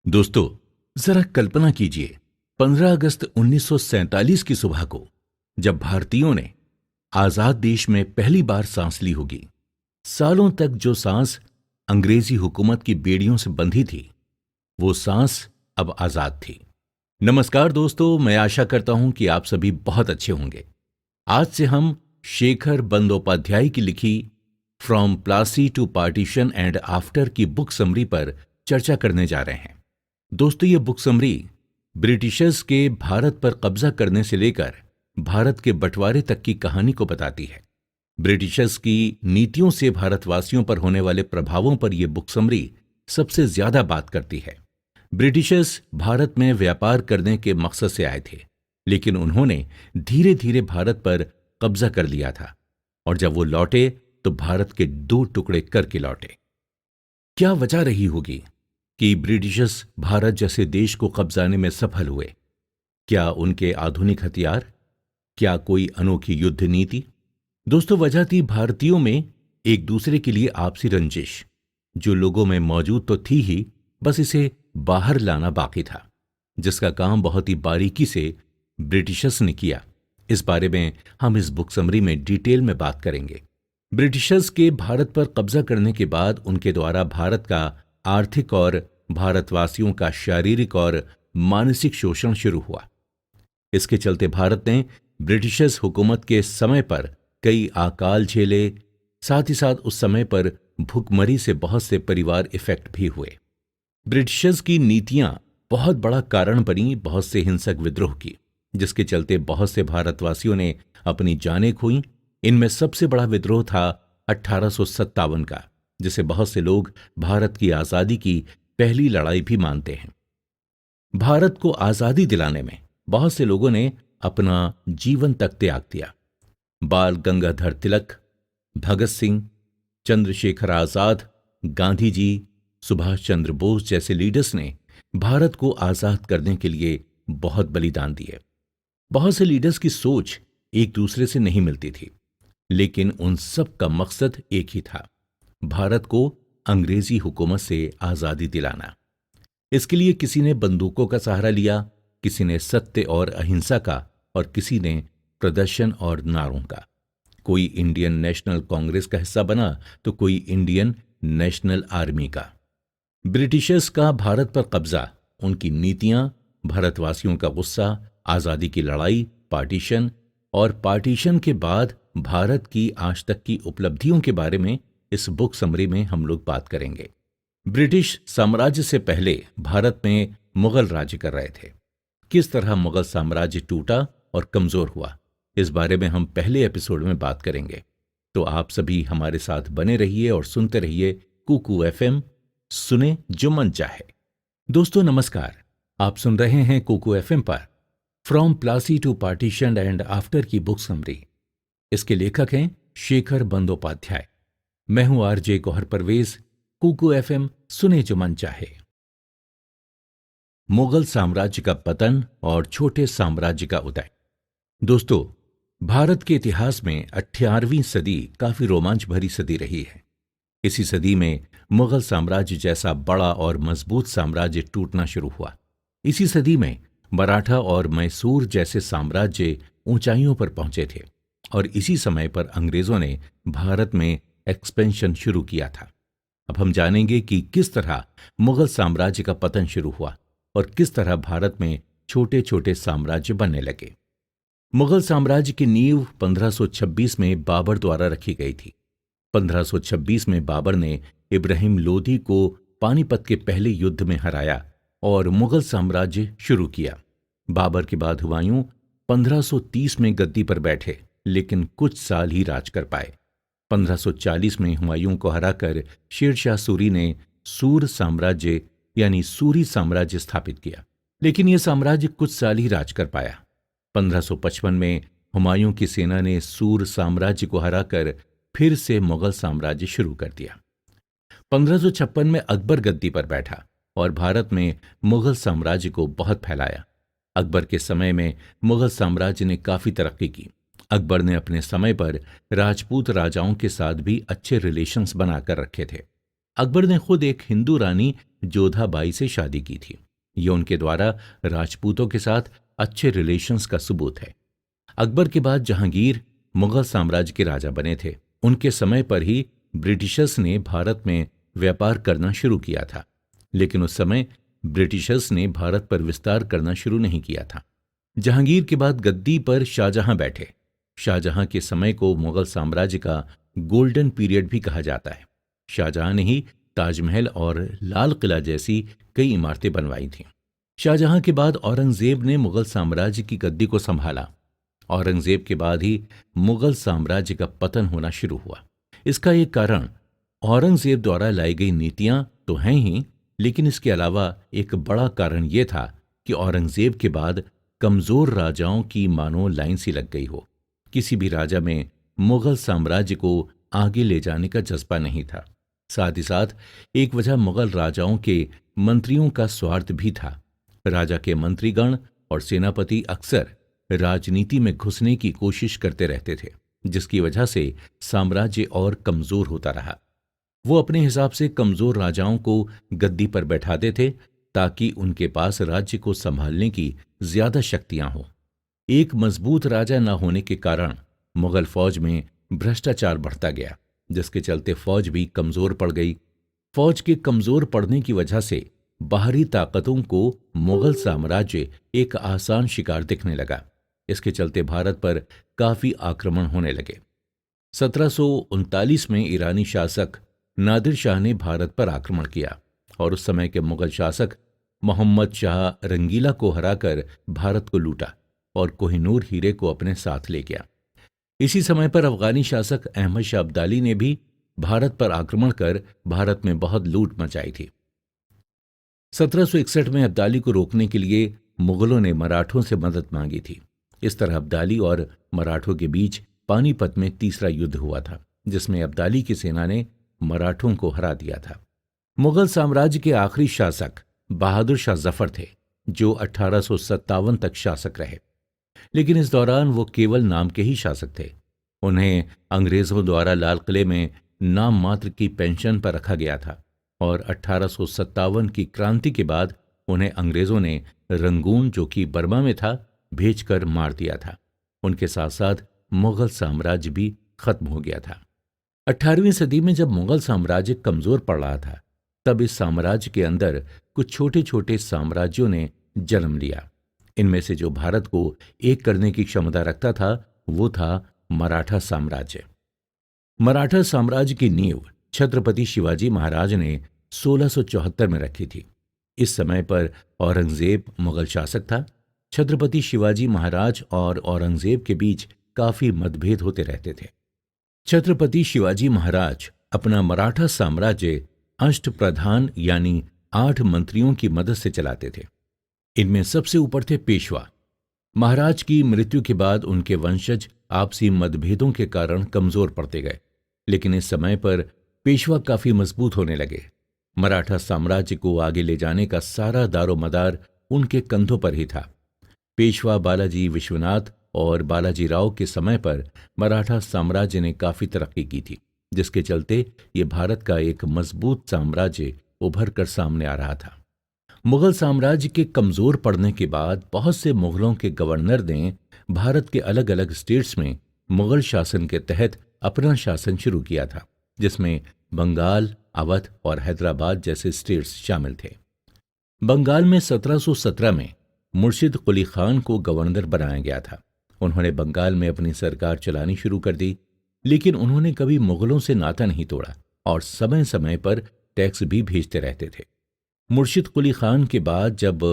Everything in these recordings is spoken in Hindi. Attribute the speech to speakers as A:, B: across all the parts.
A: दोस्तों, जरा कल्पना कीजिए 15 अगस्त 1947 की सुबह को जब भारतीयों ने आजाद देश में पहली बार सांस ली होगी। सालों तक जो सांस अंग्रेजी हुकूमत की बेड़ियों से बंधी थी, वो सांस अब आजाद थी। नमस्कार दोस्तों, मैं आशा करता हूं कि आप सभी बहुत अच्छे होंगे। आज से हम शेखर बंदोपाध्याय की लिखी from Plassey to partition and after की बुक समरी पर चर्चा करने जा रहे हैं। दोस्तों, ये बुक समरी ब्रिटिशर्स के भारत पर कब्जा करने से लेकर भारत के बंटवारे तक की कहानी को बताती है। ब्रिटिशर्स की नीतियों से भारतवासियों पर होने वाले प्रभावों पर यह बुक समरी सबसे ज्यादा बात करती है। ब्रिटिशर्स भारत में व्यापार करने के मकसद से आए थे, लेकिन उन्होंने धीरे धीरे भारत पर कब्जा कर लिया था, और जब वो लौटे तो भारत के दो टुकड़े करके लौटे। क्या वजह रही होगी कि ब्रिटिशर्स भारत जैसे देश को कब्जाने में सफल हुए? क्या उनके आधुनिक हथियार? क्या कोई अनोखी युद्ध नीति? दोस्तों, वजह थी भारतीयों में एक दूसरे के लिए आपसी रंजिश, जो लोगों में मौजूद तो थी ही, बस इसे बाहर लाना बाकी था, जिसका काम बहुत ही बारीकी से ब्रिटिशर्स ने किया। इस बारे में हम इस बुक समरी में डिटेल में बात करेंगे। ब्रिटिशर्स के भारत पर कब्जा करने के बाद उनके द्वारा भारत का आर्थिक और भारतवासियों का शारीरिक और मानसिक शोषण शुरू हुआ। इसके चलते भारत ने ब्रिटिशर्स हुकूमत के समय पर कई अकाल झेले। साथ ही साथ उस समय पर भुखमरी से बहुत से परिवार इफेक्ट भी हुए। ब्रिटिशर्स की नीतियां बहुत बड़ा कारण बनी बहुत से हिंसक विद्रोह की, जिसके चलते बहुत से भारतवासियों ने अपनी जानें खोई। इनमें सबसे बड़ा विद्रोह था 1857 का, जिसे बहुत से लोग भारत की आजादी की पहली लड़ाई भी मानते हैं। भारत को आजादी दिलाने में बहुत से लोगों ने अपना जीवन तक त्याग दिया। बाल गंगाधर तिलक, भगत सिंह, चंद्रशेखर आजाद, गांधी जी, सुभाष चंद्र बोस जैसे लीडर्स ने भारत को आजाद करने के लिए बहुत बलिदान दिए। बहुत से लीडर्स की सोच एक दूसरे से नहीं मिलती थी, लेकिन उन सब का मकसद एक ही था, भारत को अंग्रेजी हुकूमत से आजादी दिलाना। इसके लिए किसी ने बंदूकों का सहारा लिया, किसी ने सत्य और अहिंसा का, और किसी ने प्रदर्शन और नारों का। कोई इंडियन नेशनल कांग्रेस का हिस्सा बना तो कोई इंडियन नेशनल आर्मी का। ब्रिटिशर्स का भारत पर कब्जा, उनकी नीतियां, भारतवासियों का गुस्सा, आजादी की लड़ाई, पार्टीशन, और पार्टीशन के बाद भारत की आज तक की उपलब्धियों के बारे में इस बुक समरी में हम लोग बात करेंगे। ब्रिटिश साम्राज्य से पहले भारत में मुगल राज्य कर रहे थे। किस तरह मुगल साम्राज्य टूटा और कमजोर हुआ, इस बारे में हम पहले एपिसोड में बात करेंगे। तो आप सभी हमारे साथ बने रहिए और सुनते रहिए कुकू एफएम, सुने जो मन चाहे। दोस्तों नमस्कार, आप सुन रहे हैं कुकू एफएम पर from Plassey to partition and after की बुक समरी। इसके लेखक हैं शेखर बंदोपाध्याय। मैं हूं आरजे गौहर परवेज। कुकू एफएम, सुने जो मन चाहे। मुगल साम्राज्य का पतन और छोटे साम्राज्य का उदय। दोस्तों, भारत के इतिहास में 18वीं सदी काफी रोमांच भरी सदी रही है। इसी सदी में मुगल साम्राज्य जैसा बड़ा और मजबूत साम्राज्य टूटना शुरू हुआ। इसी सदी में मराठा और मैसूर जैसे साम्राज्य ऊंचाइयों पर पहुंचे थे, और इसी समय पर अंग्रेजों ने भारत में एक्सपेंशन शुरू किया था। अब हम जानेंगे कि किस तरह मुगल साम्राज्य का पतन शुरू हुआ और किस तरह भारत में छोटे छोटे साम्राज्य बनने लगे। मुगल साम्राज्य की नींव 1526 में बाबर द्वारा रखी गई थी। 1526 में बाबर ने इब्राहिम लोदी को पानीपत के पहले युद्ध में हराया और मुगल साम्राज्य शुरू किया। बाबर के बाद हुमायूं 1530 में गद्दी पर बैठे, लेकिन कुछ साल ही राज कर पाए। 1540 में हुमायूं को हराकर शेरशाह सूरी ने सूर साम्राज्य यानी सूरी साम्राज्य स्थापित किया, लेकिन यह साम्राज्य कुछ साल ही राज कर पाया। 1555 में हुमायूं की सेना ने सूर साम्राज्य को हराकर फिर से मुगल साम्राज्य शुरू कर दिया। 1556 में अकबर गद्दी पर बैठा और भारत में मुगल साम्राज्य को बहुत फैलाया। अकबर के समय में मुगल साम्राज्य ने काफी तरक्की की। अकबर ने अपने समय पर राजपूत राजाओं के साथ भी अच्छे रिलेशंस बनाकर रखे थे। अकबर ने खुद एक हिंदू रानी जोधाबाई से शादी की थी। ये उनके द्वारा राजपूतों के साथ अच्छे रिलेशंस का सबूत है। अकबर के बाद जहांगीर मुगल साम्राज्य के राजा बने थे। उनके समय पर ही ब्रिटिशर्स ने भारत में व्यापार करना शुरू किया था, लेकिन उस समय ब्रिटिशर्स ने भारत पर विस्तार करना शुरू नहीं किया था। जहांगीर के बाद गद्दी पर शाहजहां बैठे। शाहजहां के समय को मुगल साम्राज्य का गोल्डन पीरियड भी कहा जाता है। शाहजहां ने ही ताजमहल और लाल किला जैसी कई इमारतें बनवाई थीं। शाहजहां के बाद औरंगजेब ने मुगल साम्राज्य की गद्दी को संभाला। औरंगजेब के बाद ही मुगल साम्राज्य का पतन होना शुरू हुआ। इसका एक कारण औरंगजेब द्वारा लाई गई नीतियां तो हैं ही, लेकिन इसके अलावा एक बड़ा कारण यह था कि औरंगजेब के बाद कमजोर राजाओं की मानो लाइन सी लग गई हो। किसी भी राजा में मुगल साम्राज्य को आगे ले जाने का जज्बा नहीं था। साथ ही साथ एक वजह मुगल राजाओं के मंत्रियों का स्वार्थ भी था। राजा के मंत्रीगण और सेनापति अक्सर राजनीति में घुसने की कोशिश करते रहते थे, जिसकी वजह से साम्राज्य और कमजोर होता रहा। वो अपने हिसाब से कमजोर राजाओं को गद्दी पर बैठाते थे ताकि उनके पास राज्य को संभालने की ज्यादा शक्तियां हों। एक मजबूत राजा न होने के कारण मुगल फौज में भ्रष्टाचार बढ़ता गया, जिसके चलते फौज भी कमजोर पड़ गई। फौज के कमजोर पड़ने की वजह से बाहरी ताकतों को मुगल साम्राज्य एक आसान शिकार दिखने लगा। इसके चलते भारत पर काफी आक्रमण होने लगे। 1739 में ईरानी शासक नादिर शाह ने भारत पर आक्रमण किया और उस समय के मुगल शासक मोहम्मद शाह रंगीला को हराकर भारत को लूटा और कोहिनूर हीरे को अपने साथ ले गया। इसी समय पर अफगानी शासक अहमद शाह अब्दाली ने भी भारत पर आक्रमण कर भारत में बहुत लूट मचाई थी। 1761 में अब्दाली को रोकने के लिए मुगलों ने मराठों से मदद मांगी थी। इस तरह अब्दाली और मराठों के बीच पानीपत में तीसरा युद्ध हुआ था, जिसमें अब्दाली की सेना ने मराठों को हरा दिया था। मुगल साम्राज्य के आखिरी शासक बहादुर शाह जफर थे, जो 1857 तक शासक रहे, लेकिन इस दौरान वो केवल नाम के ही शासक थे। उन्हें अंग्रेजों द्वारा लाल किले में नाम मात्र की पेंशन पर रखा गया था और 1857 की क्रांति के बाद उन्हें अंग्रेजों ने रंगून, जो कि बर्मा में था, भेजकर मार दिया था। उनके साथ साथ मुगल साम्राज्य भी खत्म हो गया था। 18वीं सदी में जब मुगल साम्राज्य कमजोर पड़ रहा था, तब इस साम्राज्य के अंदर कुछ छोटे छोटे साम्राज्यों ने जन्म लिया। इनमें से जो भारत को एक करने की क्षमता रखता था वो था मराठा साम्राज्य। मराठा साम्राज्य की नींव छत्रपति शिवाजी महाराज ने 1674 में रखी थी। इस समय पर औरंगजेब मुगल शासक था। छत्रपति शिवाजी महाराज और औरंगजेब के बीच काफी मतभेद होते रहते थे। छत्रपति शिवाजी महाराज अपना मराठा साम्राज्य अष्टप्रधान यानी 8 मंत्रियों की मदद से चलाते थे। इनमें सबसे ऊपर थे पेशवा। महाराज की मृत्यु के बाद उनके वंशज आपसी मतभेदों के कारण कमजोर पड़ते गए, लेकिन इस समय पर पेशवा काफी मजबूत होने लगे। मराठा साम्राज्य को आगे ले जाने का सारा दारोमदार उनके कंधों पर ही था। पेशवा बालाजी विश्वनाथ और बालाजी राव के समय पर मराठा साम्राज्य ने काफी तरक्की की थी, जिसके चलते ये भारत का एक मजबूत साम्राज्य उभर कर सामने आ रहा था। मुगल साम्राज्य के कमजोर पड़ने के बाद बहुत से मुगलों के गवर्नर ने भारत के अलग अलग स्टेट्स में मुगल शासन के तहत अपना शासन शुरू किया था, जिसमें बंगाल, अवध और हैदराबाद जैसे स्टेट्स शामिल थे। बंगाल में 1717 में मुर्शिद कुली खान को गवर्नर बनाया गया था। उन्होंने बंगाल में अपनी सरकार चलानी शुरू कर दी, लेकिन उन्होंने कभी मुगलों से नाता नहीं तोड़ा और समय समय पर टैक्स भी भेजते रहते थे। मुर्शिद कुली खान के बाद जब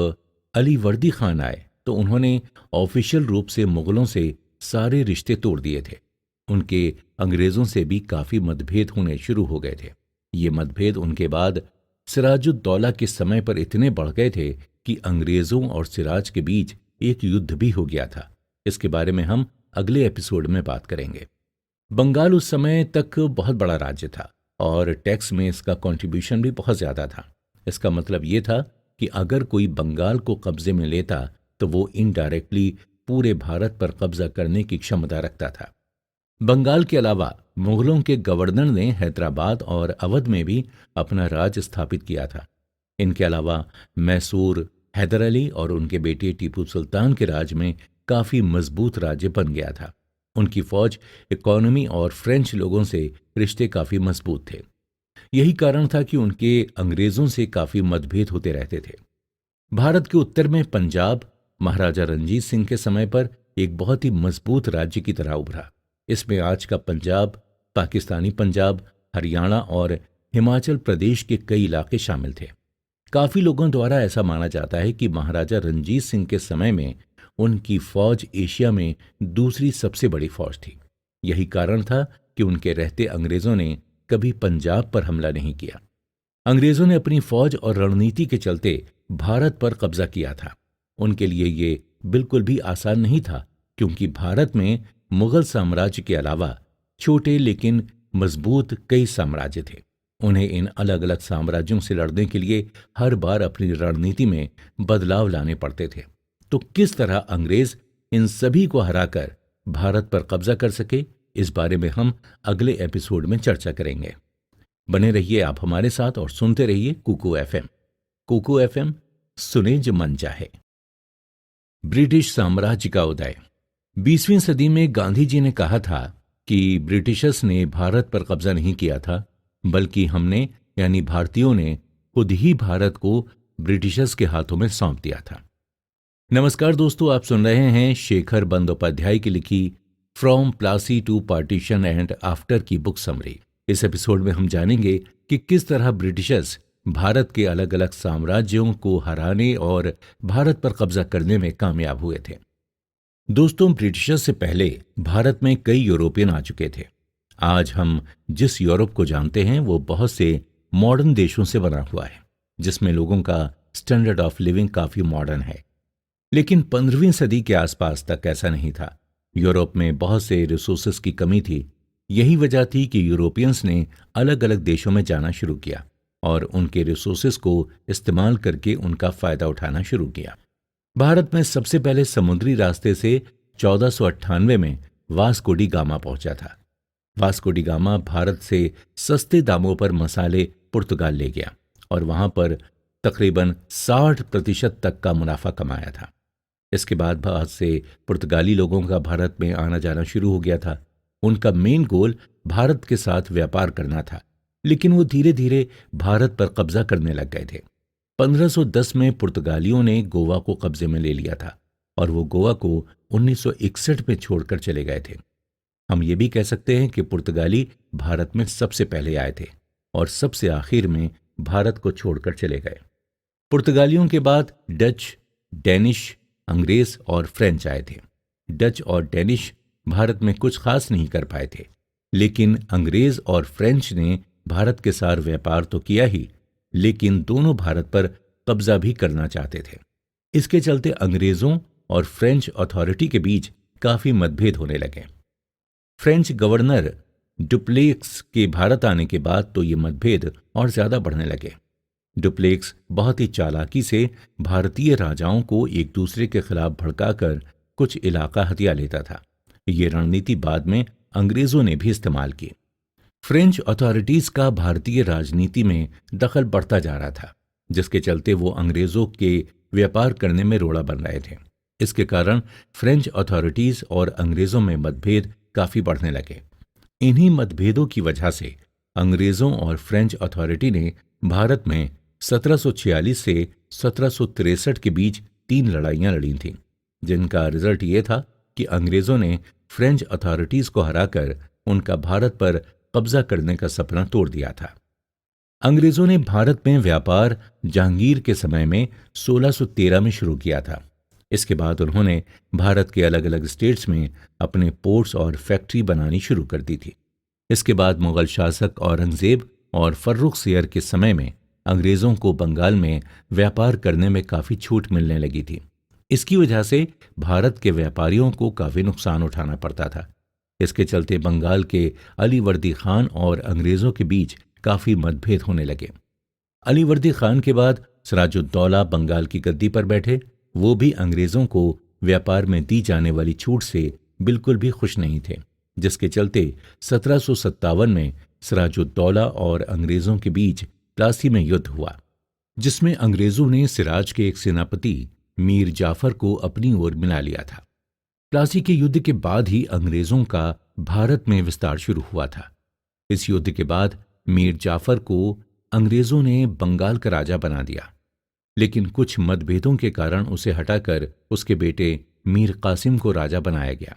A: अली वर्दी खान आए तो उन्होंने ऑफिशियल रूप से मुगलों से सारे रिश्ते तोड़ दिए थे। उनके अंग्रेजों से भी काफी मतभेद होने शुरू हो गए थे। ये मतभेद उनके बाद सिराजुद्दौला के समय पर इतने बढ़ गए थे कि अंग्रेजों और सिराज के बीच एक युद्ध भी हो गया था। इसके बारे में हम अगले एपिसोड में बात करेंगे। बंगाल उस समय तक बहुत बड़ा राज्य था और टैक्स में इसका कंट्रीब्यूशन भी बहुत ज्यादा था। इसका मतलब ये था कि अगर कोई बंगाल को कब्जे में लेता तो वो इनडायरेक्टली पूरे भारत पर कब्जा करने की क्षमता रखता था। बंगाल के अलावा मुगलों के गवर्नर ने हैदराबाद और अवध में भी अपना राज स्थापित किया था। इनके अलावा मैसूर, हैदर अली और उनके बेटे टीपू सुल्तान के राज में काफी मजबूत राज्य बन गया था। उनकी फौज, इकोनॉमी और फ्रेंच लोगों से रिश्ते काफी मजबूत थे। यही कारण था कि उनके अंग्रेजों से काफी मतभेद होते रहते थे। भारत के उत्तर में पंजाब महाराजा रणजीत सिंह के समय पर एक बहुत ही मजबूत राज्य की तरह उभरा। इसमें आज का पंजाब, पाकिस्तानी पंजाब, हरियाणा और हिमाचल प्रदेश के कई इलाके शामिल थे। काफी लोगों द्वारा ऐसा माना जाता है कि महाराजा रणजीत सिंह के समय में उनकी फौज एशिया में दूसरी सबसे बड़ी फौज थी। यही कारण था कि उनके रहते अंग्रेजों ने कभी पंजाब पर हमला नहीं किया। अंग्रेजों ने अपनी फौज और रणनीति के चलते भारत पर कब्जा किया था। उनके लिए ये बिल्कुल भी आसान नहीं था, क्योंकि भारत में मुगल साम्राज्य के अलावा छोटे लेकिन मजबूत कई साम्राज्य थे। उन्हें इन अलग अलग साम्राज्यों से लड़ने के लिए हर बार अपनी रणनीति में बदलाव लाने पड़ते थे। तो किस तरह अंग्रेज इन सभी को हराकर भारत पर कब्जा कर सके, इस बारे में हम अगले एपिसोड में चर्चा करेंगे। बने रहिए आप हमारे साथ और सुनते रहिए कुकू एफएम। कुकू एफएम, सुने जो मन चाहे। ब्रिटिश साम्राज्य का उदय। 20वीं सदी में गांधी जी ने कहा था कि ब्रिटिशर्स ने भारत पर कब्जा नहीं किया था, बल्कि हमने यानी भारतीयों ने खुद ही भारत को ब्रिटिशर्स के हाथों में सौंप दिया था। नमस्कार दोस्तों, आप सुन रहे हैं शेखर बंदोपाध्याय की लिखी from Plassey to partition and after की बुक समरी। इस एपिसोड में हम जानेंगे कि किस तरह ब्रिटिशर्स भारत के अलग अलग साम्राज्यों को हराने और भारत पर कब्जा करने में कामयाब हुए थे। दोस्तों, ब्रिटिशर्स से पहले भारत में कई यूरोपियन आ चुके थे। आज हम जिस यूरोप को जानते हैं वो बहुत से मॉडर्न देशों से बना हुआ है, जिसमें लोगों का स्टैंडर्ड ऑफ लिविंग काफी मॉडर्न है। लेकिन 15वीं सदी के आसपास तक ऐसा नहीं था। यूरोप में बहुत से रिसोर्सेस की कमी थी। यही वजह थी कि यूरोपियंस ने अलग अलग देशों में जाना शुरू किया और उनके रिसोर्सेस को इस्तेमाल करके उनका फायदा उठाना शुरू किया। भारत में सबसे पहले समुद्री रास्ते से 1498 में वास्को डी गामा पहुंचा था। वास्को डी गामा भारत से सस्ते दामों पर मसाले पुर्तगाल ले गया और वहां पर तकरीबन 60% तक का मुनाफा कमाया था। इसके बाद बहुत से पुर्तगाली लोगों का भारत में आना जाना शुरू हो गया था। उनका मेन गोल भारत के साथ व्यापार करना था, लेकिन वो धीरे धीरे भारत पर कब्जा करने लग गए थे। 1510 में पुर्तगालियों ने गोवा को कब्जे में ले लिया था और वो गोवा को 1961 में छोड़कर चले गए थे। हम ये भी कह सकते हैं कि पुर्तगाली भारत में सबसे पहले आए थे और सबसे आखिर में भारत को छोड़कर चले गए। पुर्तगालियों के बाद डच, डेनिश, अंग्रेज और फ्रेंच आए थे। डच और डेनिश भारत में कुछ खास नहीं कर पाए थे, लेकिन अंग्रेज और फ्रेंच ने भारत के साथ व्यापार तो किया ही, लेकिन दोनों भारत पर कब्जा भी करना चाहते थे। इसके चलते अंग्रेजों और फ्रेंच अथॉरिटी के बीच काफी मतभेद होने लगे। फ्रेंच गवर्नर डुप्लेक्स के भारत आने के बाद तो ये मतभेद और ज्यादा बढ़ने लगे। डुप्लेक्स बहुत ही चालाकी से भारतीय राजाओं को एक दूसरे के खिलाफ भड़काकर कुछ इलाका हथिया लेता था। ये रणनीति बाद में अंग्रेजों ने भी इस्तेमाल की। फ्रेंच अथॉरिटीज का भारतीय राजनीति में दखल बढ़ता जा रहा था, जिसके चलते वो अंग्रेजों के व्यापार करने में रोड़ा बन रहे थे। इसके कारण फ्रेंच अथॉरिटीज और अंग्रेजों में मतभेद काफी बढ़ने लगे। इन्हीं मतभेदों की वजह से अंग्रेजों और फ्रेंच अथॉरिटी ने भारत में 1746 से 1763 के बीच 3 लड़ाइयां लड़ी थीं, जिनका रिजल्ट ये था कि अंग्रेजों ने फ्रेंच अथॉरिटीज को हराकर उनका भारत पर कब्जा करने का सपना तोड़ दिया था। अंग्रेजों ने भारत में व्यापार जहांगीर के समय में 1613 में शुरू किया था। इसके बाद उन्होंने भारत के अलग अलग स्टेट्स में अपने पोर्ट्स और फैक्ट्री बनानी शुरू कर दी थी। इसके बाद मुगल शासक औरंगजेब और फर्रुखसियर के समय में अंग्रेजों को बंगाल में व्यापार करने में काफी छूट मिलने लगी थी। इसकी वजह से भारत के व्यापारियों को काफी नुकसान उठाना पड़ता था। इसके चलते बंगाल के अलीवर्दी खान और अंग्रेजों के बीच काफी मतभेद होने लगे। अलीवर्दी खान के बाद सिराजुद्दौला बंगाल की गद्दी पर बैठे। वो भी अंग्रेजों को व्यापार में दी जाने वाली छूट से बिल्कुल भी खुश नहीं थे, जिसके चलते 1757 में सिराजुद्दौला और अंग्रेजों के बीच प्लासी में युद्ध हुआ। जिसमें अंग्रेजों ने सिराज के एक सेनापति मीर जाफर को अपनी ओर मिला लिया था। प्लासी के युद्ध के बाद ही अंग्रेजों का भारत में विस्तार शुरू हुआ था। इस युद्ध के बाद मीर जाफर को अंग्रेजों ने बंगाल का राजा बना दिया, लेकिन कुछ मतभेदों के कारण उसे हटाकर उसके बेटे मीर कासिम को राजा बनाया गया।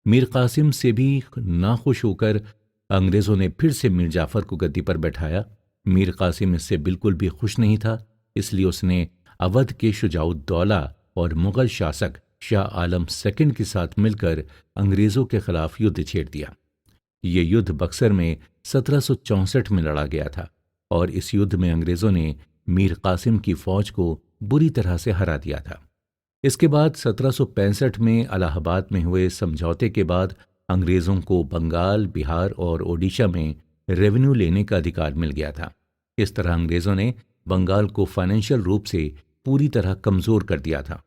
A: मीर कासिम से भी नाखुश होकर अंग्रेजों ने फिर से मीर जाफर को गद्दी पर बैठाया। मीर कासिम इससे बिल्कुल भी खुश नहीं था, इसलिए उसने अवध के शुजाउद्दौला और मुगल शासक शाह आलम सेकंड के साथ मिलकर अंग्रेजों के खिलाफ युद्ध छेड़ दिया। ये युद्ध बक्सर में 1764 में लड़ा गया था और इस युद्ध में अंग्रेजों ने मीर कासिम की फौज को बुरी तरह से हरा दिया था। इसके बाद 1765 में इलाहाबाद में हुए समझौते के बाद अंग्रेजों को बंगाल, बिहार और ओडिशा में रेवेन्यू लेने का अधिकार मिल गया था। इस तरह अंग्रेजों ने बंगाल को फाइनेंशियल रूप से पूरी तरह कमजोर कर दिया था।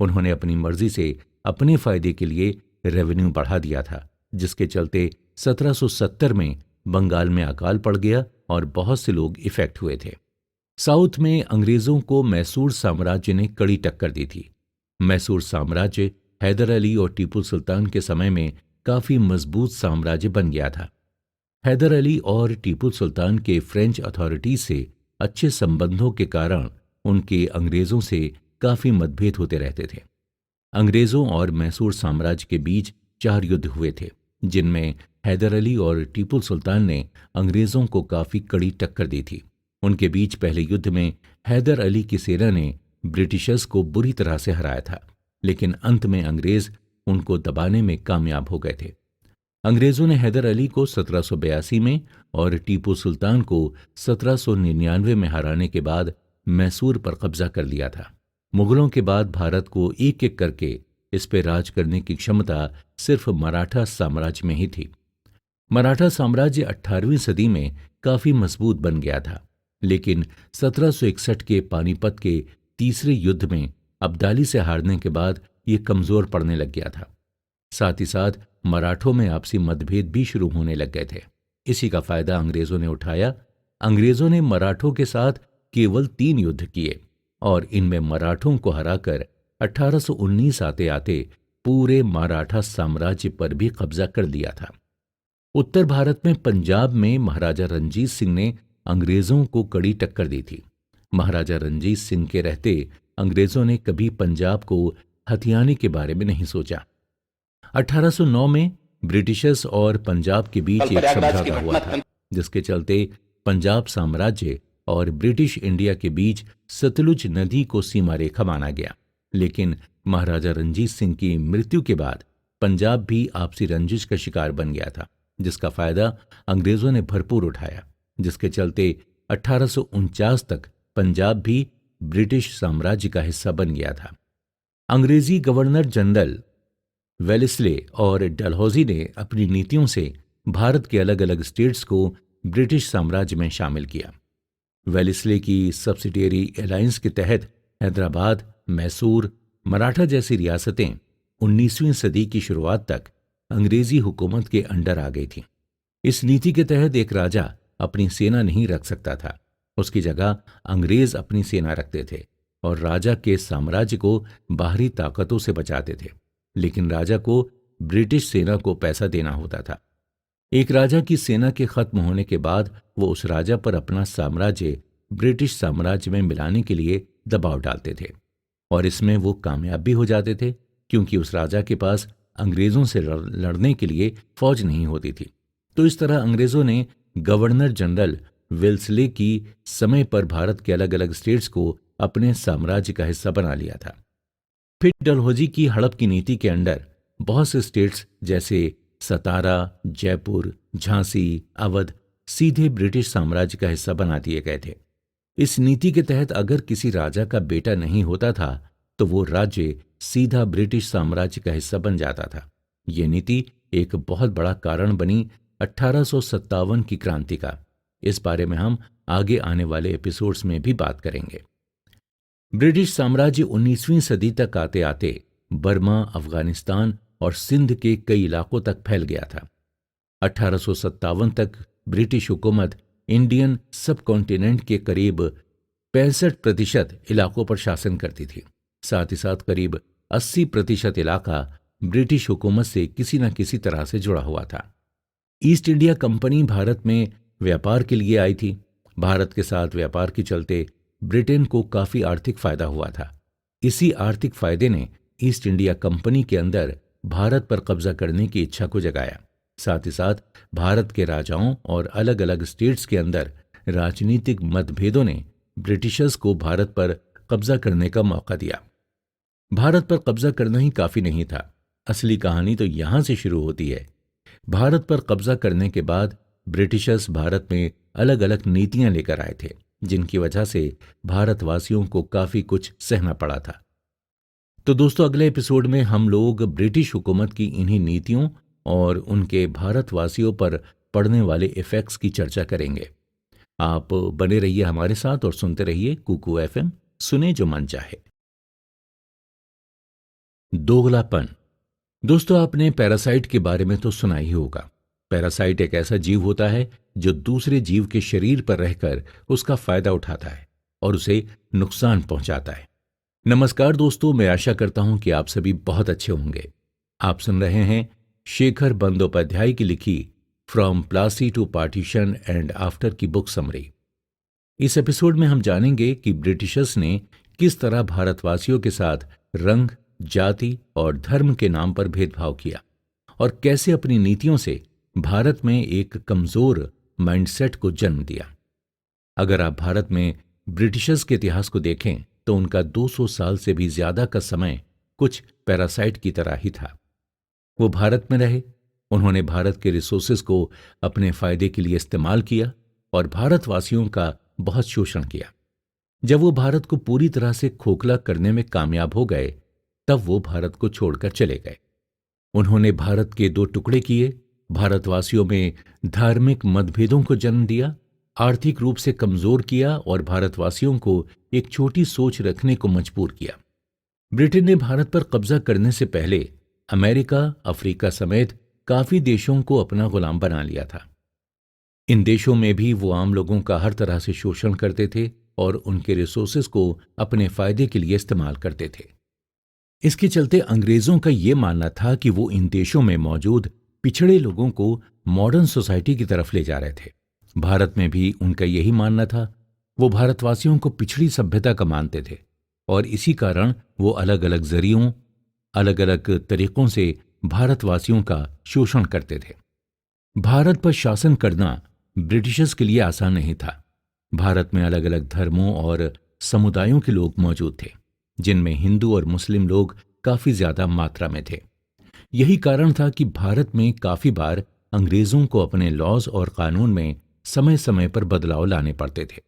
A: उन्होंने अपनी मर्जी से अपने फायदे के लिए रेवेन्यू बढ़ा दिया था, जिसके चलते 1770 में बंगाल में अकाल पड़ गया और बहुत से लोग इफेक्ट हुए थे। साउथ में अंग्रेजों को मैसूर साम्राज्य ने कड़ी टक्कर दी थी। मैसूर साम्राज्य हैदर अली और टीपू सुल्तान के समय में काफी मजबूत साम्राज्य बन गया था। हैदर अली और टीपू सुल्तान के फ्रेंच अथॉरिटीज से अच्छे संबंधों के कारण उनके अंग्रेजों से काफी मतभेद होते रहते थे। अंग्रेजों और मैसूर साम्राज्य के बीच 4 युद्ध हुए थे, जिनमें हैदर अली और टीपू सुल्तान ने अंग्रेजों को काफी कड़ी टक्कर दी थी। उनके बीच पहले युद्ध में हैदर अली की सेना ने ब्रिटिशर्स को बुरी तरह से हराया था, लेकिन अंत में अंग्रेज उनको दबाने में कामयाब हो गए थे। अंग्रेजों ने हैदर अली को 1782 में और टीपू सुल्तान को 1799 में हराने के बाद मैसूर पर कब्जा कर लिया था। मुगलों के बाद भारत को एक एक करके इस पर राज करने की क्षमता सिर्फ मराठा साम्राज्य में ही थी। मराठा साम्राज्य 18वीं सदी में काफी मजबूत बन गया था, लेकिन 1761 के पानीपत के तीसरे युद्ध में अब्दाली से हारने के बाद ये कमजोर पड़ने लग गया था। साथ ही साथ मराठों में आपसी मतभेद भी शुरू होने लग गए थे। इसी का फायदा अंग्रेजों ने उठाया। अंग्रेजों ने मराठों के साथ केवल 3 युद्ध किए और इनमें मराठों को हराकर 1819 आते आते पूरे मराठा साम्राज्य पर भी कब्जा कर लिया था। उत्तर भारत में पंजाब में महाराजा रणजीत सिंह ने अंग्रेजों को कड़ी टक्कर दी थी। महाराजा रणजीत सिंह के रहते अंग्रेजों ने कभी पंजाब को हथियाने के बारे में नहीं सोचा। 1809 में ब्रिटिशर्स और पंजाब के बीच एक समझौता हुआ था, जिसके चलते पंजाब साम्राज्य और ब्रिटिश इंडिया के बीच सतलुज नदी को सीमा रेखा माना गया। लेकिन महाराजा रणजीत सिंह की मृत्यु के बाद पंजाब भी आपसी रंजिश का शिकार बन गया था, जिसका फायदा अंग्रेजों ने भरपूर उठाया, जिसके चलते 1849 तक पंजाब भी ब्रिटिश साम्राज्य का हिस्सा बन गया था। अंग्रेजी गवर्नर जनरल वेलेस्ले और डलहौजी ने अपनी नीतियों से भारत के अलग अलग स्टेट्स को ब्रिटिश साम्राज्य में शामिल किया। वेलेस्ले की सब्सिडियरी अलायंस के तहत हैदराबाद, मैसूर, मराठा जैसी रियासतें 19वीं सदी की शुरुआत तक अंग्रेजी हुकूमत के अंडर आ गई थीं। इस नीति के तहत एक राजा अपनी सेना नहीं रख सकता था, उसकी जगह अंग्रेज अपनी सेना रखते थे और राजा के साम्राज्य को बाहरी ताकतों से बचाते थे, लेकिन राजा को ब्रिटिश सेना को पैसा देना होता था। एक राजा की सेना के खत्म होने के बाद वो उस राजा पर अपना साम्राज्य ब्रिटिश साम्राज्य में मिलाने के लिए दबाव डालते थे और इसमें वो कामयाब भी हो जाते थे, क्योंकि उस राजा के पास अंग्रेजों से लड़ने के लिए फौज नहीं होती थी। तो इस तरह अंग्रेजों ने गवर्नर जनरल वेल्सले की समय पर भारत के अलग अलग स्टेट्स को अपने साम्राज्य का हिस्सा बना लिया था। फिर डलहौजी की हड़प की नीति के अंडर बहुत से स्टेट्स जैसे सतारा, जयपुर, झांसी, अवध सीधे ब्रिटिश साम्राज्य का हिस्सा बना दिए गए थे। इस नीति के तहत अगर किसी राजा का बेटा नहीं होता था तो वो राज्य सीधा ब्रिटिश साम्राज्य का हिस्सा बन जाता था। ये नीति एक बहुत बड़ा कारण बनी 1857 की क्रांति का। इस बारे में हम आगे आने वाले एपिसोड्स में भी बात करेंगे। ब्रिटिश साम्राज्य 19वीं सदी तक आते आते बर्मा, अफगानिस्तान और सिंध के कई इलाकों तक फैल गया था। 1857 तक ब्रिटिश हुकूमत इंडियन सब कॉन्टिनेंट के करीब 65% इलाकों पर शासन करती थी। साथ ही साथ करीब 80% इलाका ब्रिटिश हुकूमत से किसी न किसी तरह से जुड़ा हुआ था। ईस्ट इंडिया कंपनी भारत में व्यापार के लिए आई थी। भारत के साथ व्यापार के चलते ब्रिटेन को काफी आर्थिक फायदा हुआ था। इसी आर्थिक फायदे ने ईस्ट इंडिया कंपनी के अंदर भारत पर कब्जा करने की इच्छा को जगाया। साथ ही साथ भारत के राजाओं और अलग अलग स्टेट्स के अंदर राजनीतिक मतभेदों ने ब्रिटिशर्स को भारत पर कब्जा करने का मौका दिया। भारत पर कब्जा करना ही काफी नहीं था, असली कहानी तो यहां से शुरू होती है। भारत पर कब्जा करने के बाद ब्रिटिशर्स भारत में अलग अलग नीतियां लेकर आए थे, जिनकी वजह से भारतवासियों को काफी कुछ सहना पड़ा था। तो दोस्तों, अगले एपिसोड में हम लोग ब्रिटिश हुकूमत की इन्हीं नीतियों और उनके भारतवासियों पर पड़ने इफेक्ट्स इफेक्ट्स की चर्चा करेंगे। आप बने रहिए हमारे साथ और सुनते रहिए कुकू एफएम, सुने जो मन चाहे। दोगलापन। दोस्तों, आपने पैरासाइट के बारे में तो सुना ही होगा। पैरासाइट एक ऐसा जीव होता है जो दूसरे जीव के शरीर पर रहकर उसका फायदा उठाता है और उसे नुकसान पहुंचाता है। नमस्कार दोस्तों, मैं आशा करता हूं कि आप सभी बहुत अच्छे होंगे। आप सुन रहे हैं शेखर बंदोपाध्याय की लिखी from Plassey to partition and after की बुक समरी। इस एपिसोड में हम जानेंगे कि ब्रिटिशर्स ने किस तरह भारतवासियों के साथ रंग, जाति और धर्म के नाम पर भेदभाव किया और कैसे अपनी नीतियों से भारत में एक कमजोर माइंडसेट को जन्म दिया। अगर आप भारत में ब्रिटिशर्स के इतिहास को देखें तो उनका 200 साल से भी ज्यादा का समय कुछ पैरासाइट की तरह ही था। वो भारत में रहे, उन्होंने भारत के रिसोर्सेज को अपने फायदे के लिए इस्तेमाल किया और भारतवासियों का बहुत शोषण किया। जब वो भारत को पूरी तरह से खोखला करने में कामयाब हो गए, तब वो भारत को छोड़कर चले गए। उन्होंने भारत के 2 टुकड़े किए, भारतवासियों में धार्मिक मतभेदों को जन्म दिया, आर्थिक रूप से कमजोर किया और भारतवासियों को एक छोटी सोच रखने को मजबूर किया। ब्रिटेन ने भारत पर कब्जा करने से पहले अमेरिका, अफ्रीका समेत काफी देशों को अपना गुलाम बना लिया था। इन देशों में भी वो आम लोगों का हर तरह से शोषण करते थे और उनके रिसोर्सेज को अपने फायदे के लिए इस्तेमाल करते थे। इसके चलते अंग्रेजों का ये मानना था कि वो इन देशों में मौजूद पिछड़े लोगों को मॉडर्न सोसाइटी की तरफ ले जा रहे थे। भारत में भी उनका यही मानना था। वो भारतवासियों को पिछड़ी सभ्यता का मानते थे और इसी कारण वो अलग अलग जरियों, अलग अलग तरीकों से भारतवासियों का शोषण करते थे। भारत पर शासन करना ब्रिटिशर्स के लिए आसान नहीं था। भारत में अलग अलग धर्मों और समुदायों के लोग मौजूद थे, जिनमें हिंदू और मुस्लिम लोग काफी ज्यादा मात्रा में थे। यही कारण था कि भारत में काफी बार अंग्रेजों को अपने लॉज और कानून में समय समय पर बदलाव लाने पड़ते थे।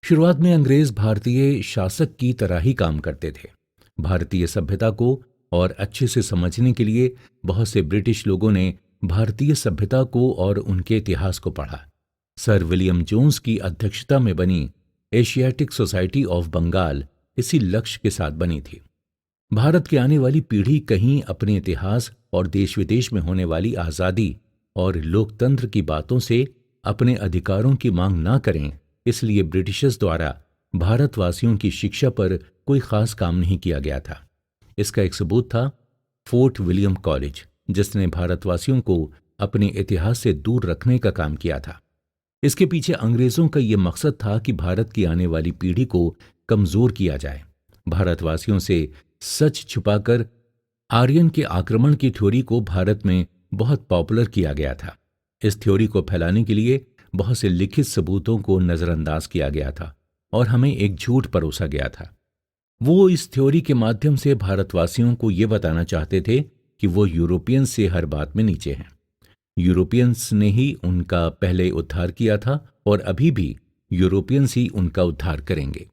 A: शुरुआत में अंग्रेज भारतीय शासक की तरह ही काम करते थे। भारतीय सभ्यता को और अच्छे से समझने के लिए बहुत से ब्रिटिश लोगों ने भारतीय सभ्यता को और उनके इतिहास को पढ़ा। सर विलियम जोन्स की अध्यक्षता में बनी एशियाटिक सोसाइटी ऑफ बंगाल इसी लक्ष्य के साथ बनी थी। भारत की आने वाली पीढ़ी कहीं अपने इतिहास और देश विदेश में होने वाली आजादी और लोकतंत्र की बातों से अपने अधिकारों की मांग ना करें, इसलिए ब्रिटिशर्स द्वारा भारतवासियों की शिक्षा पर कोई खास काम नहीं किया गया था। इसका एक सबूत था फोर्ट विलियम कॉलेज, जिसने भारतवासियों को अपने इतिहास से दूर रखने का काम किया था। इसके पीछे अंग्रेजों का यह मकसद था कि भारत की आने वाली पीढ़ी को कमजोर किया जाए। भारतवासियों से सच छुपाकर आर्यन के आक्रमण की थ्योरी को भारत में बहुत पॉपुलर किया गया था। इस थ्योरी को फैलाने के लिए बहुत से लिखित सबूतों को नजरअंदाज किया गया था और हमें एक झूठ परोसा गया था। वो इस थ्योरी के माध्यम से भारतवासियों को ये बताना चाहते थे कि वो यूरोपियंस से हर बात में नीचे हैं। यूरोपियंस ने ही उनका पहले उद्धार किया था और अभी भी यूरोपियंस ही उनका उद्धार करेंगे।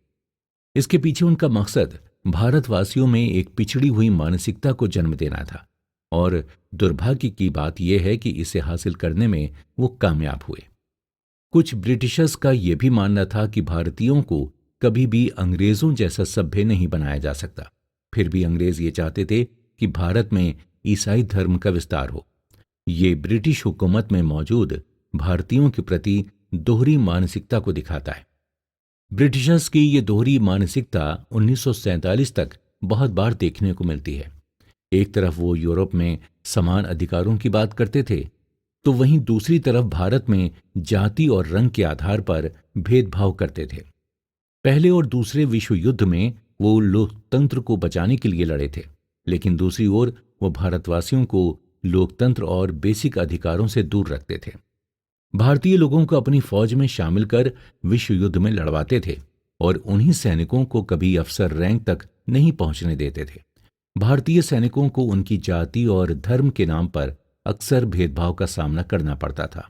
A: इसके पीछे उनका मकसद भारतवासियों में एक पिछड़ी हुई मानसिकता को जन्म देना था और दुर्भाग्य की बात यह है कि इसे हासिल करने में वो कामयाब हुए। कुछ ब्रिटिशर्स का यह भी मानना था कि भारतीयों को कभी भी अंग्रेजों जैसा सभ्य नहीं बनाया जा सकता। फिर भी अंग्रेज ये चाहते थे कि भारत में ईसाई धर्म का विस्तार हो। ये ब्रिटिश हुकूमत में मौजूद भारतीयों के प्रति दोहरी मानसिकता को दिखाता है। ब्रिटिशर्स की ये दोहरी मानसिकता 1947 तक बहुत बार देखने को मिलती है। एक तरफ वो यूरोप में समान अधिकारों की बात करते थे, तो वहीं दूसरी तरफ भारत में जाति और रंग के आधार पर भेदभाव करते थे। पहले और दूसरे विश्व युद्ध में वो लोकतंत्र को बचाने के लिए लड़े थे, लेकिन दूसरी ओर वो भारतवासियों को लोकतंत्र और बेसिक अधिकारों से दूर रखते थे। भारतीय लोगों को अपनी फौज में शामिल कर विश्व युद्ध में लड़वाते थे और उन्हीं सैनिकों को कभी अफसर रैंक तक नहीं पहुंचने देते थे। भारतीय सैनिकों को उनकी जाति और धर्म के नाम पर अक्सर भेदभाव का सामना करना पड़ता था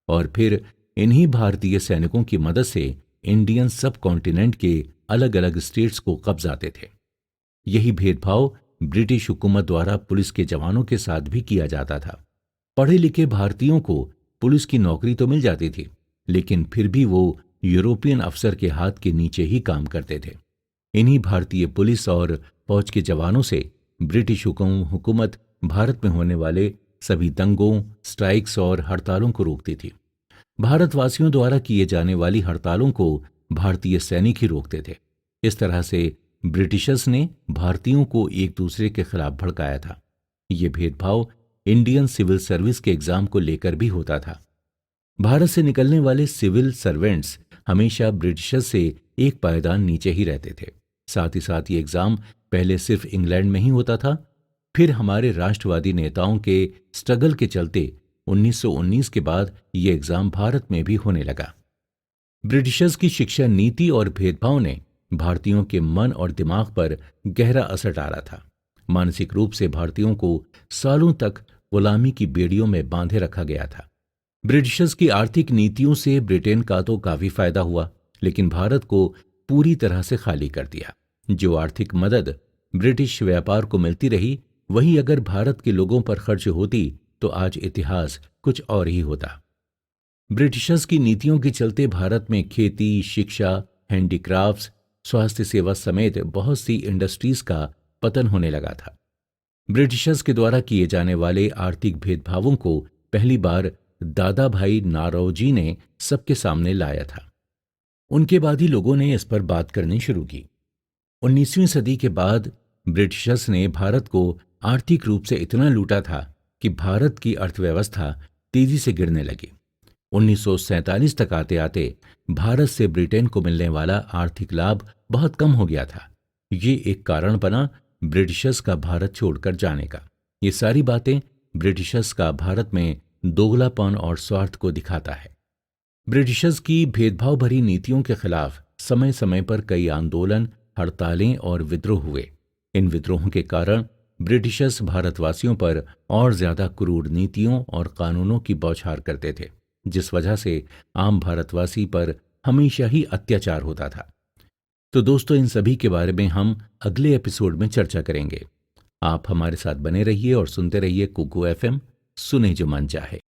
A: और फिर इन्हीं भारतीय सैनिकों की मदद से इंडियन सब कॉन्टिनेंट के अलग अलग स्टेट्स को कब्जाते थे। यही भेदभाव ब्रिटिश हुकूमत द्वारा पुलिस के जवानों के साथ भी किया जाता था। पढ़े लिखे भारतीयों को पुलिस की नौकरी तो मिल जाती थी, लेकिन फिर भी वो यूरोपियन अफसर के हाथ के नीचे ही काम करते थे। इन्हीं भारतीय पुलिस और फौज के जवानों से ब्रिटिश हुकूमत भारत में होने वाले सभी दंगों, स्ट्राइक्स और हड़तालों को रोकती थी। भारतवासियों द्वारा किए जाने वाली हड़तालों को भारतीय सैनिक ही रोकते थे। इस तरह से ब्रिटिशर्स ने भारतीयों को एक दूसरे के खिलाफ भड़काया था। ये भेदभाव इंडियन सिविल सर्विस के एग्जाम को लेकर भी होता था। भारत से निकलने वाले सिविल सर्वेंट्स हमेशा ब्रिटिशर्स से एक पायदान नीचे ही रहते थे। साथ ही साथ ये एग्जाम पहले सिर्फ इंग्लैंड में ही होता था, फिर हमारे राष्ट्रवादी नेताओं के स्ट्रगल के चलते 1919 के बाद ये एग्जाम भारत में भी होने लगा। ब्रिटिशर्स की शिक्षा नीति और भेदभाव ने भारतीयों के मन और दिमाग पर गहरा असर डाला था। मानसिक रूप से भारतीयों को सालों तक गुलामी की बेड़ियों में बांधे रखा गया था। ब्रिटिशर्स की आर्थिक नीतियों से ब्रिटेन का तो काफी फायदा हुआ, लेकिन भारत को पूरी तरह से खाली कर दिया। जो आर्थिक मदद ब्रिटिश व्यापार को मिलती रही, वही अगर भारत के लोगों पर खर्च होती तो आज इतिहास कुछ और ही होता। ब्रिटिशर्स की नीतियों के चलते भारत में खेती, शिक्षा, हैंडीक्राफ्ट्स, स्वास्थ्य सेवा समेत बहुत सी इंडस्ट्रीज का पतन होने लगा था। ब्रिटिशर्स के द्वारा किए जाने वाले आर्थिक भेदभावों को पहली बार दादा भाई नारोजी ने सबके सामने लाया था। उनके बाद ही लोगों ने इस पर बात करनी शुरू की। 19वीं सदी के बाद ब्रिटिशर्स ने भारत को आर्थिक रूप से इतना लूटा था कि भारत की अर्थव्यवस्था तेजी से गिरने लगी। 1947 तक आते आते भारत से ब्रिटेन को मिलने वाला आर्थिक लाभ बहुत कम हो गया था। ये एक कारण बना ब्रिटिशर्स का भारत छोड़कर जाने का। ये सारी बातें ब्रिटिशर्स का भारत में दोगलापन और स्वार्थ को दिखाता है। ब्रिटिशर्स की भेदभाव भरी नीतियों के खिलाफ समय समय पर कई आंदोलन, हड़तालें और विद्रोह हुए। इन विद्रोहों के कारण ब्रिटिशर्स भारतवासियों पर और ज्यादा क्रूर नीतियों और कानूनों की बौछार करते थे, जिस वजह से आम भारतवासी पर हमेशा ही अत्याचार होता था। तो दोस्तों, इन सभी के बारे में हम अगले एपिसोड में चर्चा करेंगे। आप हमारे साथ बने रहिए और सुनते रहिए कुकू एफएम, सुने जो मन चाहे।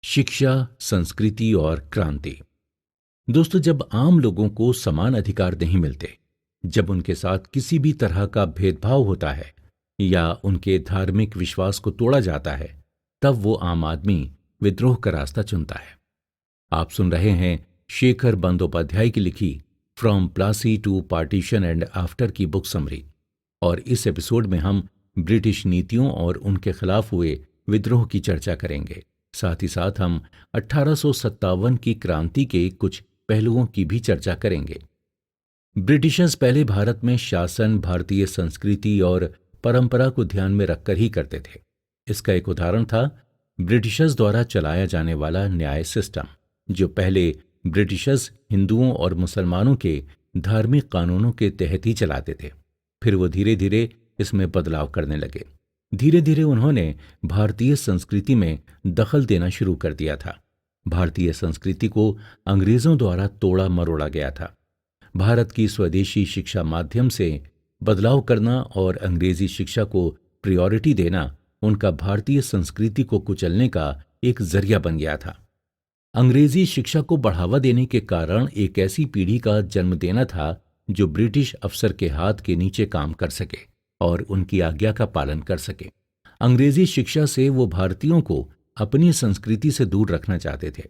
A: शिक्षा, संस्कृति और क्रांति। दोस्तों, जब आम लोगों को समान अधिकार नहीं मिलते, जब उनके साथ किसी भी तरह का भेदभाव होता है या उनके धार्मिक विश्वास को तोड़ा जाता है, तब वो आम आदमी विद्रोह का रास्ता चुनता है। आप सुन रहे हैं शेखर बंदोपाध्याय की लिखी from Plassey to partition and after की बुक समरी, और इस एपिसोड में हम ब्रिटिश नीतियों और उनके खिलाफ हुए विद्रोह की चर्चा करेंगे। साथ ही साथ हम 1857 की क्रांति के कुछ पहलुओं की भी चर्चा करेंगे। ब्रिटिशर्स पहले भारत में शासन भारतीय संस्कृति और परंपरा को ध्यान में रखकर ही करते थे। इसका एक उदाहरण था ब्रिटिशर्स द्वारा चलाया जाने वाला न्याय सिस्टम, जो पहले ब्रिटिशर्स हिंदुओं और मुसलमानों के धार्मिक कानूनों के तहत ही चलाते थे। फिर वो धीरे धीरे इसमें बदलाव करने लगे। धीरे धीरे उन्होंने भारतीय संस्कृति में दखल देना शुरू कर दिया था। भारतीय संस्कृति को अंग्रेजों द्वारा तोड़ा मरोड़ा गया था। भारत की स्वदेशी शिक्षा माध्यम से बदलाव करना और अंग्रेजी शिक्षा को प्रायोरिटी देना उनका भारतीय संस्कृति को कुचलने का एक जरिया बन गया था। अंग्रेजी शिक्षा को बढ़ावा देने के कारण एक ऐसी पीढ़ी का जन्म देना था जो ब्रिटिश अफसर के हाथ के नीचे काम कर सके और उनकी आज्ञा का पालन कर सके। अंग्रेजी शिक्षा से वो भारतीयों को अपनी संस्कृति से दूर रखना चाहते थे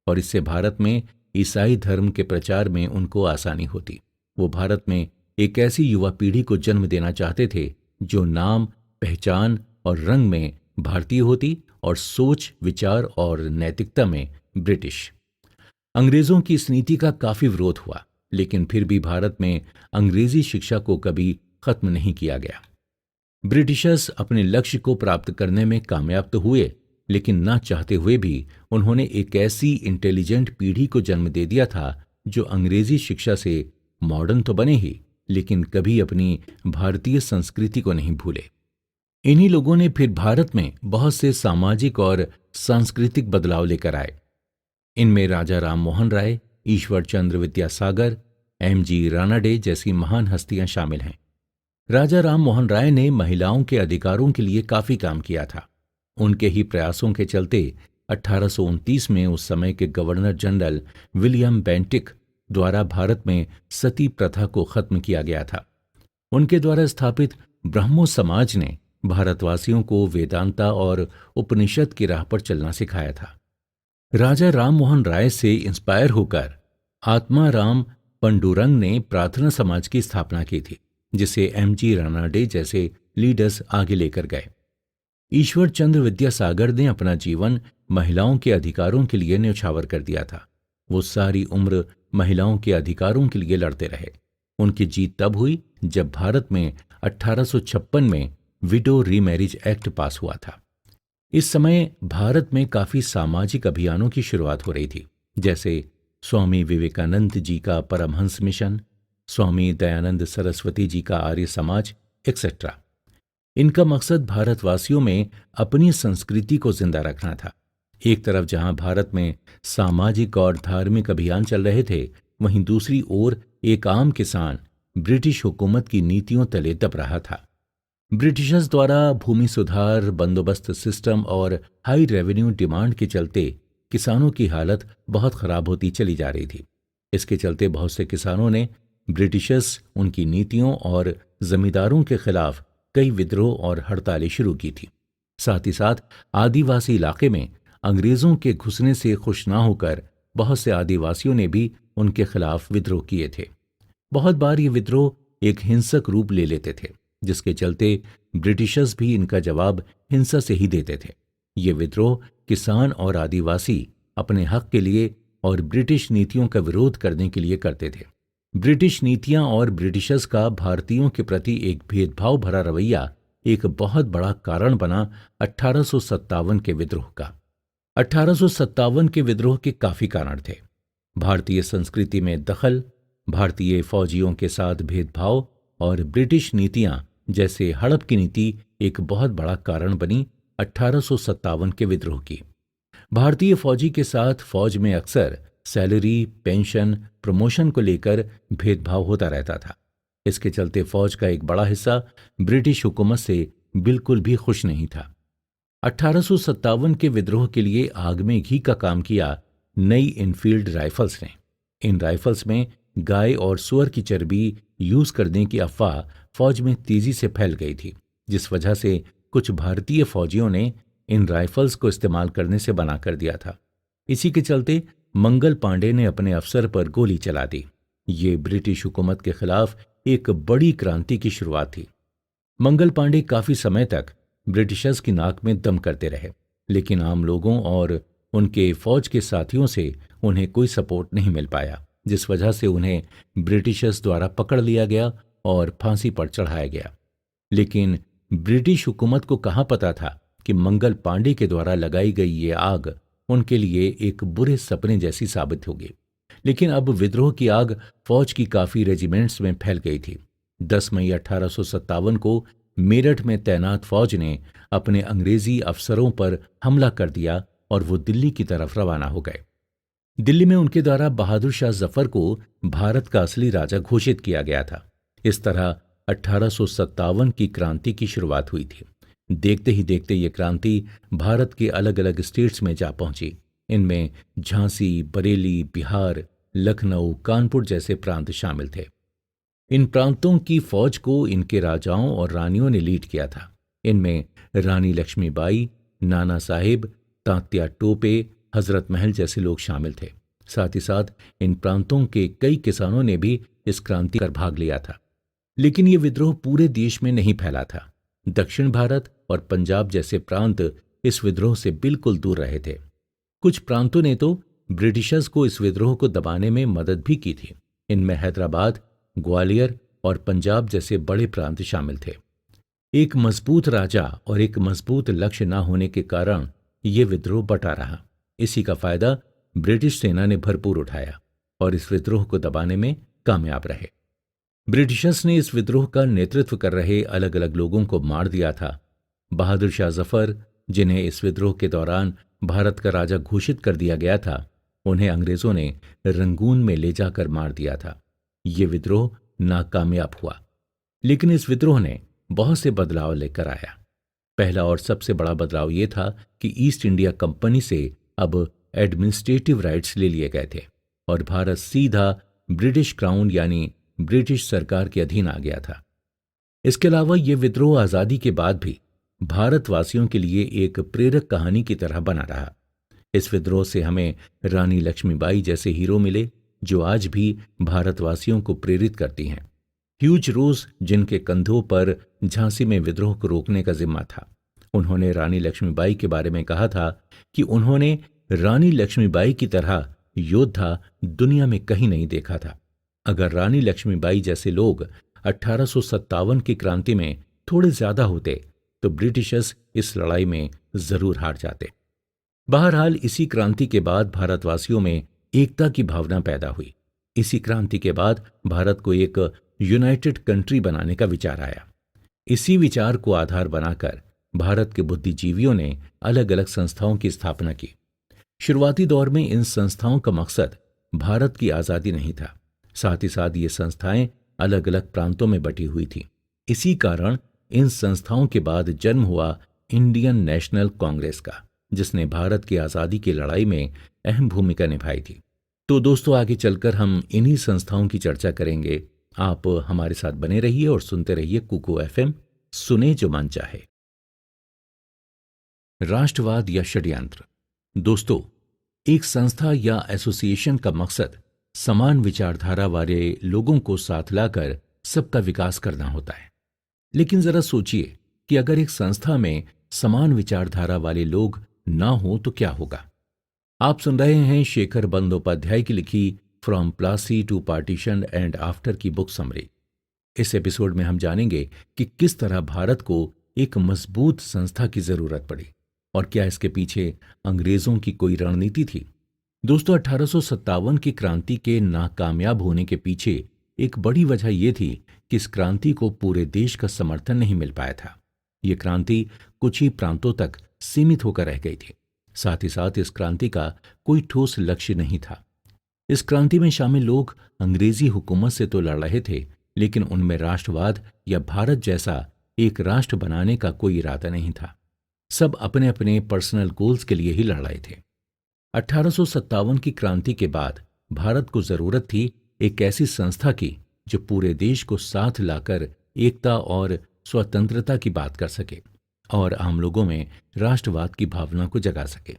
A: और इससे भारत में ईसाई धर्म के प्रचार में उनको आसानी होती। वो भारत में एक ऐसी युवा पीढ़ी को जन्म देना चाहते थे जो नाम, पहचान और रंग में भारतीय होती और सोच, विचार और नैतिकता में ब्रिटिश। अंग्रेजों की इस नीति का काफी विरोध हुआ, लेकिन फिर भी भारत में अंग्रेजी शिक्षा को कभी खत्म नहीं किया गया। ब्रिटिशर्स अपने लक्ष्य को प्राप्त करने में कामयाब तो हुए, लेकिन ना चाहते हुए भी उन्होंने एक ऐसी इंटेलिजेंट पीढ़ी को जन्म दे दिया था जो अंग्रेजी शिक्षा से मॉडर्न तो बने ही, लेकिन कभी अपनी भारतीय संस्कृति को नहीं भूले। इन्हीं लोगों ने फिर भारत में बहुत से सामाजिक और सांस्कृतिक बदलाव लेकर आए। इनमें राजा राम मोहन राय, ईश्वर चंद्र विद्यासागर, एम.जी. रानाडे जैसी महान हस्तियां शामिल हैं। राजा राम मोहन राय ने महिलाओं के अधिकारों के लिए काफी काम किया था। उनके ही प्रयासों के चलते 1829 में उस समय के गवर्नर जनरल विलियम बेंटिक द्वारा भारत में सती प्रथा को खत्म किया गया था। उनके द्वारा स्थापित ब्रह्मो समाज ने भारतवासियों को वेदांता और उपनिषद की राह पर चलना सिखाया था। राजा राम मोहन राय से इंस्पायर होकर आत्मा राम पंडुरंग ने प्रार्थना समाज की स्थापना की थी, जिसे एम.जी. रानाडे जैसे लीडर्स आगे लेकर गए। ईश्वर चंद्र विद्यासागर ने अपना जीवन महिलाओं के अधिकारों के लिए न्यौछावर कर दिया था। वो सारी उम्र महिलाओं के अधिकारों के लिए लड़ते रहे। उनकी जीत तब हुई जब भारत में 1856 में विडो रीमैरिज एक्ट पास हुआ था। इस समय भारत में काफी सामाजिक अभियानों की शुरुआत हो रही थी, जैसे स्वामी विवेकानंद जी का परमहंस मिशन, स्वामी दयानंद सरस्वती जी का आर्य समाज एक्सेट्रा। इनका मकसद भारतवासियों में अपनी संस्कृति को जिंदा रखना था। एक तरफ जहां भारत में सामाजिक और धार्मिक अभियान चल रहे थे, वहीं दूसरी ओर एक आम किसान ब्रिटिश हुकूमत की नीतियों तले दब रहा था। ब्रिटिशर्स द्वारा भूमि सुधार, बंदोबस्त सिस्टम और हाई रेवेन्यू डिमांड के चलते किसानों की हालत बहुत खराब होती चली जा रही थी। इसके चलते बहुत से किसानों ने ब्रिटिशर्स, उनकी नीतियों और जमींदारों के खिलाफ कई विद्रोह और हड़तालें शुरू की थी। साथ ही साथ आदिवासी इलाके में अंग्रेजों के घुसने से खुश ना होकर बहुत से आदिवासियों ने भी उनके खिलाफ विद्रोह किए थे। बहुत बार ये विद्रोह एक हिंसक रूप ले लेते थे, जिसके चलते ब्रिटिशर्स भी इनका जवाब हिंसा से ही देते थे। ये विद्रोह किसान और आदिवासी अपने हक के लिए और ब्रिटिश नीतियों का विरोध करने के लिए करते थे। ब्रिटिश नीतियां और ब्रिटिशर्स का भारतीयों के प्रति एक भेदभाव भरा रवैया एक बहुत बड़ा कारण बना 1857 के विद्रोह का। 1857 के विद्रोह के काफी कारण थे। भारतीय संस्कृति में दखल, भारतीय फौजियों के साथ भेदभाव और ब्रिटिश नीतियां जैसे हड़प की नीति एक बहुत बड़ा कारण बनी 1857 के विद्रोह की। भारतीय फौजी के साथ फौज में अक्सर सैलरी, पेंशन, प्रमोशन को लेकर भेदभाव होता रहता था। इसके चलते फौज का एक बड़ा हिस्सा ब्रिटिश हुकूमत से बिल्कुल भी खुश नहीं था। 1857 के विद्रोह के लिए आग में घी का काम किया नई इनफील्ड राइफल्स ने। इन राइफल्स में गाय और सुअर की चर्बी यूज करने की अफवाह फौज में तेजी से फैल गई थी, जिस वजह से कुछ भारतीय फौजियों ने इन राइफल्स को इस्तेमाल करने से मना कर दिया था। इसी के चलते मंगल पांडे ने अपने अफसर पर गोली चला दी। ये ब्रिटिश हुकूमत के खिलाफ एक बड़ी क्रांति की शुरुआत थी। मंगल पांडे काफी समय तक ब्रिटिशर्स की नाक में दम करते रहे, लेकिन आम लोगों और उनके फौज के साथियों से उन्हें कोई सपोर्ट नहीं मिल पाया, जिस वजह से उन्हें ब्रिटिशर्स द्वारा पकड़ लिया गया और फांसी पर चढ़ाया गया। लेकिन ब्रिटिश हुकूमत को कहाँ पता था कि मंगल पांडे के द्वारा लगाई गई ये आग उनके लिए एक बुरे सपने जैसी साबित होगी। लेकिन अब विद्रोह की आग फौज की काफी रेजिमेंट्स में फैल गई थी। 10 मई 1857 को मेरठ में तैनात फौज ने अपने अंग्रेजी अफसरों पर हमला कर दिया और वो दिल्ली की तरफ रवाना हो गए। दिल्ली में उनके द्वारा बहादुर शाह जफर को भारत का असली राजा घोषित किया गया था। इस तरह 1857 की क्रांति की शुरुआत हुई थी। देखते ही देखते ये क्रांति भारत के अलग अलग स्टेट्स में जा पहुंची। इनमें झांसी, बरेली, बिहार, लखनऊ, कानपुर जैसे प्रांत शामिल थे। इन प्रांतों की फौज को इनके राजाओं और रानियों ने लीड किया था। इनमें रानी लक्ष्मीबाई, नाना साहिब, तात्या टोपे, हजरत महल जैसे लोग शामिल थे। साथ ही साथ इन प्रांतों के कई किसानों ने भी इस क्रांति कर भाग लिया था। लेकिन ये विद्रोह पूरे देश में नहीं फैला था। दक्षिण भारत और पंजाब जैसे प्रांत इस विद्रोह से बिल्कुल दूर रहे थे। कुछ प्रांतों ने तो ब्रिटिशर्स को इस विद्रोह को दबाने में मदद भी की थी। इनमें हैदराबाद, ग्वालियर और पंजाब जैसे बड़े प्रांत शामिल थे। एक मजबूत राजा और एक मजबूत लक्ष्य न होने के कारण ये विद्रोह बटा रहा। इसी का फायदा ब्रिटिश सेना ने भरपूर उठाया और इस विद्रोह को दबाने में कामयाब रहे। ब्रिटिशर्स ने इस विद्रोह का नेतृत्व कर रहे अलग अलग लोगों को मार दिया था। बहादुर शाह जफर, जिन्हें इस विद्रोह के दौरान भारत का राजा घोषित कर दिया गया था, उन्हें अंग्रेजों ने रंगून में ले जाकर मार दिया था। ये विद्रोह नाकामयाब हुआ, लेकिन इस विद्रोह ने बहुत से बदलाव लेकर आया। पहला और सबसे बड़ा बदलाव यह था कि ईस्ट इंडिया कंपनी से अब एडमिनिस्ट्रेटिव राइट्स ले लिए गए थे और भारत सीधा ब्रिटिश क्राउन यानी ब्रिटिश सरकार के अधीन आ गया था। इसके अलावा यह विद्रोह आजादी के बाद भी भारतवासियों के लिए एक प्रेरक कहानी की तरह बना रहा। इस विद्रोह से हमें रानी लक्ष्मीबाई जैसे हीरो मिले, जो आज भी भारतवासियों को प्रेरित करती हैं। ह्यूज रोज, जिनके कंधों पर झांसी में विद्रोह को रोकने का जिम्मा था, उन्होंने रानी लक्ष्मीबाई के बारे में कहा था कि उन्होंने रानी लक्ष्मीबाई की तरह योद्धा दुनिया में कहीं नहीं देखा था। अगर रानी लक्ष्मीबाई जैसे लोग 1857 की क्रांति में थोड़े ज्यादा होते तो ब्रिटिशर्स इस लड़ाई में जरूर हार जाते। बहरहाल इसी क्रांति के बाद भारतवासियों में एकता की भावना पैदा हुई। इसी क्रांति के बाद भारत को एक यूनाइटेड कंट्री बनाने का विचार आया। इसी विचार को आधार बनाकर भारत के बुद्धिजीवियों ने अलग अलग संस्थाओं की स्थापना की। शुरुआती दौर में इन संस्थाओं का मकसद भारत की आजादी नहीं था। साथ ही साथ ये संस्थाएं अलग अलग प्रांतों में बटी हुई थी। इसी कारण इन संस्थाओं के बाद जन्म हुआ इंडियन नेशनल कांग्रेस का, जिसने भारत की आजादी की लड़ाई में अहम भूमिका निभाई थी। तो दोस्तों, आगे चलकर हम इन्हीं संस्थाओं की चर्चा करेंगे। आप हमारे साथ बने रहिए और सुनते रहिए कुको एफएम, सुने जो मन चाहे। राष्ट्रवाद या षड्यंत्र। दोस्तों, एक संस्था या एसोसिएशन का मकसद समान विचारधारा वाले लोगों को साथ लाकर सबका विकास करना होता है। लेकिन जरा सोचिए कि अगर एक संस्था में समान विचारधारा वाले लोग ना हो तो क्या होगा। आप सुन रहे हैं शेखर बंदोपाध्याय की लिखी from Plassey to partition and after की बुक समरी। इस एपिसोड में हम जानेंगे कि किस तरह भारत को एक मजबूत संस्था की जरूरत पड़ी और क्या इसके पीछे अंग्रेजों की कोई रणनीति थी। दोस्तों, 1857 की क्रांति के नाकामयाब होने के पीछे एक बड़ी वजह यह थी कि इस क्रांति को पूरे देश का समर्थन नहीं मिल पाया था। यह क्रांति कुछ ही प्रांतों तक सीमित होकर रह गई थी। साथ ही साथ इस क्रांति का कोई ठोस लक्ष्य नहीं था। इस क्रांति में शामिल लोग अंग्रेजी हुकूमत से तो लड़ रहे थे, लेकिन उनमें राष्ट्रवाद या भारत जैसा एक राष्ट्र बनाने का कोई इरादा नहीं था। सब अपने अपने पर्सनल गोल्स के लिए ही लड़ रहे थे। 1857 की क्रांति के बाद भारत को जरूरत थी एक ऐसी संस्था की जो पूरे देश को साथ लाकर एकता और स्वतंत्रता की बात कर सके और आम लोगों में राष्ट्रवाद की भावना को जगा सके।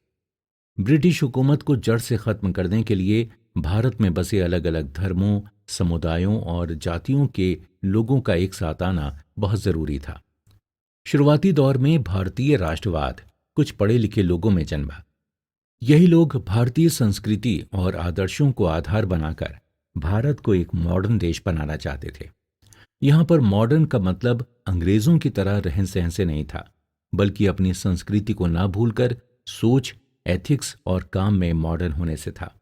A: ब्रिटिश हुकूमत को जड़ से खत्म करने के लिए भारत में बसे अलग अलग धर्मों, समुदायों और जातियों के लोगों का एक साथ आना बहुत जरूरी था। शुरुआती दौर में भारतीय राष्ट्रवाद कुछ पढ़े लिखे लोगों में जन्मा। यही लोग भारतीय संस्कृति और आदर्शों को आधार बनाकर भारत को एक मॉडर्न देश बनाना चाहते थे। यहां पर मॉडर्न का मतलब अंग्रेजों की तरह रहन सहन से नहीं था, बल्कि अपनी संस्कृति को ना भूलकर सोच, एथिक्स और काम में मॉडर्न होने से था।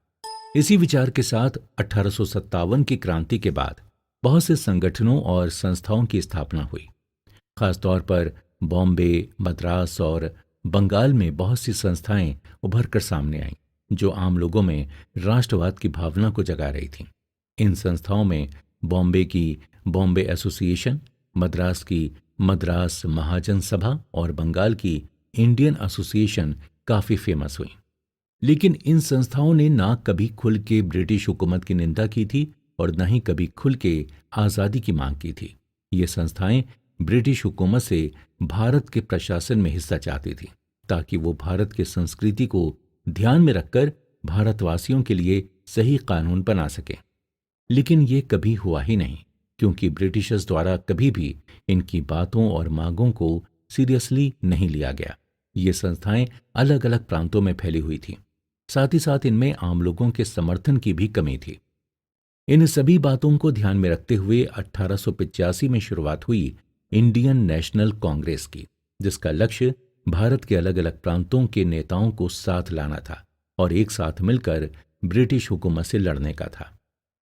A: इसी विचार के साथ 1857 की क्रांति के बाद बहुत से संगठनों और संस्थाओं की स्थापना हुई। खासतौर पर बॉम्बे, मद्रास और बंगाल में बहुत सी संस्थाएं उभर कर सामने आईं, जो आम लोगों में राष्ट्रवाद की भावना को जगा रही थीं। इन संस्थाओं में बॉम्बे की बॉम्बे एसोसिएशन, मद्रास की मद्रास महाजन सभा और बंगाल की इंडियन एसोसिएशन काफी फेमस हुई। लेकिन इन संस्थाओं ने ना कभी खुल के ब्रिटिश हुकूमत की निंदा की थी और न ही कभी खुल के आज़ादी की मांग की थी। ये संस्थाएं ब्रिटिश हुकूमत से भारत के प्रशासन में हिस्सा चाहती थी, ताकि वो भारत के संस्कृति को ध्यान में रखकर भारतवासियों के लिए सही कानून बना सकें। लेकिन ये कभी हुआ ही नहीं, क्योंकि ब्रिटिशर्स द्वारा कभी भी इनकी बातों और मांगों को सीरियसली नहीं लिया गया। ये संस्थाएं अलग अलग प्रांतों में फैली हुई थीं। साथ ही साथ इनमें आम लोगों के समर्थन की भी कमी थी। इन सभी बातों को ध्यान में रखते हुए 1885 में शुरुआत हुई इंडियन नेशनल कांग्रेस की, जिसका लक्ष्य भारत के अलग अलग प्रांतों के नेताओं को साथ लाना था और एक साथ मिलकर ब्रिटिश हुकूमत से लड़ने का था।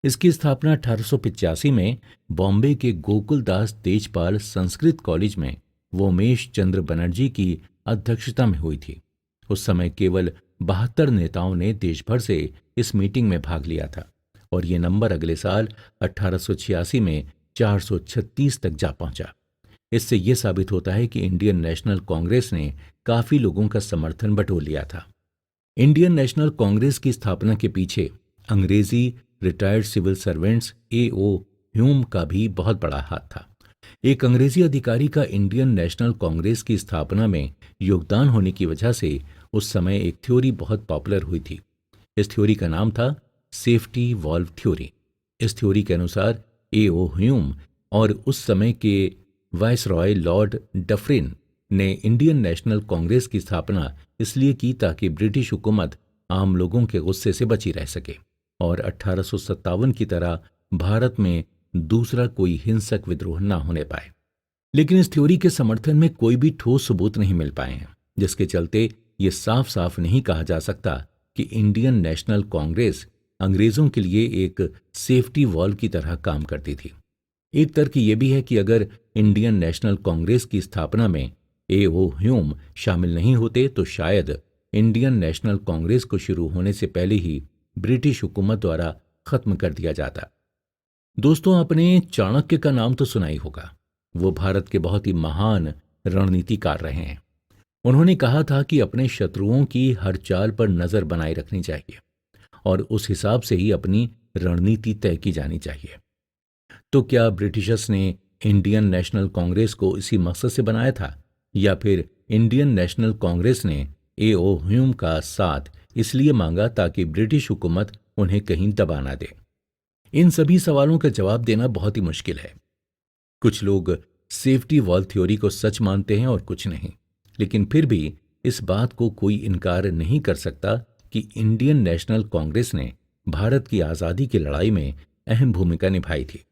A: इसकी स्थापना 1885 में बॉम्बे के गोकुलदास तेजपाल संस्कृत कॉलेज में वोमेश चंद्र बनर्जी की अध्यक्षता में हुई थी। उस समय केवल 72 नेताओं ने देश भर से इस मीटिंग में भाग लिया था और ये नंबर अगले साल 1886 में 436 तक जा पहुंचा। इससे यह साबित होता है कि इंडियन नेशनल कांग्रेस ने काफी लोगों का समर्थन बटोर लिया था। इंडियन नेशनल कांग्रेस की स्थापना के पीछे अंग्रेजी retired civil servants A.O. Hume का भी बहुत बड़ा हाथ था। एक अंग्रेजी अधिकारी का इंडियन नेशनल कांग्रेस की स्थापना में योगदान होने की वजह से उस समय एक थ्योरी बहुत पॉपुलर हुई थी। इस थ्योरी का नाम था सेफ्टी वॉल्व थ्योरी। इस थ्योरी के अनुसार A.O. ह्यूम और उस समय के वायसरॉय लॉर्ड डफरिन ने इंडियन नेशनल कांग्रेस की स्थापना इसलिए की ताकि ब्रिटिश हुकूमत आम लोगों के गुस्से से बची रह सके और 1857 की तरह भारत में दूसरा कोई हिंसक विद्रोह न होने पाए। लेकिन इस थ्योरी के समर्थन में कोई भी ठोस सबूत नहीं मिल पाए हैं, जिसके चलते ये साफ साफ नहीं कहा जा सकता कि इंडियन नेशनल कांग्रेस अंग्रेजों के लिए एक सेफ्टी वॉल की तरह काम करती थी। एक तर्क ये भी है कि अगर इंडियन नेशनल कांग्रेस की स्थापना में A.O. ह्यूम शामिल नहीं होते तो शायद इंडियन नेशनल कांग्रेस को शुरू होने से पहले ही ब्रिटिश हुकूमत द्वारा खत्म कर दिया जाता। दोस्तों, आपने चाणक्य का नाम तो सुना ही होगा। वो भारत के बहुत ही महान रणनीतिकार रहे हैं। उन्होंने कहा था कि अपने शत्रुओं की हर चाल पर नजर बनाए रखनी चाहिए और उस हिसाब से ही अपनी रणनीति तय की जानी चाहिए। तो क्या ब्रिटिशर्स ने इंडियन नेशनल कांग्रेस को इसी मकसद से बनाया था, या फिर इंडियन नेशनल कांग्रेस ने A.O. ह्यूम का साथ इसलिए मांगा ताकि ब्रिटिश हुकूमत उन्हें कहीं दबा ना दे? इन सभी सवालों का जवाब देना बहुत ही मुश्किल है। कुछ लोग सेफ्टी वॉल थ्योरी को सच मानते हैं और कुछ नहीं, लेकिन फिर भी इस बात को कोई इनकार नहीं कर सकता कि इंडियन नेशनल कांग्रेस ने भारत की आज़ादी की लड़ाई में अहम भूमिका निभाई थी।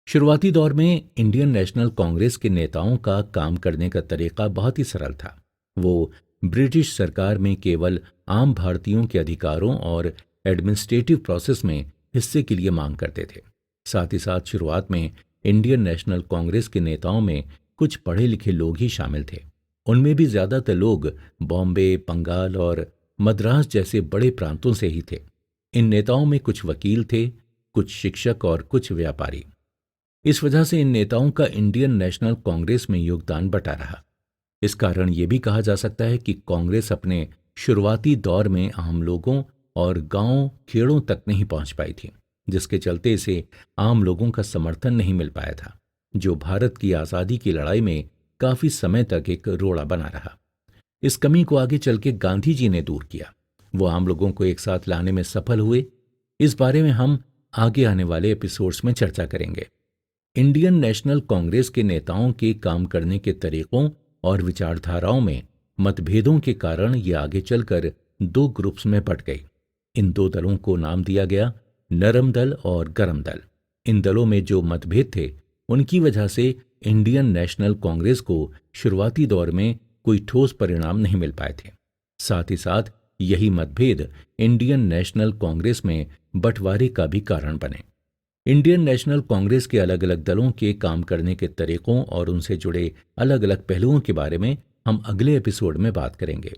A: शुरुआती दौर में इंडियन नेशनल कांग्रेस के नेताओं का काम करने का तरीका बहुत ही सरल था। वो ब्रिटिश सरकार में केवल आम भारतीयों के अधिकारों और एडमिनिस्ट्रेटिव प्रोसेस में हिस्से के लिए मांग करते थे। साथ ही साथ शुरुआत में इंडियन नेशनल कांग्रेस के नेताओं में कुछ पढ़े लिखे लोग ही शामिल थे। उनमें भी ज्यादातर लोग बॉम्बे, बंगाल और मद्रास जैसे बड़े प्रांतों से ही थे। इन नेताओं में कुछ वकील थे, कुछ शिक्षक और कुछ व्यापारी। इस वजह से इन नेताओं का इंडियन नेशनल कांग्रेस में योगदान बटा रहा। इस कारण ये भी कहा जा सकता है कि कांग्रेस अपने शुरुआती दौर में आम लोगों और गांव खेड़ों तक नहीं पहुंच पाई थी, जिसके चलते इसे आम लोगों का समर्थन नहीं मिल पाया था, जो भारत की आज़ादी की लड़ाई में काफी समय तक एक रोड़ा बना रहा। इस कमी को आगे चल के गांधी जी ने दूर किया। वो आम लोगों को एक साथ लाने में सफल हुए। इस बारे में हम आगे आने वाले एपिसोड्स में चर्चा करेंगे। इंडियन नेशनल कांग्रेस के नेताओं के काम करने के तरीकों और विचारधाराओं में मतभेदों के कारण ये आगे चलकर दो ग्रुप्स में बंट गई। इन दो दलों को नाम दिया गया नरम दल और गरम दल। इन दलों में जो मतभेद थे, उनकी वजह से इंडियन नेशनल कांग्रेस को शुरुआती दौर में कोई ठोस परिणाम नहीं मिल पाए थे। साथ ही साथ यही मतभेद इंडियन नेशनल कांग्रेस में बंटवारे का भी कारण बने। इंडियन नेशनल कांग्रेस के अलग अलग दलों के काम करने के तरीकों और उनसे जुड़े अलग अलग पहलुओं के बारे में हम अगले एपिसोड में बात करेंगे।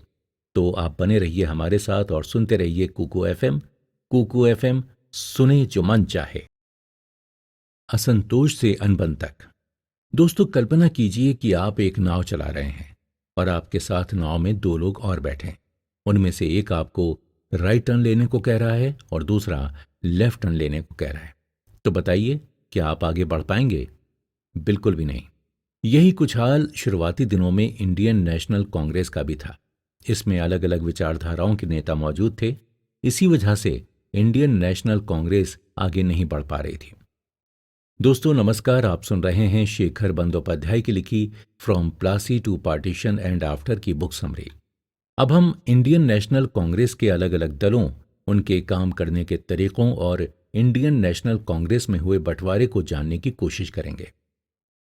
A: तो आप बने रहिए हमारे साथ और सुनते रहिए कुकू एफएम। कुकू एफएम, सुने जो मन चाहे। असंतोष से अनबन तक। दोस्तों, कल्पना कीजिए कि आप एक नाव चला रहे हैं और आपके साथ नाव में दो लोग और बैठे। उनमें से एक आपको राइट टर्न लेने को कह रहा है और दूसरा लेफ्ट टर्न लेने को कह रहा है। तो बताइए, क्या आप आगे बढ़ पाएंगे? बिल्कुल भी नहीं। यही कुछ हाल शुरुआती दिनों में इंडियन नेशनल कांग्रेस का भी था। इसमें अलग अलग विचारधाराओं के नेता मौजूद थे। इसी वजह से इंडियन नेशनल कांग्रेस आगे नहीं बढ़ पा रही थी। दोस्तों नमस्कार, आप सुन रहे हैं शेखर बंदोपाध्याय की लिखी from Plassey to partition and after की बुक समरी। अब हम इंडियन नेशनल कांग्रेस के अलग अलग दलों, उनके काम करने के तरीकों और इंडियन नेशनल कांग्रेस में हुए बंटवारे को जानने की कोशिश करेंगे।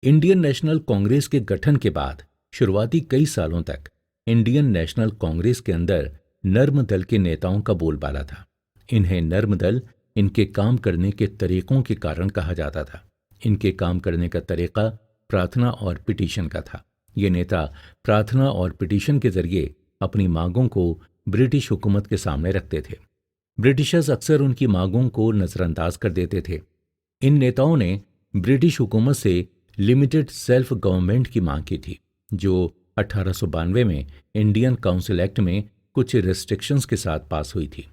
A: इंडियन नेशनल कांग्रेस के गठन के बाद शुरुआती कई सालों तक इंडियन नेशनल कांग्रेस के अंदर नर्म दल के नेताओं का बोलबाला था। इन्हें नर्म दल इनके काम करने के तरीकों के कारण कहा जाता था। इनके काम करने का तरीका प्रार्थना और पिटीशन का था। ये नेता प्रार्थना और पिटीशन के जरिए अपनी मांगों को ब्रिटिश हुकूमत के सामने रखते थे। ब्रिटिशर्स अक्सर उनकी मांगों को नजरअंदाज कर देते थे। इन नेताओं ने ब्रिटिश हुकूमत से लिमिटेड सेल्फ गवर्नमेंट की मांग की थी, जो 1892 में इंडियन काउंसिल एक्ट में कुछ रेस्ट्रिक्शंस के साथ पास हुई थी।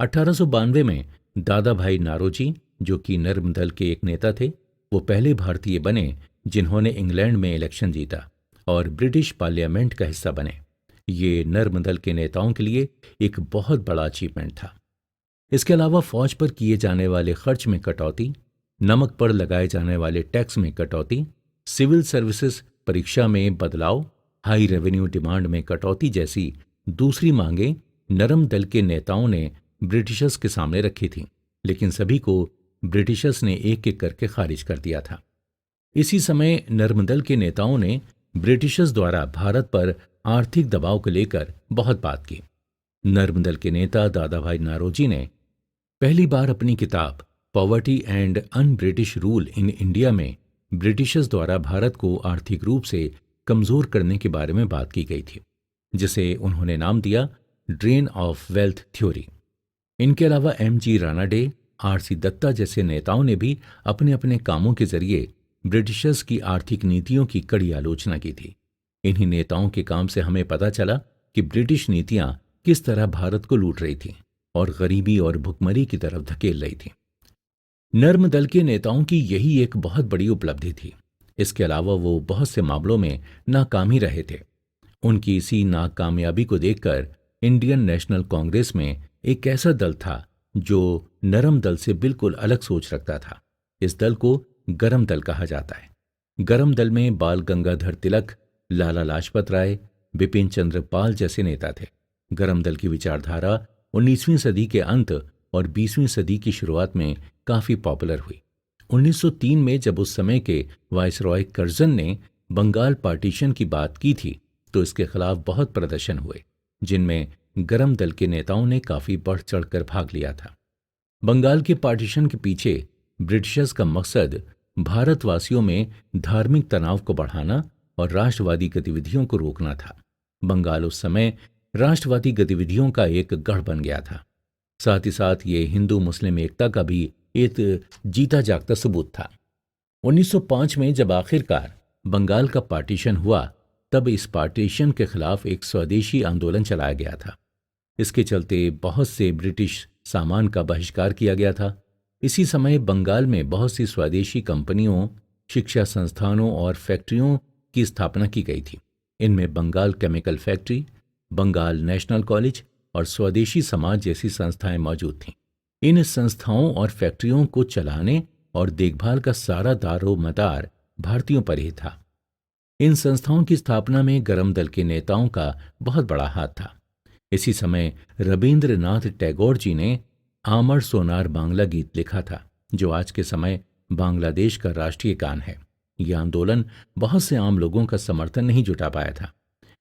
A: 1892 में दादा भाई नारोजी, जो कि नर्म दल के एक नेता थे, वो पहले भारतीय बने जिन्होंने इंग्लैंड में इलेक्शन जीता और ब्रिटिश पार्लियामेंट का हिस्सा बने। ये नर्म दल के नेताओं के लिए एक बहुत बड़ा अचीवमेंट था। इसके अलावा फौज पर किए जाने वाले खर्च में कटौती, नमक पर लगाए जाने वाले टैक्स में कटौती, सिविल सर्विसेज परीक्षा में बदलाव, हाई रेवेन्यू डिमांड में कटौती जैसी दूसरी मांगें नरम दल के नेताओं ने ब्रिटिशर्स के सामने रखी थीं, लेकिन सभी को ब्रिटिशर्स ने एक एक करके खारिज कर दिया था। इसी समय नर्म दल के नेताओं ने ब्रिटिशर्स द्वारा भारत पर आर्थिक दबाव को लेकर बहुत बात की। नर्म दल के नेता दादा भाई नारोजी ने पहली बार अपनी किताब poverty and un British rule in India में ब्रिटिशर्स द्वारा भारत को आर्थिक रूप से कमजोर करने के बारे में बात की गई थी, जिसे उन्होंने नाम दिया ड्रेन ऑफ वेल्थ थ्योरी। इनके अलावा M.G. रानाडे, R.C. दत्ता जैसे नेताओं ने भी अपने अपने कामों के जरिए ब्रिटिशर्स की आर्थिक नीतियों की कड़ी आलोचना की थी। इन्हीं नेताओं के काम से हमें पता चला कि ब्रिटिश नीतियां किस तरह भारत को लूट रही थीं और गरीबी और भुखमरी की तरफ धकेल रही थीं। नर्म दल के नेताओं की यही एक बहुत बड़ी उपलब्धि थी। इसके अलावा वो बहुत से मामलों में नाकाम ही रहे थे। उनकी इसी नाकामयाबी को देखकर इंडियन नेशनल कांग्रेस में एक ऐसा दल था जो नरम दल से बिल्कुल अलग सोच रखता था। इस दल को गरम दल कहा जाता है। गरम दल में बाल गंगाधर तिलक, लाला लाजपत राय, बिपिन चंद्र पाल जैसे नेता थे। गरम दल की विचारधारा 19वीं सदी के अंत और 20वीं सदी की शुरुआत में काफी पॉपुलर हुई। 1903 में जब उस समय के वायसरॉय कर्जन ने बंगाल पार्टीशन की बात की थी, तो इसके खिलाफ बहुत प्रदर्शन हुए, जिनमें गरम दल के नेताओं ने काफी बढ़ चढ़कर भाग लिया था। बंगाल के पार्टीशन के पीछे ब्रिटिशर्स का मकसद भारतवासियों में धार्मिक तनाव को बढ़ाना और राष्ट्रवादी गतिविधियों को रोकना था। बंगाल उस समय राष्ट्रवादी गतिविधियों का एक गढ़ बन गया था। साथ ही साथ ये हिंदू मुस्लिम एकता का भी एक जीता जागता सबूत था। 1905 में जब आखिरकार बंगाल का पार्टीशन हुआ, तब इस पार्टीशन के खिलाफ एक स्वदेशी आंदोलन चलाया गया था। इसके चलते बहुत से ब्रिटिश सामान का बहिष्कार किया गया था। इसी समय बंगाल में बहुत सी स्वदेशी कंपनियों, शिक्षा संस्थानों और फैक्ट्रियों की स्थापना की गई थी। इनमें Bengal chemical factory, Bengal national college और स्वदेशी समाज जैसी संस्थाएं मौजूद थीं। इन संस्थाओं और फैक्ट्रियों को चलाने और देखभाल का सारा दारोमदार भारतीयों पर ही था। इन संस्थाओं की स्थापना में गरम दल के नेताओं का बहुत बड़ा हाथ था। इसी समय रविंद्रनाथ टैगोर जी ने आमर सोनार बांग्ला गीत लिखा था, जो आज के समय बांग्लादेश का राष्ट्रीय गान है। यह आंदोलन बहुत से आम लोगों का समर्थन नहीं जुटा पाया था।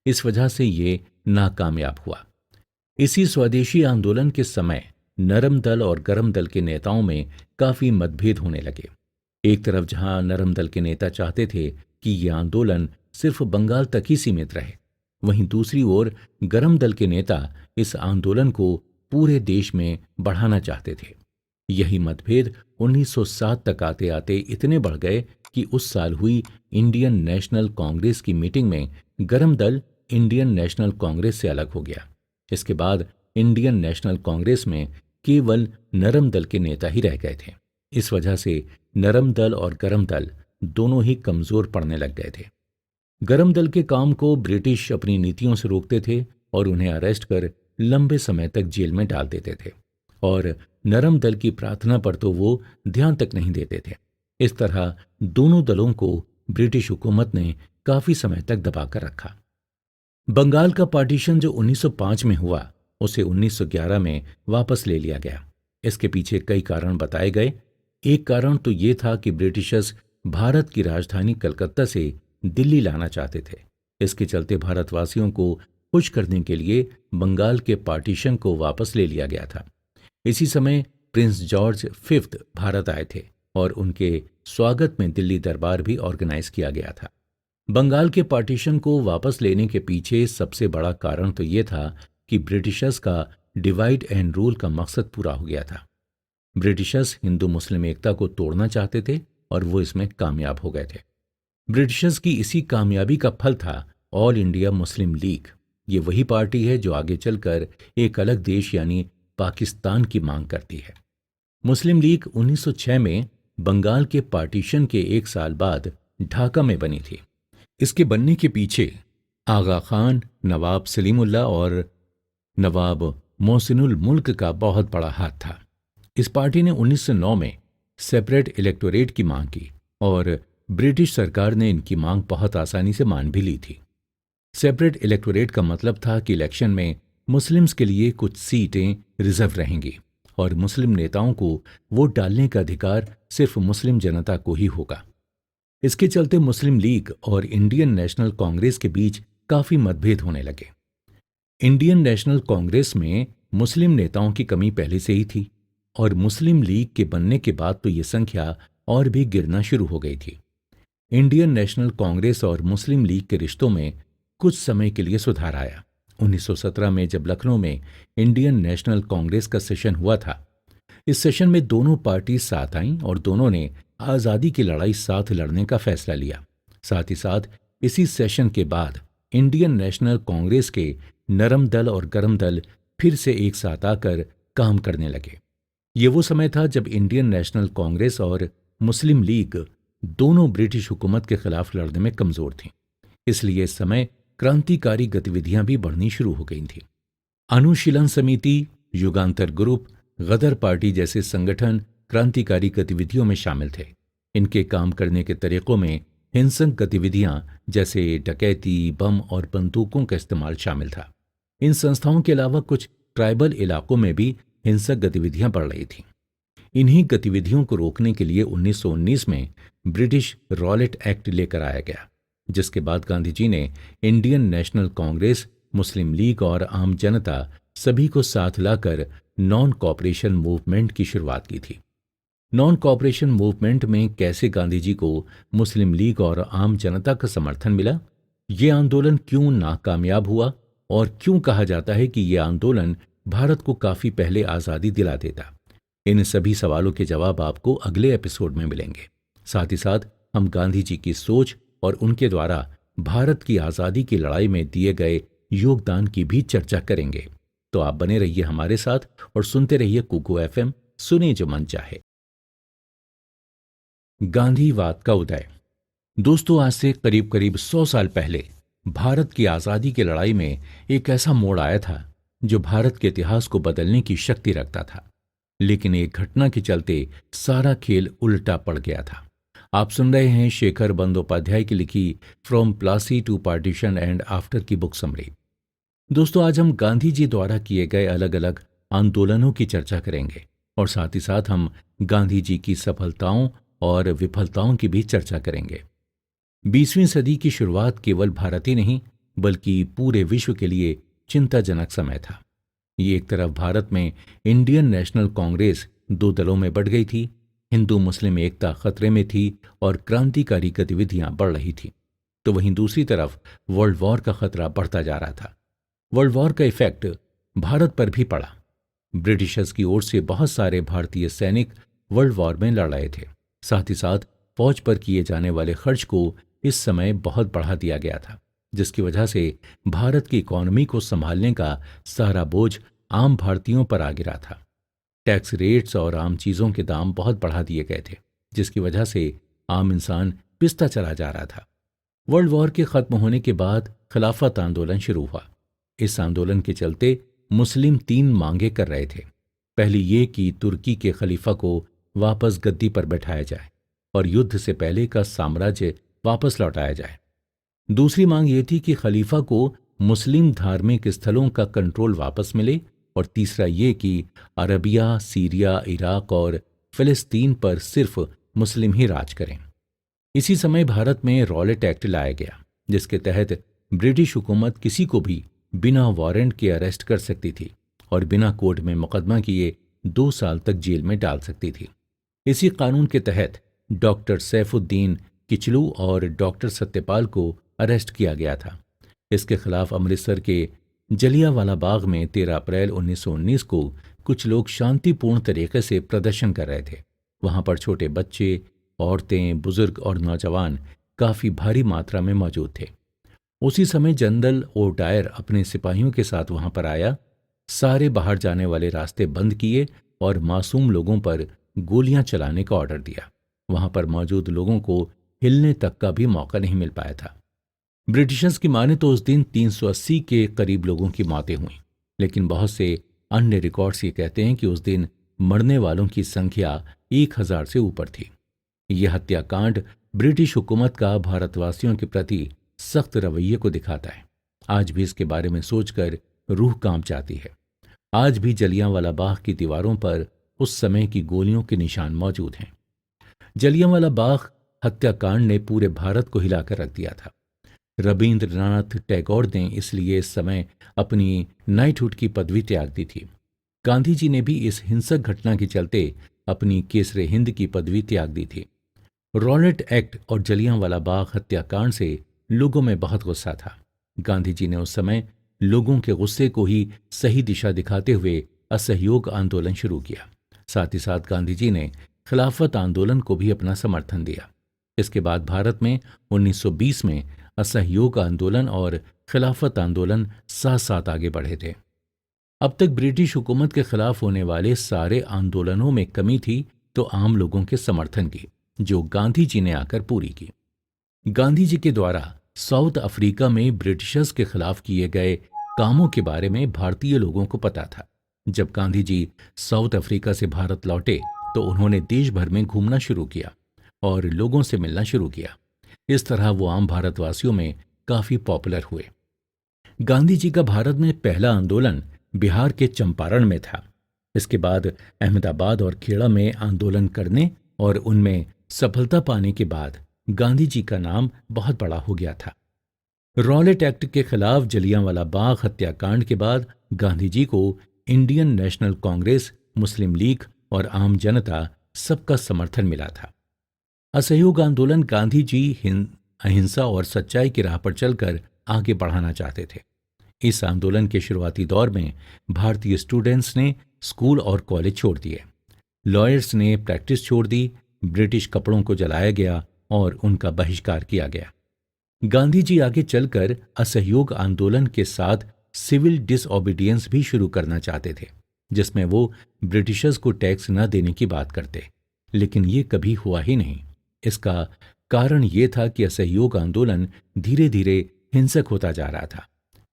A: इस वजह से ये नाकामयाब हुआ। इसी स्वदेशी आंदोलन के समय नरम दल और गरम दल के नेताओं में काफी मतभेद होने लगे। एक तरफ जहां नरम दल के नेता चाहते थे कि यह आंदोलन सिर्फ बंगाल तक ही सीमित रहे, वहीं दूसरी ओर गरम दल के नेता इस आंदोलन को पूरे देश में बढ़ाना चाहते थे। यही मतभेद 1907 तक आते आते इतने बढ़ गए कि उस साल हुई इंडियन नेशनल कांग्रेस की मीटिंग में गरम दल इंडियन नेशनल कांग्रेस से अलग हो गया। इसके बाद इंडियन नेशनल कांग्रेस में केवल नरम दल के नेता ही रह गए थे। इस वजह से नरम दल और गरम दल दोनों ही कमजोर पड़ने लग गए थे। गरम दल के काम को ब्रिटिश अपनी नीतियों से रोकते थे और उन्हें अरेस्ट कर लंबे समय तक जेल में डाल देते थे। और नरम दल की प्रार्थना पर तो वो ध्यान तक नहीं देते थे। इस तरह दोनों दलों को ब्रिटिश हुकूमत ने काफी समय तक दबाकर रखा। बंगाल का पार्टीशन जो 1905 में हुआ, उसे 1911 में वापस ले लिया गया। इसके पीछे कई कारण बताए गए। एक कारण तो ये था कि ब्रिटिशर्स भारत की राजधानी कलकत्ता से दिल्ली लाना चाहते थे। इसके चलते भारतवासियों को खुश करने के लिए बंगाल के पार्टीशन को वापस ले लिया गया था। इसी समय प्रिंस जॉर्ज फिफ्थ भारत आए थे और उनके स्वागत में दिल्ली दरबार भी ऑर्गेनाइज किया गया था। बंगाल के पार्टीशन को वापस लेने के पीछे सबसे बड़ा कारण तो ये था कि ब्रिटिशर्स का डिवाइड एंड रूल का मकसद पूरा हो गया था। ब्रिटिशर्स हिंदू मुस्लिम एकता को तोड़ना चाहते थे और वो इसमें कामयाब हो गए थे। ब्रिटिशर्स की इसी कामयाबी का फल था ऑल इंडिया मुस्लिम लीग। ये वही पार्टी है जो आगे चलकर एक अलग देश यानी पाकिस्तान की मांग करती है। मुस्लिम लीग 1906 में बंगाल के पार्टीशन के एक साल बाद ढाका में बनी थी। इसके बनने के पीछे आगा खान, नवाब सलीमुल्लाह और नवाब मोहसिनुल मुल्क का बहुत बड़ा हाथ था। इस पार्टी ने 1909 में सेपरेट इलेक्टोरेट की मांग की और ब्रिटिश सरकार ने इनकी मांग बहुत आसानी से मान भी ली थी। सेपरेट इलेक्टोरेट का मतलब था कि इलेक्शन में मुस्लिम्स के लिए कुछ सीटें रिजर्व रहेंगी और मुस्लिम नेताओं को वोट डालने का अधिकार सिर्फ मुस्लिम जनता को ही होगा। इसके चलते मुस्लिम लीग और इंडियन नेशनल कांग्रेस के बीच काफी मतभेद होने लगे। इंडियन नेशनल कांग्रेस में मुस्लिम नेताओं की कमी पहले से ही थी और मुस्लिम लीग के बनने के बाद तो ये संख्या और भी गिरना शुरू हो गई थी। इंडियन नेशनल कांग्रेस और मुस्लिम लीग के रिश्तों में कुछ समय के लिए सुधार आया। 1917 में जब लखनऊ में इंडियन नेशनल कांग्रेस का सेशन हुआ था, इस सेशन में दोनों पार्टी साथ आईं और दोनों ने आज़ादी की लड़ाई साथ लड़ने का फैसला लिया। साथ ही साथ इसी सेशन के बाद इंडियन नेशनल कांग्रेस के नरम दल और गरम दल फिर से एक साथ आकर काम करने लगे। ये वो समय था जब इंडियन नेशनल कांग्रेस और मुस्लिम लीग दोनों ब्रिटिश हुकूमत के खिलाफ लड़ने में कमजोर थीं। इसलिए इस समय क्रांतिकारी गतिविधियां भी बढ़नी शुरू हो गई थीं। अनुशीलन समिति, युगांतर ग्रुप, गदर पार्टी जैसे संगठन क्रांतिकारी गतिविधियों में शामिल थे। इनके काम करने के तरीकों में हिंसक गतिविधियां जैसे डकैती, बम और बंदूकों का इस्तेमाल शामिल था। इन संस्थाओं के अलावा कुछ ट्राइबल इलाकों में भी हिंसक गतिविधियां बढ़ रही थीं। इन्हीं गतिविधियों को रोकने के लिए 1919 में ब्रिटिश रॉलेट एक्ट लेकर आया गया, जिसके बाद गांधी जी ने इंडियन नेशनल कांग्रेस, मुस्लिम लीग और आम जनता सभी को साथ लाकर नॉन कॉपरेशन मूवमेंट की शुरुआत की थी। नॉन कॉपरेशन मूवमेंट में कैसे गांधी जी को मुस्लिम लीग और आम जनता का समर्थन मिला, ये आंदोलन क्यों नाकामयाब हुआ और क्यों कहा जाता है कि ये आंदोलन भारत को काफी पहले आजादी दिला देता, इन सभी सवालों के जवाब आपको अगले एपिसोड में मिलेंगे। साथ ही साथ हम गांधी जी की सोच और उनके द्वारा भारत की आजादी की लड़ाई में दिए गए योगदान की भी चर्चा करेंगे। तो आप बने रहिए हमारे साथ और सुनते रहिए कुकू एफएम, सुने जो मन चाहे। गांधीवाद का उदय। दोस्तों, आज से करीब करीब 100 साल पहले भारत की आजादी की लड़ाई में एक ऐसा मोड़ आया था जो भारत के इतिहास को बदलने की शक्ति रखता था। लेकिन एक घटना के चलते सारा खेल उल्टा पड़ गया था। आप सुन रहे हैं शेखर बंदोपाध्याय की लिखी from Plassey to partition and after की बुक समरी। दोस्तों, आज हम गांधी जी द्वारा किए गए अलग अलग आंदोलनों की चर्चा करेंगे और साथ ही साथ हम गांधी जी की सफलताओं और विफलताओं की भी चर्चा करेंगे। 20वीं सदी की शुरुआत केवल भारत ही नहीं बल्कि पूरे विश्व के लिए चिंताजनक समय था। ये एक तरफ भारत में इंडियन नेशनल कांग्रेस दो दलों में बढ़ गई थी, हिंदू मुस्लिम एकता खतरे में थी और क्रांतिकारी गतिविधियां बढ़ रही थी, तो वहीं दूसरी तरफ वर्ल्ड वॉर का खतरा बढ़ता जा रहा था। वर्ल्ड वॉर का इफेक्ट भारत पर भी पड़ा। ब्रिटिशर्स की ओर से बहुत सारे भारतीय सैनिक वर्ल्ड वॉर में लड़ रहे थे। साथ ही साथ फौज पर किए जाने वाले खर्च को इस समय बहुत बढ़ा दिया गया था, जिसकी वजह से भारत की इकॉनमी को संभालने का सारा बोझ आम भारतीयों पर आ गिरा था। टैक्स रेट्स और आम चीजों के दाम बहुत बढ़ा दिए गए थे, जिसकी वजह से आम इंसान पिसता चला जा रहा था। वर्ल्ड वॉर के खत्म होने के बाद खिलाफत आंदोलन शुरू हुआ। इस आंदोलन के चलते मुस्लिम 3 मांगे कर रहे थे। पहली ये कि तुर्की के खलीफा को वापस गद्दी पर बैठाया जाए और युद्ध से पहले का साम्राज्य वापस लौटाया जाए। दूसरी मांग ये थी कि खलीफा को मुस्लिम धार्मिक स्थलों का कंट्रोल वापस मिले, और तीसरा ये कि अरबिया, सीरिया, इराक और फिलिस्तीन पर सिर्फ मुस्लिम ही राज करें। इसी समय भारत में रॉलेट एक्ट लाया गया, जिसके तहत ब्रिटिश हुकूमत किसी को भी बिना वारंट के अरेस्ट कर सकती थी और बिना कोर्ट में मुकदमा किए 2 साल तक जेल में डाल सकती थी। इसी कानून के तहत डॉक्टर सैफुद्दीन किचलू और डॉक्टर सत्यपाल को अरेस्ट किया गया था। इसके खिलाफ अमृतसर के जलियांवाला बाग में 13 अप्रैल 1919 को कुछ लोग शांतिपूर्ण तरीके से प्रदर्शन कर रहे थे। वहां पर छोटे बच्चे, औरतें, बुजुर्ग और नौजवान काफी भारी मात्रा में मौजूद थे। उसी समय जनरल ओडायर अपने सिपाहियों के साथ वहां पर आया, सारे बाहर जाने वाले रास्ते बंद किए और मासूम लोगों पर गोलियां चलाने का ऑर्डर दिया। वहां पर मौजूद लोगों को हिलने तक का भी मौका नहीं मिल पाया था। ब्रिटिशर्स की माने तो उस दिन 380 के करीब लोगों की मौतें हुई, लेकिन बहुत से अन्य रिकॉर्ड्स ये कहते हैं कि उस दिन मरने वालों की संख्या 1000 से ऊपर थी। यह हत्याकांड ब्रिटिश हुकूमत का भारतवासियों के प्रति सख्त रवैये को दिखाता है। आज भी इसके बारे में सोचकर रूह कांप जाती है। आज भी जलियांवाला बाग की दीवारों पर उस समय की गोलियों के निशान मौजूद हैं। जलियांवाला बाग हत्याकांड ने पूरे भारत को हिलाकर रख दिया था। रविंद्रनाथ टैगोर ने इसलिए इस समय अपनी नाइटहुड की पदवी त्याग दी थी। गांधी जी ने भी इस हिंसक घटना के चलते अपनी केसरे हिंद की पदवी त्याग दी थी। रॉलेट एक्ट और जलियांवाला बाग हत्याकांड से लोगों में बहुत गुस्सा था। गांधी जी ने उस समय लोगों के गुस्से को ही सही दिशा दिखाते हुए असहयोग आंदोलन शुरू किया। साथ ही साथ गांधी जी ने खिलाफत आंदोलन को भी अपना समर्थन दिया। इसके बाद भारत में 1920 में असहयोग आंदोलन और खिलाफत आंदोलन साथ साथ आगे बढ़े थे। अब तक ब्रिटिश हुकूमत के खिलाफ होने वाले सारे आंदोलनों में कमी थी तो आम लोगों के समर्थन की, जो गांधी जी ने आकर पूरी की। गांधी जी के द्वारा साउथ अफ्रीका में ब्रिटिशर्स के खिलाफ किए गए कामों के बारे में भारतीय लोगों को पता था। जब गांधी जी साउथ अफ्रीका से भारत लौटे तो उन्होंने देश भर में घूमना शुरू किया और लोगों से मिलना शुरू किया। इस तरह वो आम भारतवासियों में काफी पॉपुलर हुए। गांधी जी का भारत में पहला आंदोलन बिहार के चंपारण में था। इसके बाद अहमदाबाद और खेड़ा में आंदोलन करने और उनमें सफलता पाने के बाद गांधी जी का नाम बहुत बड़ा हो गया था। रॉलेट एक्ट के खिलाफ जलियांवाला बाग हत्याकांड के बाद गांधी जी को इंडियन नेशनल कांग्रेस, मुस्लिम लीग और आम जनता सबका समर्थन मिला था। असहयोग आंदोलन गांधी जी अहिंसा और सच्चाई की राह पर चलकर आगे बढ़ाना चाहते थे। इस आंदोलन के शुरुआती दौर में भारतीय स्टूडेंट्स ने स्कूल और कॉलेज छोड़ दिए, लॉयर्स ने प्रैक्टिस छोड़ दी, ब्रिटिश कपड़ों को जलाया गया और उनका बहिष्कार किया गया। गांधी जी आगे चलकर असहयोग आंदोलन के साथ सिविल डिसओबीडियंस भी शुरू करना चाहते थे, जिसमें वो ब्रिटिशर्स को टैक्स न देने की बात करते, लेकिन ये कभी हुआ ही नहीं। इसका कारण ये था कि असहयोग आंदोलन धीरे धीरे हिंसक होता जा रहा था।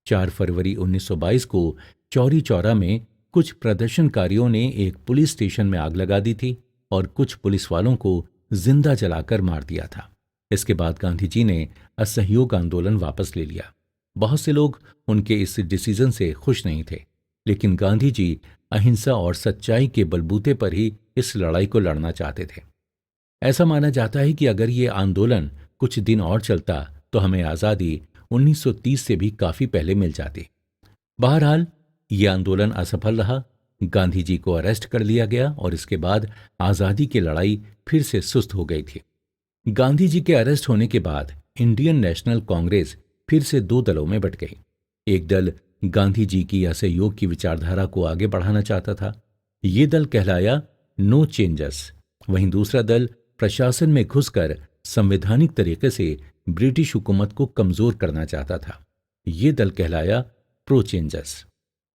A: 4 फरवरी 1922 को चौरी चौरा में कुछ प्रदर्शनकारियों ने एक पुलिस स्टेशन में आग लगा दी थी और कुछ पुलिस वालों को जिंदा जलाकर मार दिया था। इसके बाद गांधी जी ने असहयोग आंदोलन वापस ले लिया। बहुत से लोग उनके इस डिसीजन से खुश नहीं थे, लेकिन गांधी जी अहिंसा और सच्चाई के बलबूते पर ही इस लड़ाई को लड़ना चाहते थे। ऐसा माना जाता है कि अगर ये आंदोलन कुछ दिन और चलता तो हमें आज़ादी 1930 से भी काफी पहले मिल जाती। बहरहाल ये आंदोलन असफल रहा। गांधी जी को अरेस्ट कर लिया गया और इसके बाद आज़ादी की लड़ाई फिर से सुस्त हो गई थी। गांधी जी के अरेस्ट होने के बाद इंडियन नेशनल कांग्रेस फिर से 2 दलों में बंट गई। एक दल गांधी जी की असहयोग की विचारधारा को आगे बढ़ाना चाहता था, ये दल कहलाया नो चेंजर्स। वहीं दूसरा दल प्रशासन में घुसकर संवैधानिक तरीके से ब्रिटिश हुकूमत को कमजोर करना चाहता था, ये दल कहलाया प्रो चेंजर्स।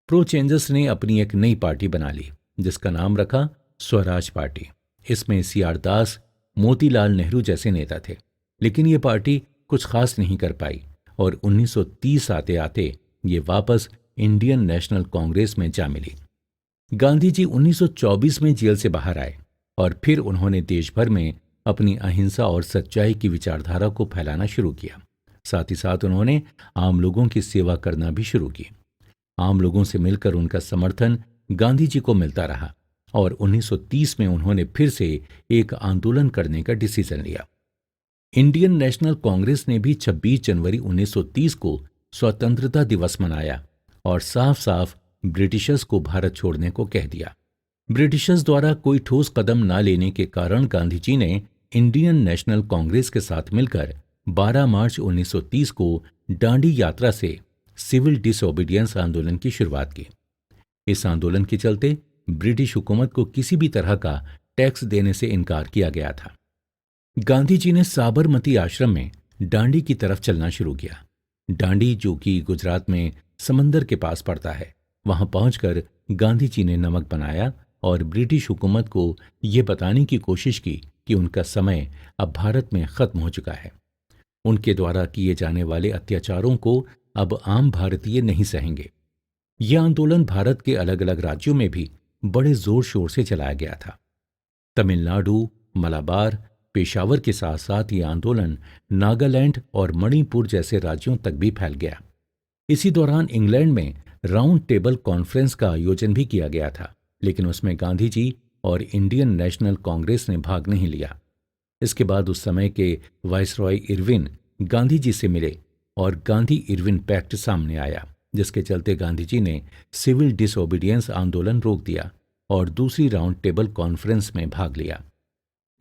A: प्रो चेंजर्स ने अपनी एक नई पार्टी बना ली जिसका नाम रखा स्वराज पार्टी। इसमें सीआर दास, मोतीलाल नेहरू जैसे नेता थे, लेकिन ये पार्टी कुछ खास नहीं कर पाई और 1930 आते आते ये वापस इंडियन नेशनल कांग्रेस में जा मिली। गांधी जी 1924 में जेल से बाहर आए और फिर उन्होंने देश भर में अपनी अहिंसा और सच्चाई की विचारधारा को फैलाना शुरू किया। साथ ही साथ उन्होंने आम लोगों की सेवा करना भी शुरू की। आम लोगों से मिलकर उनका समर्थन गांधी जी को मिलता रहा और 1930 में उन्होंने फिर से एक आंदोलन करने का डिसीजन लिया। इंडियन नेशनल कांग्रेस ने भी 26 जनवरी 1930 को स्वतंत्रता दिवस मनाया और साफ साफ ब्रिटिशर्स को भारत छोड़ने को कह दिया। ब्रिटिशर्स द्वारा कोई ठोस कदम न लेने के कारण गांधी जी ने इंडियन नेशनल कांग्रेस के साथ मिलकर 12 मार्च 1930 को डांडी यात्रा से सिविल डिसओबीडियंस आंदोलन की शुरुआत की। इस आंदोलन के चलते ब्रिटिश हुकूमत को किसी भी तरह का टैक्स देने से इनकार किया गया था। गांधी जी ने साबरमती आश्रम में डांडी की तरफ चलना शुरू किया। डांडी, जो कि गुजरात में समंदर के पास पड़ता है, वहां पहुंचकर गांधी जी ने नमक बनाया और ब्रिटिश हुकूमत को ये बताने की कोशिश की कि उनका समय अब भारत में खत्म हो चुका है। उनके द्वारा किए जाने वाले अत्याचारों को अब आम भारतीय नहीं सहेंगे। यह आंदोलन भारत के अलग अलग राज्यों में भी बड़े जोर शोर से चलाया गया था। तमिलनाडु, मलाबार, पेशावर के साथ साथ ये आंदोलन नागालैंड और मणिपुर जैसे राज्यों तक भी फैल गया। इसी दौरान इंग्लैंड में राउंड टेबल कॉन्फ्रेंस का आयोजन भी किया गया था, लेकिन उसमें गांधी जी और इंडियन नेशनल कांग्रेस ने भाग नहीं लिया। इसके बाद उस समय के वाइसरॉय इरविन गांधी जी से मिले और गांधी इरविन पैक्ट सामने आया, जिसके चलते गांधी जी ने सिविल डिसओबीडियंस आंदोलन रोक दिया और दूसरी राउंड टेबल कॉन्फ्रेंस में भाग लिया।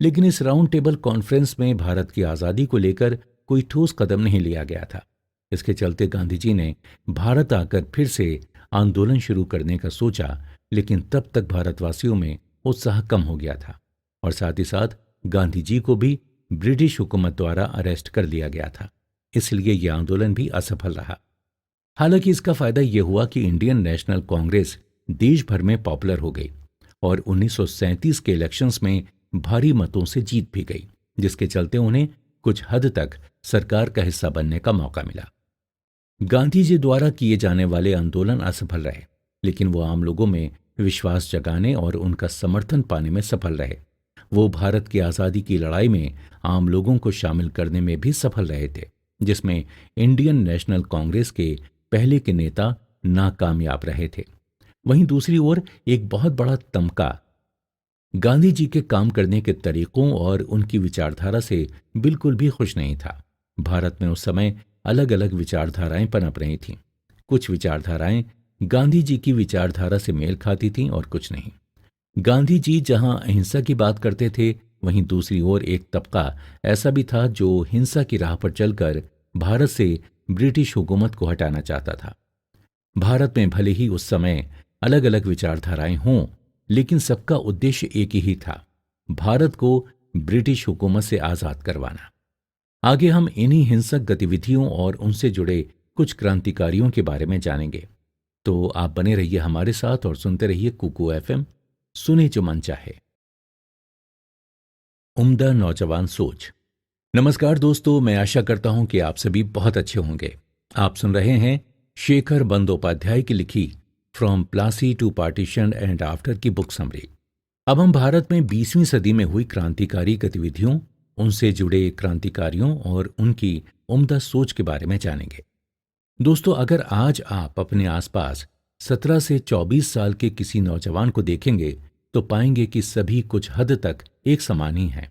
A: लेकिन इस राउंड टेबल कॉन्फ्रेंस में भारत की आज़ादी को लेकर कोई ठोस कदम नहीं लिया गया था। इसके चलते गांधी जी ने भारत आकर फिर से आंदोलन शुरू करने का सोचा, लेकिन तब तक भारतवासियों में उत्साह कम हो गया था और साथ ही साथ गांधी जी को भी ब्रिटिश हुकूमत द्वारा अरेस्ट कर लिया गया था। इसलिए यह आंदोलन भी असफल रहा। हालांकि इसका फायदा यह हुआ कि इंडियन नेशनल कांग्रेस देश भर में पॉपुलर हो गई और 1937 के इलेक्शंस में भारी मतों से जीत भी गई, जिसके चलते उन्हें कुछ हद तक सरकार का हिस्सा बनने का मौका मिला। गांधी जी द्वारा किए जाने वाले आंदोलन असफल रहे, लेकिन वो आम लोगों में विश्वास जगाने और उनका समर्थन पाने में सफल रहे। वो भारत की आज़ादी की लड़ाई में आम लोगों को शामिल करने में भी सफल रहे थे, जिसमें इंडियन नेशनल कांग्रेस के पहले के नेता नाकामयाब रहे थे। वहीं दूसरी ओर एक बहुत बड़ा तमका गांधी जी के काम करने के तरीकों और उनकी विचारधारा से बिल्कुल भी खुश नहीं था। भारत में उस समय अलग अलग विचारधाराएं पनप रही थीं। कुछ विचारधाराएं गांधी जी की विचारधारा से मेल खाती थीं और कुछ नहीं। गांधी जी जहां अहिंसा की बात करते थे, वहीं दूसरी ओर एक तबका ऐसा भी था जो हिंसा की राह पर चलकर भारत से ब्रिटिश हुकूमत को हटाना चाहता था। भारत में भले ही उस समय अलग अलग विचारधाराएं हों, लेकिन सबका उद्देश्य एक ही था, भारत को ब्रिटिश हुकूमत से आज़ाद करवाना। आगे हम इन्हीं हिंसक गतिविधियों और उनसे जुड़े कुछ क्रांतिकारियों के बारे में जानेंगे। तो आप बने रहिए हमारे साथ और सुनते रहिए कुकू एफएम, सुने जो मन चाहे। उम्दा नौजवान सोच। नमस्कार दोस्तों, मैं आशा करता हूं कि आप सभी बहुत अच्छे होंगे। आप सुन रहे हैं शेखर बंदोपाध्याय की लिखी from Plassey to partition and after की बुक समरी। अब हम भारत में 20वीं सदी में हुई क्रांतिकारी गतिविधियों, उनसे जुड़े क्रांतिकारियों और उनकी उम्दा सोच के बारे में जानेंगे। दोस्तों, अगर आज आप अपने आसपास 17 से 24 साल के किसी नौजवान को देखेंगे तो पाएंगे कि सभी कुछ हद तक एक समान ही हैं।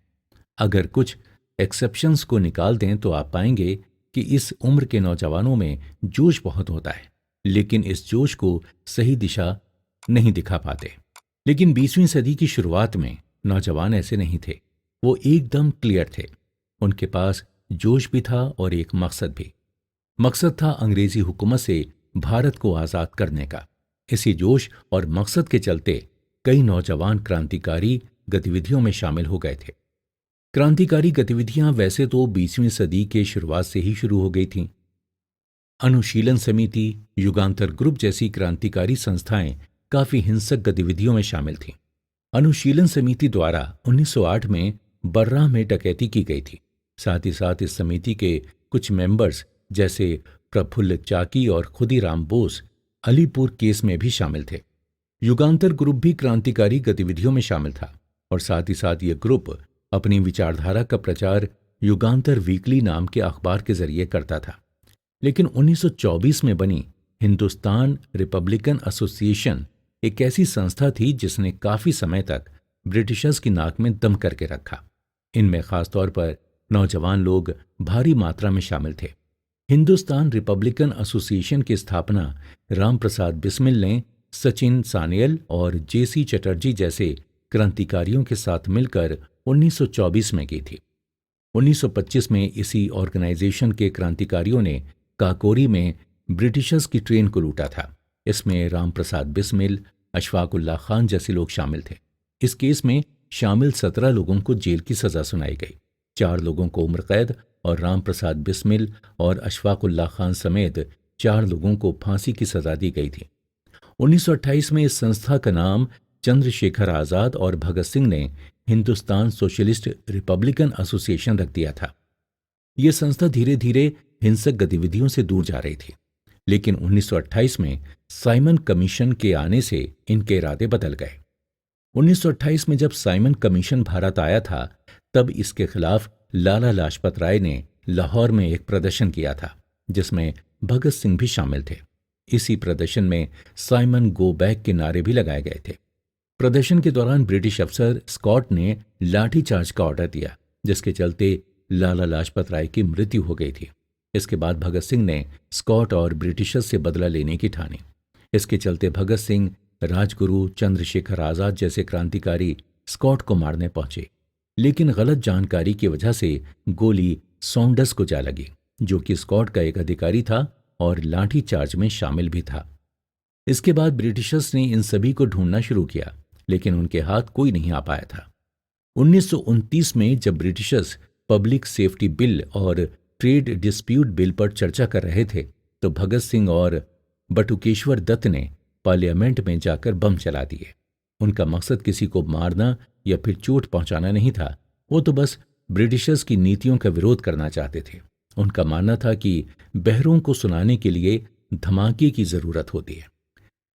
A: अगर कुछ एक्सेप्शंस को निकाल दें तो आप पाएंगे कि इस उम्र के नौजवानों में जोश बहुत होता है, लेकिन इस जोश को सही दिशा नहीं दिखा पाते। लेकिन 20वीं सदी की शुरुआत में नौजवान ऐसे नहीं थे। वो एकदम क्लियर थे। उनके पास जोश भी था और एक मकसद भी। मकसद था अंग्रेजी हुकूमत से भारत को आज़ाद करने का। इसी जोश और मकसद के चलते कई नौजवान क्रांतिकारी गतिविधियों में शामिल हो गए थे। क्रांतिकारी गतिविधियां वैसे तो 20वीं सदी के शुरुआत से ही शुरू हो गई थीं। अनुशीलन समिति, युगांतर ग्रुप जैसी क्रांतिकारी संस्थाएं काफी हिंसक गतिविधियों में शामिल थीं। अनुशीलन समिति द्वारा 1908 में बर्रा में डकैती की गई थी। साथ ही साथ इस समिति के कुछ मेंबर्स जैसे प्रफुल्ल चाकी और खुदीराम बोस अलीपुर केस में भी शामिल थे। युगांतर ग्रुप भी क्रांतिकारी गतिविधियों में शामिल था और साथ ही साथ यह ग्रुप अपनी विचारधारा का प्रचार युगांतर वीकली नाम के अखबार के जरिए करता था। लेकिन 1924 में बनी हिंदुस्तान रिपब्लिकन एसोसिएशन एक ऐसी संस्था थी जिसने काफी समय तक ब्रिटिशर्स की नाक में दम करके रखा। इनमें खासतौर पर नौजवान लोग भारी मात्रा में शामिल थे। हिंदुस्तान रिपब्लिकन एसोसिएशन की स्थापना रामप्रसाद बिस्मिल ने सचिन सान्याल और जेसी चटर्जी जैसे क्रांतिकारियों के साथ मिलकर 1924 में की थी। 1925 में इसी ऑर्गेनाइजेशन के क्रांतिकारियों ने काकोरी में ब्रिटिशर्स की ट्रेन को लूटा था। इसमें रामप्रसाद बिस्मिल, अशफाक उल्लाह खान जैसे लोग शामिल थे। इस केस में शामिल 17 लोगों को जेल की सजा सुनाई गई। 4 लोगों को उम्र कैद और रामप्रसाद बिस्मिल और अशफाक उल्लाह खान समेत 4 लोगों को फांसी की सजा दी गई थी। 1928 में इस संस्था का नाम चंद्रशेखर आजाद और भगत सिंह ने हिंदुस्तान सोशलिस्ट रिपब्लिकन एसोसिएशन रख दिया था। यह संस्था धीरे धीरे हिंसक गतिविधियों से दूर जा रही थी, लेकिन 1928 में साइमन कमीशन के आने से इनके इरादे बदल गए। 1928 में जब साइमन कमीशन भारत आया था, तब इसके खिलाफ लाला लाजपत राय ने लाहौर में एक प्रदर्शन किया था, जिसमें भगत सिंह भी शामिल थे। इसी प्रदर्शन में साइमन गो बैक के नारे भी लगाए गए थे। प्रदर्शन के दौरान ब्रिटिश अफसर स्कॉट ने लाठीचार्ज का ऑर्डर दिया, जिसके चलते लाला लाजपत राय की मृत्यु हो गई थी। इसके बाद भगत सिंह ने स्कॉट और ब्रिटिशर्स से बदला लेने की ठानी। इसके चलते भगत सिंह, राजगुरु, चंद्रशेखर आजाद जैसे क्रांतिकारी स्कॉट को मारने पहुंचे, लेकिन गलत जानकारी की वजह से गोली सॉन्डर्स को जा लगी, जो कि स्कॉट का एक अधिकारी था और लाठीचार्ज में शामिल भी था। इसके बाद ब्रिटिशर्स ने इन सभी को ढूंढना शुरू किया, लेकिन उनके हाथ कोई नहीं आ पाया था। 1929 में जब ब्रिटिशर्स पब्लिक सेफ्टी बिल और ट्रेड डिस्प्यूट बिल पर चर्चा कर रहे थे, तो भगत सिंह और बटुकेश्वर दत्त ने पार्लियामेंट में जाकर बम चला दिए। उनका मकसद किसी को मारना या फिर चोट पहुंचाना नहीं था, वो तो बस ब्रिटिशर्स की नीतियों का विरोध करना चाहते थे। उनका मानना था कि बहरों को सुनाने के लिए धमाके की जरूरत होती है।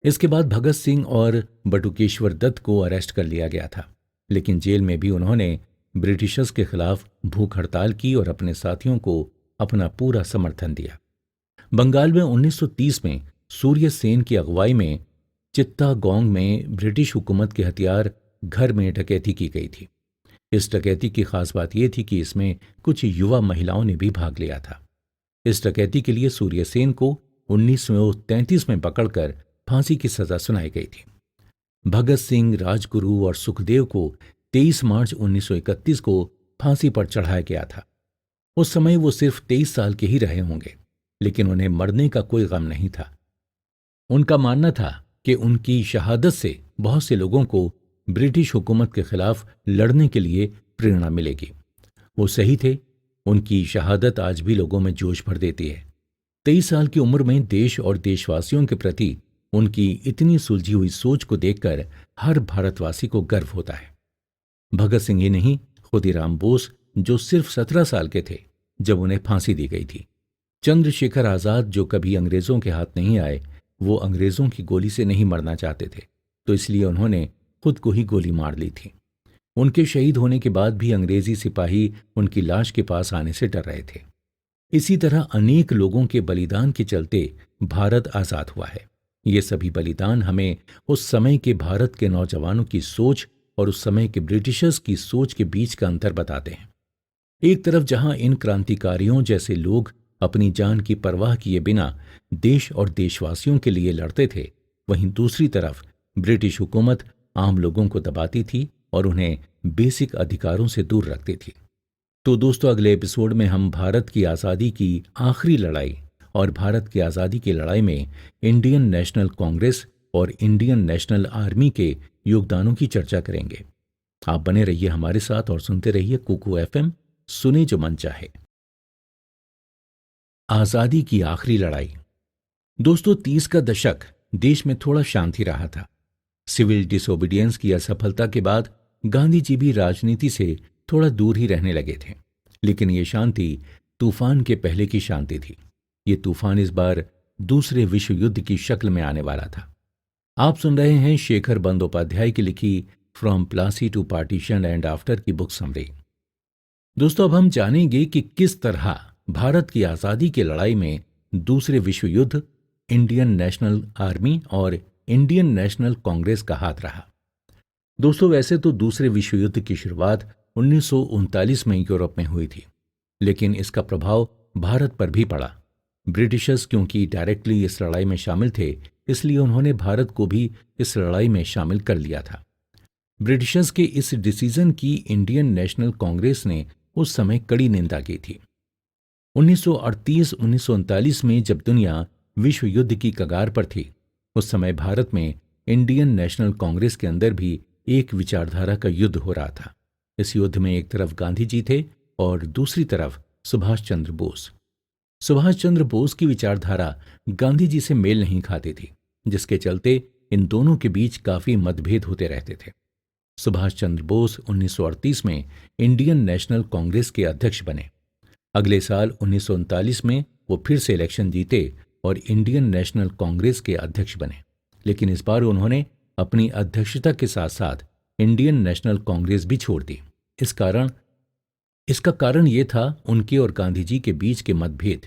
A: इसके बाद भगत सिंह और बटुकेश्वर दत्त को अरेस्ट कर लिया गया था, लेकिन जेल में भी उन्होंने ब्रिटिशर्स के खिलाफ भूख हड़ताल की और अपने साथियों को अपना पूरा समर्थन दिया। बंगाल में 1930 में सूर्य सेन की अगुवाई में चित्तागोंग में ब्रिटिश हुकूमत के हथियार घर में डकैती की गई थी। इस डकैती की खास बात यह थी कि इसमें कुछ युवा महिलाओं ने भी भाग लिया था। इस डकैती के लिए सूर्य सेन को 1933 में पकड़कर फांसी की सजा सुनाई गई थी। भगत सिंह, राजगुरु और सुखदेव को 23 मार्च 1931 को फांसी पर चढ़ाया गया था। उस समय वो सिर्फ 23 साल के ही रहे होंगे, लेकिन उन्हें मरने का कोई गम नहीं था। उनका मानना था कि उनकी शहादत से बहुत से लोगों को ब्रिटिश हुकूमत के खिलाफ लड़ने के लिए प्रेरणा मिलेगी। वो सही थे। उनकी शहादत आज भी लोगों में जोश भर देती है। 23 साल की उम्र में देश और देशवासियों के प्रति उनकी इतनी सुलझी हुई सोच को देखकर हर भारतवासी को गर्व होता है। भगत सिंह ही नहीं, खुदीराम बोस, जो सिर्फ 17 साल के थे जब उन्हें फांसी दी गई थी। चंद्रशेखर आजाद, जो कभी अंग्रेजों के हाथ नहीं आए, वो अंग्रेजों की गोली से नहीं मरना चाहते थे, तो इसलिए उन्होंने खुद को ही गोली मार ली थी। उनके शहीद होने के बाद भी अंग्रेजी सिपाही उनकी लाश के पास आने से डर रहे थे। इसी तरह अनेक लोगों के बलिदान के चलते भारत आजाद हुआ है। ये सभी बलिदान हमें उस समय के भारत के नौजवानों की सोच और उस समय के ब्रिटिशर्स की सोच के बीच का अंतर बताते हैं। एक तरफ जहां इन क्रांतिकारियों जैसे लोग अपनी जान की परवाह किए बिना देश और देशवासियों के लिए लड़ते थे, वहीं दूसरी तरफ ब्रिटिश हुकूमत आम लोगों को दबाती थी और उन्हें बेसिक अधिकारों से दूर रखती थी। तो दोस्तों, अगले एपिसोड में हम भारत की आज़ादी की आखिरी लड़ाई और भारत की आज़ादी की लड़ाई में इंडियन नेशनल कांग्रेस और इंडियन नेशनल आर्मी के योगदानों की चर्चा करेंगे। आप बने रहिए हमारे साथ और सुनते रहिए कुकू एफएम, सुने जो मन चाहे। आज़ादी की आखिरी लड़ाई। दोस्तों, 30 का दशक देश में थोड़ा शांति रहा था। सिविल डिसोबीडियंस की असफलता के बाद गांधी जी भी राजनीति से थोड़ा दूर ही रहने लगे थे, लेकिन ये शांति तूफान के पहले की शांति थी। ये तूफान इस बार दूसरे विश्व युद्ध की शक्ल में आने वाला था। आप सुन रहे हैं शेखर बंदोपाध्याय की लिखी from Plassey to partition and after की बुक समरी। दोस्तों, अब हम जानेंगे कि किस तरह भारत की आज़ादी की लड़ाई में दूसरे विश्व युद्ध, इंडियन नेशनल आर्मी और इंडियन नेशनल कांग्रेस का हाथ रहा। दोस्तों, वैसे तो दूसरे विश्व युद्ध की शुरुआत 1939 में यूरोप में हुई थी, लेकिन इसका प्रभाव भारत पर भी पड़ा। ब्रिटिशर्स क्योंकि डायरेक्टली इस लड़ाई में शामिल थे, इसलिए उन्होंने भारत को भी इस लड़ाई में शामिल कर लिया था। ब्रिटिशर्स के इस डिसीजन की इंडियन नेशनल कांग्रेस ने उस समय कड़ी निंदा की थी। 1938-1939 में जब दुनिया विश्व युद्ध की कगार पर थी, उस समय भारत में इंडियन नेशनल कांग्रेस के अंदर भी एक विचारधारा का युद्ध हो रहा था। इस युद्ध में एक तरफ गांधी जी थे और दूसरी तरफ सुभाष चंद्र बोस। सुभाष चंद्र बोस की विचारधारा गांधी जी से मेल नहीं खाती थी, जिसके चलते इन दोनों के बीच काफी मतभेद होते रहते थे। सुभाष चंद्र बोस 1938 में इंडियन नेशनल कांग्रेस के अध्यक्ष बने। अगले साल 1939 में वो फिर से इलेक्शन जीते और इंडियन नेशनल कांग्रेस के अध्यक्ष बने, लेकिन इस बार उन्होंने अपनी अध्यक्षता के साथ साथ इंडियन नेशनल कांग्रेस भी छोड़ दी। इसका कारण ये था उनके और गांधी जी के बीच के मतभेद।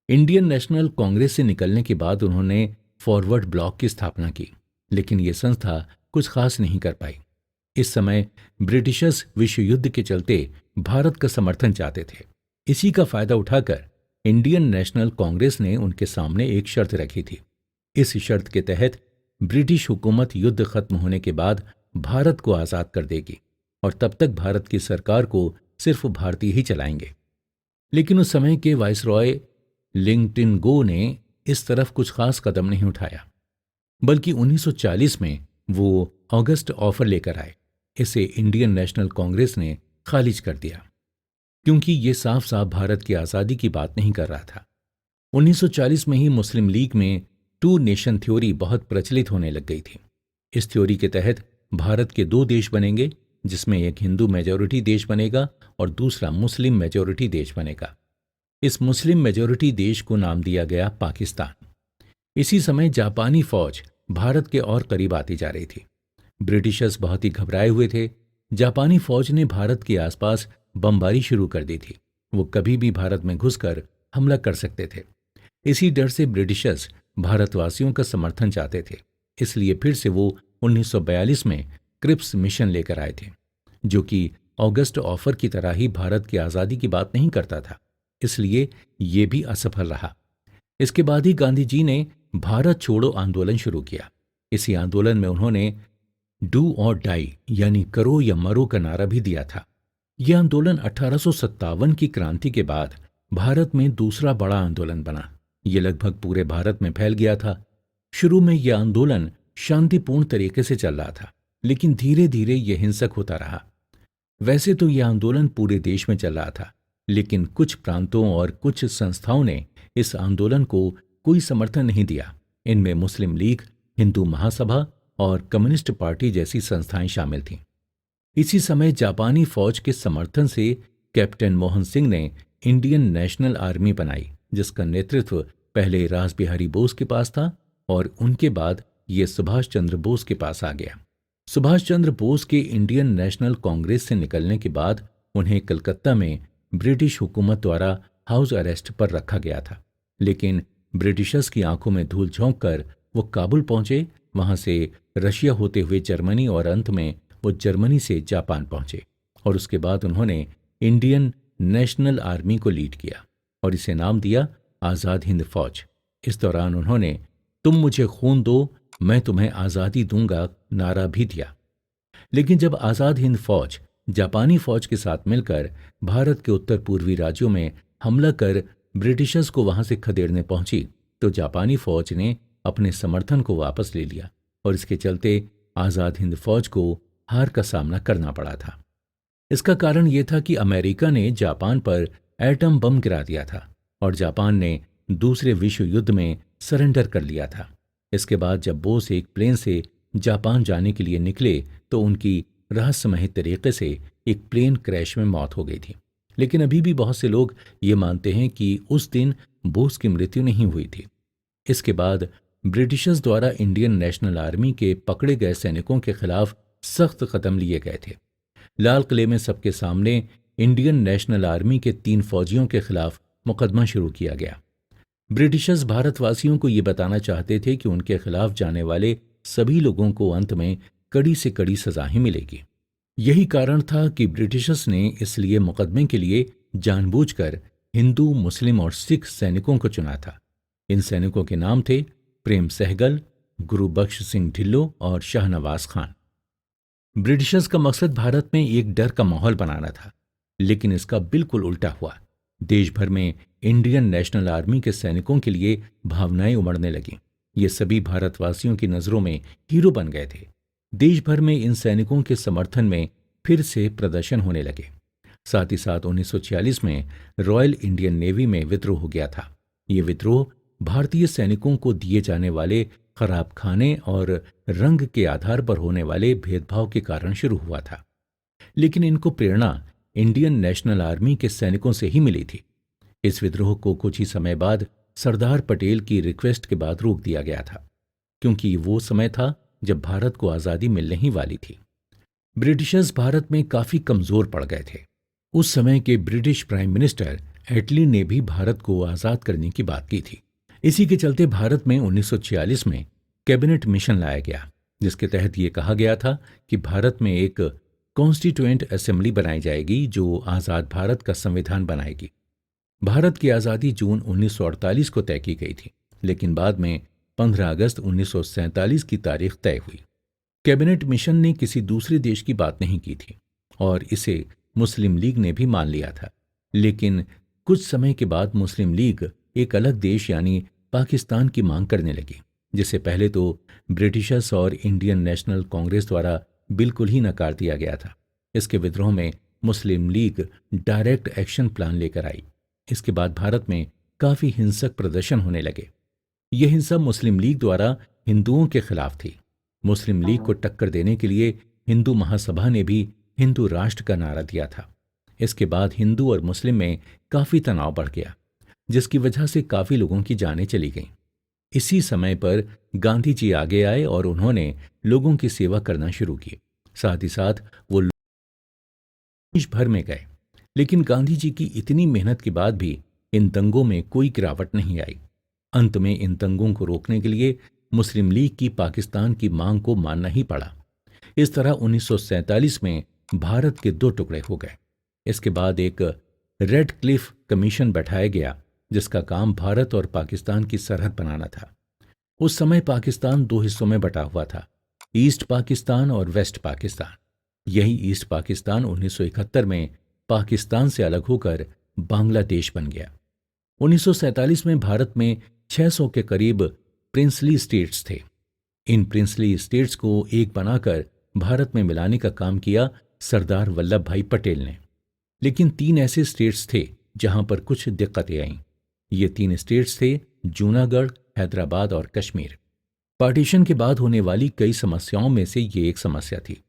A: इंडियन नेशनल कांग्रेस से निकलने के बाद उन्होंने फॉरवर्ड ब्लॉक की स्थापना की, लेकिन ये संस्था कुछ खास नहीं कर पाई। इस समय ब्रिटिशर्स विश्व युद्ध के चलते भारत का समर्थन चाहते थे। इसी का फायदा उठाकर इंडियन नेशनल कांग्रेस ने उनके सामने एक शर्त रखी थी। इस शर्त के तहत ब्रिटिश हुकूमत युद्ध खत्म होने के बाद भारत को आजाद कर देगी और तब तक भारत की सरकार को सिर्फ भारतीय ही चलाएंगे। लेकिन उस समय के वाइसरॉय लिंगटिन-गो ने इस तरफ कुछ खास कदम नहीं उठाया, बल्कि 1940 में वो ऑगस्ट ऑफर लेकर आए। इसे इंडियन नेशनल कांग्रेस ने खारिज कर दिया, क्योंकि ये साफ साफ भारत की आज़ादी की बात नहीं कर रहा था। 1940 में ही मुस्लिम लीग में टू नेशन थ्योरी बहुत प्रचलित होने लग गई थी। इस थ्योरी के तहत भारत के दो देश बनेंगे, जिसमें एक हिंदू मेजॉरिटी देश बनेगा और दूसरा मुस्लिम मेजॉरिटी देश बनेगा। इस मुस्लिम मेजॉरिटी देश को नाम दिया गया पाकिस्तान। इसी समय जापानी फौज भारत के और करीब आती जा रही थी। ब्रिटिशर्स बहुत ही घबराए हुए थे। जापानी फौज ने भारत के आसपास बमबारी शुरू कर दी थी। वो कभी भी भारत में घुसकर हमला कर सकते थे। इसी डर से ब्रिटिशर्स भारतवासियों का समर्थन चाहते थे। इसलिए फिर से वो 1942 में क्रिप्स मिशन लेकर आए थे, जो कि ऑगस्ट ऑफर की तरह ही भारत की आज़ादी की बात नहीं करता था। इसलिए ये भी असफल रहा। इसके बाद ही गांधी जी ने भारत छोड़ो आंदोलन शुरू किया। इसी आंदोलन में उन्होंने डू और डाई यानी करो या मरो का नारा भी दिया था। यह आंदोलन 1857 की क्रांति के बाद भारत में दूसरा बड़ा आंदोलन बना। यह लगभग पूरे भारत में फैल गया था। शुरू में यह आंदोलन शांतिपूर्ण तरीके से चल रहा था, लेकिन धीरे धीरे यह हिंसक होता रहा। वैसे तो यह आंदोलन पूरे देश में चल रहा था, लेकिन कुछ प्रांतों और कुछ संस्थाओं ने इस आंदोलन को कोई समर्थन नहीं दिया। इनमें मुस्लिम लीग, हिंदू महासभा और कम्युनिस्ट पार्टी जैसी संस्थाएं शामिल थीं। इसी समय जापानी फौज के समर्थन से कैप्टन मोहन सिंह ने इंडियन नेशनल आर्मी बनाई, जिसका नेतृत्व पहले रास बिहारी बोस के पास था और उनके बाद ये सुभाष चंद्र बोस के पास आ गया। सुभाष चंद्र बोस के इंडियन नेशनल कांग्रेस से निकलने के बाद उन्हें कलकत्ता में ब्रिटिश हुकूमत द्वारा हाउस अरेस्ट पर रखा गया था, लेकिन ब्रिटिशर्स की आंखों में धूल झोंक कर वो काबुल पहुंचे। वहां से रशिया होते हुए जर्मनी और अंत में वो जर्मनी से जापान पहुंचे और उसके बाद उन्होंने इंडियन नेशनल आर्मी को लीड किया और इसे नाम दिया आज़ाद हिंद फौज। इस दौरान उन्होंने तुम मुझे खून दो, मैं तुम्हें आज़ादी दूंगा नारा भी दिया। लेकिन जब आज़ाद हिंद फौज जापानी फौज के साथ मिलकर भारत के उत्तर पूर्वी राज्यों में हमला कर ब्रिटिशर्स को वहां से खदेड़ने पहुंची, तो जापानी फौज ने अपने समर्थन को वापस ले लिया और इसके चलते आज़ाद हिंद फौज को हार का सामना करना पड़ा था। इसका कारण यह था कि अमेरिका ने जापान पर एटम बम गिरा दिया था और जापान ने दूसरे विश्व युद्ध में सरेंडर कर लिया था। इसके बाद जब बोस एक प्लेन से जापान जाने के लिए निकले तो उनकी रहस्यमय तरीके से एक प्लेन क्रैश में मौत हो गई थी। लेकिन अभी भी बहुत से लोग ये मानते हैं कि उस दिन बोस की मृत्यु नहीं हुई थी। इसके बाद ब्रिटिशर्स द्वारा इंडियन नेशनल आर्मी के पकड़े गए सैनिकों के खिलाफ सख्त कदम लिए गए थे। लाल किले में सबके सामने इंडियन नेशनल आर्मी के 3 फौजियों के खिलाफ मुकदमा शुरू किया गया। ब्रिटिशर्स भारतवासियों को ये बताना चाहते थे कि उनके खिलाफ जाने वाले सभी लोगों को अंत में कड़ी से कड़ी सजा ही मिलेगी। यही कारण था कि ब्रिटिशर्स ने इसलिए मुकदमे के लिए जानबूझकर हिंदू, मुस्लिम और सिख सैनिकों को चुना था। इन सैनिकों के नाम थे प्रेम सहगल, गुरुबख्श सिंह ढिल्लो और शाहनवाज खान। ब्रिटिशर्स का मकसद भारत में एक डर का माहौल बनाना था, लेकिन इसका बिल्कुल उल्टा हुआ। देश भर में इंडियन नेशनल आर्मी के सैनिकों के लिए भावनाएं उमड़ने लगीं। ये सभी भारतवासियों की नजरों में हीरो बन गए थे। देश भर में इन सैनिकों के समर्थन में फिर से प्रदर्शन होने लगे। साथ ही साथ 1946 में रॉयल इंडियन नेवी में विद्रोह हो गया था। ये विद्रोह भारतीय सैनिकों को दिए जाने वाले खराब खाने और रंग के आधार पर होने वाले भेदभाव के कारण शुरू हुआ था, लेकिन इनको प्रेरणा इंडियन नेशनल आर्मी के सैनिकों से ही मिली थी। इस विद्रोह को कुछ ही समय बाद सरदार पटेल की रिक्वेस्ट के बाद रोक दिया गया था, क्योंकि वो समय था जब भारत को आज़ादी मिलने ही वाली थी। ब्रिटिशर्स भारत में काफी कमजोर पड़ गए थे। उस समय के ब्रिटिश प्राइम मिनिस्टर एटली ने भी भारत को आजाद करने की बात की थी। इसी के चलते भारत में 1946 में कैबिनेट मिशन लाया गया, जिसके तहत ये कहा गया था कि भारत में एक कॉन्स्टिट्यूएंट असेंबली बनाई जाएगी जो आजाद भारत का संविधान बनाएगी। भारत की आज़ादी जून 1948 को तय की गई थी, लेकिन बाद में 15 अगस्त 1947 की तारीख तय हुई। कैबिनेट मिशन ने किसी दूसरे देश की बात नहीं की थी और इसे मुस्लिम लीग ने भी मान लिया था, लेकिन कुछ समय के बाद मुस्लिम लीग एक अलग देश यानी पाकिस्तान की मांग करने लगी, जिसे पहले तो ब्रिटिशर्स और इंडियन नेशनल कांग्रेस द्वारा बिल्कुल ही नकार दिया गया था। इसके विद्रोह में मुस्लिम लीग डायरेक्ट एक्शन प्लान लेकर आई। इसके बाद भारत में काफी हिंसक प्रदर्शन होने लगे। यह हिंसा मुस्लिम लीग द्वारा हिंदुओं के खिलाफ थी। मुस्लिम लीग को टक्कर देने के लिए हिंदू महासभा ने भी हिंदू राष्ट्र का नारा दिया था। इसके बाद हिंदू और मुस्लिम में काफी तनाव बढ़ गया, जिसकी वजह से काफी लोगों की जानें चली गईं। इसी समय पर गांधी जी आगे आए और उन्होंने लोगों की सेवा करना शुरू की। साथ ही साथ वो देश भर में गए, लेकिन गांधी जी की इतनी मेहनत के बाद भी इन दंगों में कोई गिरावट नहीं आई। अंत में इन दंगों को रोकने के लिए मुस्लिम लीग की पाकिस्तान की मांग को मानना ही पड़ा। इस तरह 1947 में भारत के 2 टुकड़े हो गए। इसके बाद एक रेड क्लिफ कमीशन बैठाया गया, जिसका काम भारत और पाकिस्तान की सरहद बनाना था। उस समय पाकिस्तान 2 हिस्सों में बटा हुआ था, ईस्ट पाकिस्तान और वेस्ट पाकिस्तान। यही ईस्ट पाकिस्तान 1971 में पाकिस्तान से अलग होकर बांग्लादेश बन गया। 1947 में भारत में 600 के करीब प्रिंसली स्टेट्स थे। इन प्रिंसली स्टेट्स को एक बनाकर भारत में मिलाने का काम किया सरदार वल्लभ भाई पटेल ने। लेकिन 3 ऐसे स्टेट्स थे जहां पर कुछ दिक्कतें आईं। ये 3 स्टेट्स थे जूनागढ़, हैदराबाद और कश्मीर। पार्टीशन के बाद होने वाली कई समस्याओं में से ये एक समस्या थी।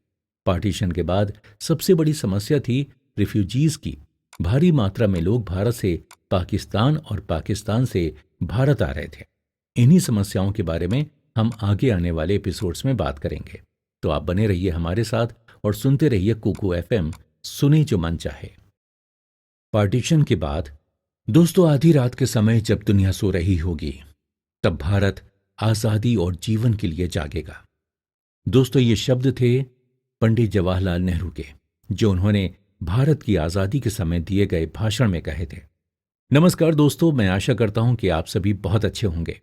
A: पार्टीशन के बाद सबसे बड़ी समस्या थी रिफ्यूजीज की। भारी मात्रा में लोग भारत से पाकिस्तान और पाकिस्तान से भारत आ रहे थे। इन्हीं समस्याओं के बारे में हम आगे आने वाले एपिसोड्स में बात करेंगे, तो आप बने रहिए हमारे साथ और सुनते रहिए कुकू एफएम, सुने जो मन चाहे। पार्टीशन के बाद दोस्तों, आधी रात के समय जब दुनिया सो रही होगी, तब भारत आजादी और जीवन के लिए जागेगा। दोस्तों, ये शब्द थे पंडित जवाहरलाल नेहरू के, जो उन्होंने भारत की आजादी के समय दिए गए भाषण में कहे थे। नमस्कार दोस्तों, मैं आशा करता हूं कि आप सभी बहुत अच्छे होंगे।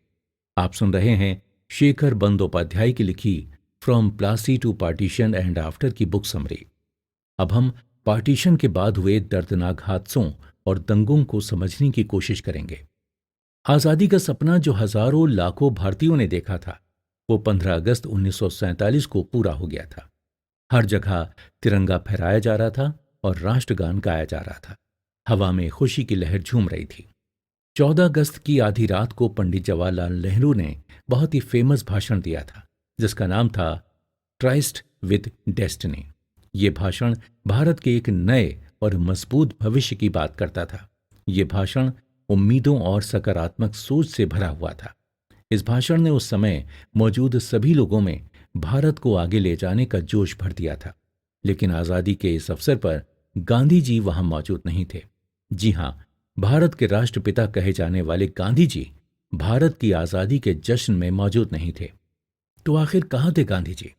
A: आप सुन रहे हैं शेखर बंदोपाध्याय की लिखी from Plassey to partition and after की बुक समरी। अब हम पार्टीशन के बाद हुए दर्दनाक हादसों और दंगों को समझने की कोशिश करेंगे। आजादी का सपना जो हजारों लाखों भारतीयों ने देखा था, वो 15 अगस्त 1947 को पूरा हो गया था। हर जगह तिरंगा फहराया जा रहा था और राष्ट्रगान गाया जा रहा था। हवा में खुशी की लहर झूम रही थी। 14 अगस्त की आधी रात को पंडित जवाहरलाल नेहरू ने बहुत ही फेमस भाषण दिया था, जिसका नाम था ट्राइस्ट विद डेस्टिनी। ये भाषण भारत के एक नए और मजबूत भविष्य की बात करता था। ये भाषण उम्मीदों और सकारात्मक सोच से भरा हुआ था। इस भाषण ने उस समय मौजूद सभी लोगों में भारत को आगे ले जाने का जोश भर दिया था। लेकिन आजादी के इस अवसर पर गांधी जी वहां मौजूद नहीं थे। जी हां, भारत के राष्ट्रपिता कहे जाने वाले गांधी जी भारत की आजादी के जश्न में मौजूद नहीं थे। तो आखिर कहां थे गांधी जी?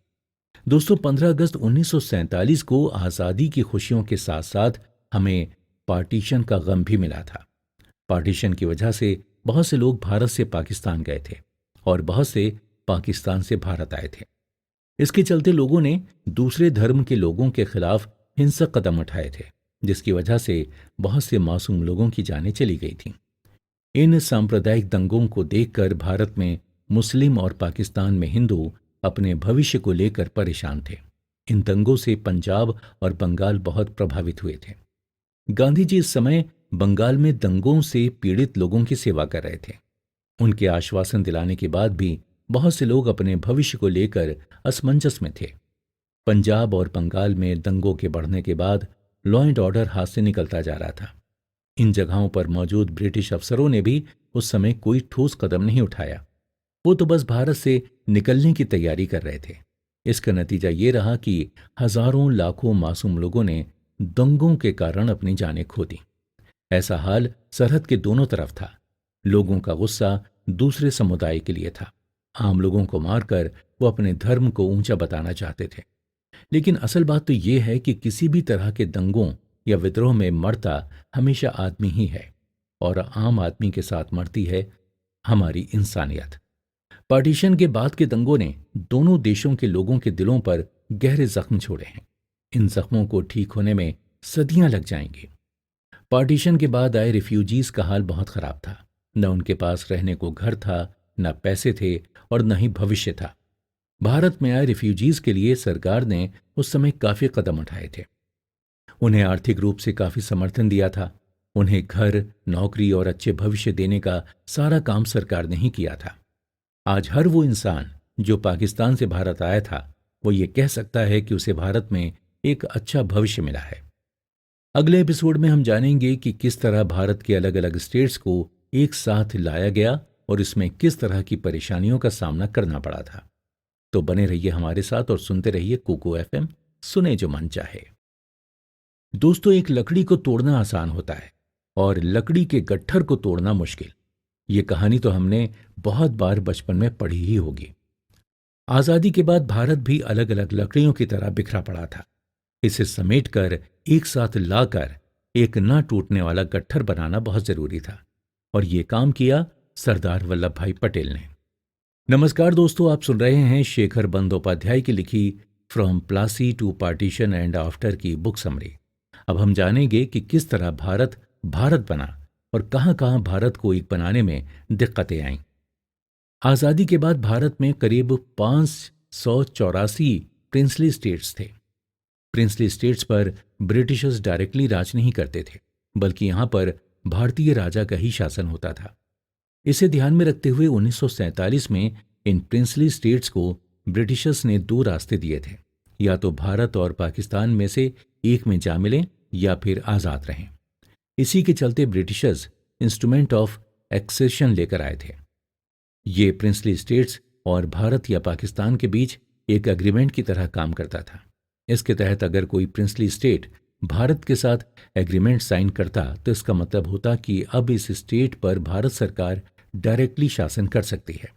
A: दोस्तों, 15 अगस्त 1947 को आजादी की खुशियों के साथ साथ हमें पार्टीशन का गम भी मिला था। पार्टीशन की वजह से बहुत से लोग भारत से पाकिस्तान गए थे और बहुत से पाकिस्तान से भारत आए थे। इसके चलते लोगों ने दूसरे धर्म के लोगों के खिलाफ हिंसक कदम उठाए थे, जिसकी वजह से बहुत से मासूम लोगों की जानें चली गई थीं। इन सांप्रदायिक दंगों को देखकर भारत में मुस्लिम और पाकिस्तान में हिंदू अपने भविष्य को लेकर परेशान थे। इन दंगों से पंजाब और बंगाल बहुत प्रभावित हुए थे। गांधी जी इस समय बंगाल में दंगों से पीड़ित लोगों की सेवा कर रहे थे। उनके आश्वासन दिलाने के बाद भी बहुत से लोग अपने भविष्य को लेकर असमंजस में थे। पंजाब और बंगाल में दंगों के बढ़ने के बाद लॉ एंड ऑर्डर हाथ से निकलता जा रहा था। इन जगहों पर मौजूद ब्रिटिश अफसरों ने भी उस समय कोई ठोस कदम नहीं उठाया। वो तो बस भारत से निकलने की तैयारी कर रहे थे। इसका नतीजा ये रहा कि हजारों लाखों मासूम लोगों ने दंगों के कारण अपनी जानें खो दी। ऐसा हाल सरहद के दोनों तरफ था। लोगों का गुस्सा दूसरे समुदाय के लिए था। आम लोगों को मारकर वो अपने धर्म को ऊंचा बताना चाहते थे। लेकिन असल बात तो ये है कि किसी भी तरह के दंगों या विद्रोह में मरता हमेशा आदमी ही है, और आम आदमी के साथ मरती है हमारी इंसानियत। पार्टीशन के बाद के दंगों ने दोनों देशों के लोगों के दिलों पर गहरे जख्म छोड़े हैं। इन जख्मों को ठीक होने में सदियां लग जाएंगी। पार्टीशन के बाद आए रिफ्यूजीज का हाल बहुत खराब था। न उनके पास रहने को घर था, न पैसे थे और न ही भविष्य था। भारत में आए रिफ्यूजीज के लिए सरकार ने उस समय काफी कदम उठाए थे। उन्हें आर्थिक रूप से काफी समर्थन दिया था। उन्हें घर, नौकरी और अच्छे भविष्य देने का सारा काम सरकार ने ही किया था। आज हर वो इंसान जो पाकिस्तान से भारत आया था, वो ये कह सकता है कि उसे भारत में एक अच्छा भविष्य मिला है। अगले एपिसोड में हम जानेंगे कि किस तरह भारत के अलग अलग स्टेट्स को एक साथ लाया गया और इसमें किस तरह की परेशानियों का सामना करना पड़ा था। तो बने रहिए हमारे साथ और सुनते रहिए कुकू एफएम, सुने जो मन चाहे। दोस्तों, एक लकड़ी को तोड़ना आसान होता है और लकड़ी के गट्ठर को तोड़ना मुश्किल। ये कहानी तो हमने बहुत बार बचपन में पढ़ी ही होगी। आजादी के बाद भारत भी अलग अलग लकड़ियों की तरह बिखरा पड़ा था। इसे समेटकर एक साथ लाकर एक न टूटने वाला गट्ठर बनाना बहुत जरूरी था, और ये काम किया सरदार वल्लभ भाई पटेल ने। नमस्कार दोस्तों, आप सुन रहे हैं शेखर बंदोपाध्याय की लिखी from Plassey to partition and after की बुक समरी। अब हम जानेंगे कि किस तरह भारत भारत बना और कहां कहां भारत को एक बनाने में दिक्कतें आईं। आजादी के बाद भारत में करीब 584 प्रिंसली स्टेट्स थे। प्रिंसली स्टेट्स पर ब्रिटिशर्स डायरेक्टली राज नहीं करते थे, बल्कि यहां पर भारतीय राजा का ही शासन होता था। इसे ध्यान में रखते हुए 1947 में इन प्रिंसली स्टेट्स को ब्रिटिशर्स ने दो रास्ते दिए थे, या तो भारत और पाकिस्तान में से एक में जा मिलें या फिर आजाद रहें। इसी के चलते ब्रिटिशर्स इंस्ट्रूमेंट ऑफ एक्सेशन लेकर आए थे। ये प्रिंसली स्टेट्स और भारत या पाकिस्तान के बीच एक एग्रीमेंट की तरह काम करता था। इसके तहत अगर कोई प्रिंसली स्टेट भारत के साथ एग्रीमेंट साइन करता तो इसका मतलब होता कि अब इस स्टेट पर भारत सरकार डायरेक्टली शासन कर सकती है।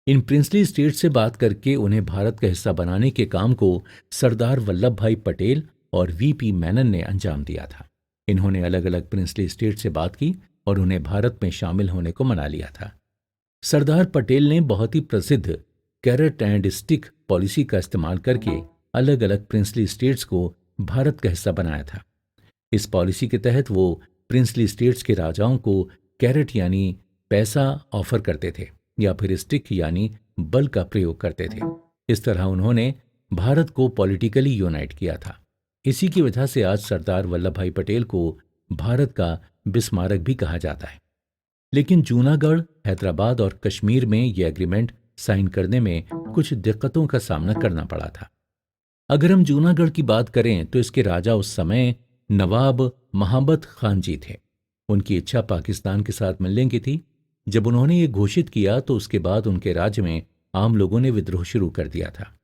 A: इन प्रिंसली स्टेट से बात करके उन्हें भारत का हिस्सा बनाने के काम को सरदार वल्लभ भाई पटेल और वीपी मेनन ने अंजाम दिया था। इन्होंने अलग अलग प्रिंसली स्टेट से बात की और उन्हें भारत में शामिल होने को मना लिया था। सरदार पटेल ने बहुत ही प्रसिद्ध कैरेट एंड स्टिक पॉलिसी का इस्तेमाल करके अलग अलग प्रिंसली स्टेट्स को भारत का हिस्सा बनाया था। इस पॉलिसी के तहत वो प्रिंसली स्टेट्स के राजाओं को कैरेट यानी पैसा ऑफर करते थे या फिर स्टिक यानी बल का प्रयोग करते थे। इस तरह उन्होंने भारत को पॉलिटिकली यूनाइट किया था। इसी की वजह से आज सरदार वल्लभ भाई पटेल को भारत का बिस्मारक भी कहा जाता है। लेकिन जूनागढ़, हैदराबाद और कश्मीर में यह एग्रीमेंट साइन करने में कुछ दिक्कतों का सामना करना पड़ा था। अगर हम जूनागढ़ की बात करें तो इसके राजा उस समय नवाब महाबत खान जी थे। उनकी इच्छा पाकिस्तान के साथ मिलने की थी। जब उन्होंने ये घोषित किया तो उसके बाद उनके राज्य में आम लोगों ने विद्रोह शुरू कर दिया था।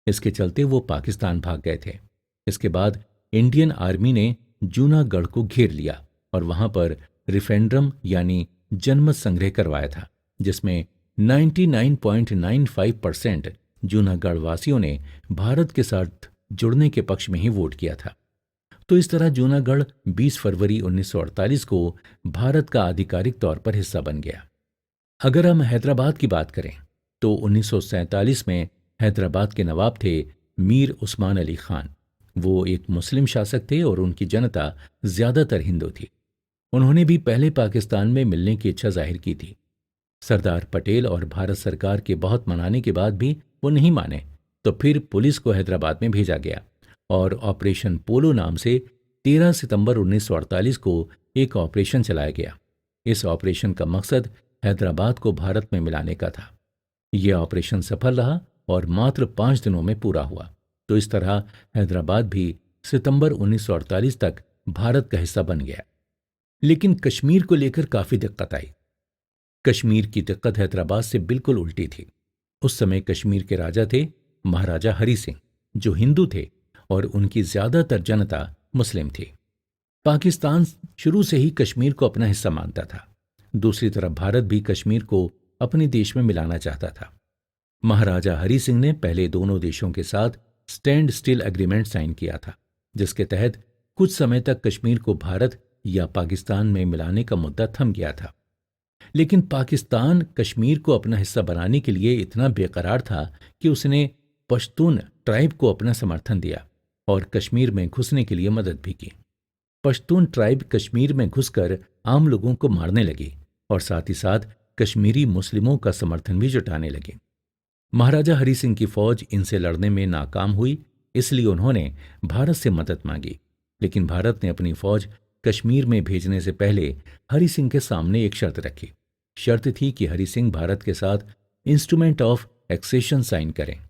A: इसके चलते वो पाकिस्तान भाग गए थे। इसके बाद इंडियन आर्मी ने जूनागढ़ को घेर लिया और वहां पर रिफरेंडम यानी जनमत संग्रह करवाया था, जिसमें 99.95% जूनागढ़ वासियों ने भारत के साथ जुड़ने के पक्ष में ही वोट किया था। तो इस तरह जूनागढ़ 20 फरवरी 1948 को भारत का आधिकारिक तौर पर हिस्सा बन गया। अगर हम हैदराबाद की बात करें तो 1947 में हैदराबाद के नवाब थे मीर उस्मान अली खान। वो एक मुस्लिम शासक थे और उनकी जनता ज्यादातर हिंदू थी। उन्होंने भी पहले पाकिस्तान में मिलने की इच्छा जाहिर की थी। सरदार पटेल और भारत सरकार के बहुत मनाने के बाद भी वो नहीं माने, तो फिर पुलिस को हैदराबाद में भेजा गया और ऑपरेशन पोलो नाम से 13 सितंबर 1948 को एक ऑपरेशन चलाया गया। इस ऑपरेशन का मकसद हैदराबाद को भारत में मिलाने का था। यह ऑपरेशन सफल रहा और मात्र 5 दिनों में पूरा हुआ। तो इस तरह हैदराबाद भी सितंबर 1948 तक भारत का हिस्सा बन गया। लेकिन कश्मीर को लेकर काफी दिक्कत आई। कश्मीर की दिक्कत हैदराबाद से बिल्कुल उल्टी थी। उस समय कश्मीर के राजा थे महाराजा हरि सिंह, जो हिंदू थे और उनकी ज्यादातर जनता मुस्लिम थी। पाकिस्तान शुरू से ही कश्मीर को अपना हिस्सा मानता था। दूसरी तरफ भारत भी कश्मीर को अपने देश में मिलाना चाहता था। महाराजा हरि सिंह ने पहले दोनों देशों के साथ स्टैंड स्टिल एग्रीमेंट साइन किया था, जिसके तहत कुछ समय तक कश्मीर को भारत या पाकिस्तान में मिलाने का मुद्दा थम गया था। लेकिन पाकिस्तान कश्मीर को अपना हिस्सा बनाने के लिए इतना बेकरार था कि उसने पश्तून ट्राइब को अपना समर्थन दिया और कश्मीर में घुसने के लिए मदद भी की। पश्तून ट्राइब कश्मीर में घुसकर आम लोगों को मारने लगी और साथ ही साथ कश्मीरी मुस्लिमों का समर्थन भी जुटाने लगे। महाराजा हरि सिंह की फौज इनसे लड़ने में नाकाम हुई, इसलिए उन्होंने भारत से मदद मांगी। लेकिन भारत ने अपनी फौज कश्मीर में भेजने से पहले हरि सिंह के सामने एक शर्त रखी। शर्त थी कि हरि सिंह भारत के साथ इंस्ट्रूमेंट ऑफ एक्सेशन साइन करें।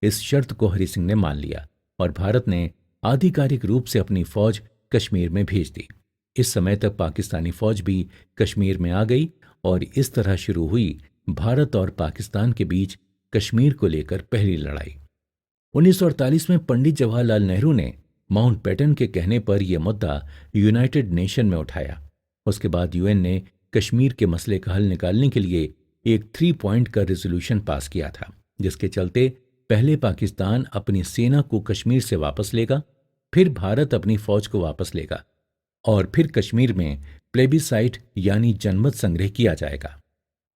A: इस शर्त को हरि सिंह ने मान लिया और भारत ने आधिकारिक रूप से अपनी फौज कश्मीर में भेज दी। इस समय तक पाकिस्तानी फौज भी कश्मीर में आ गई और इस तरह शुरू हुई भारत और पाकिस्तान के बीच कश्मीर को लेकर पहली लड़ाई। 1948 में पंडित जवाहरलाल नेहरू ने माउंटबेटन के कहने पर यह मुद्दा यूनाइटेड नेशन में उठाया। उसके बाद यूएन ने कश्मीर के मसले का हल निकालने के लिए एक 3 पॉइंट का रेजोल्यूशन पास किया था, जिसके चलते पहले पाकिस्तान अपनी सेना को कश्मीर से वापस लेगा, फिर भारत अपनी फौज को वापस लेगा और फिर कश्मीर में प्लेबिसाइट यानी जनमत संग्रह किया जाएगा।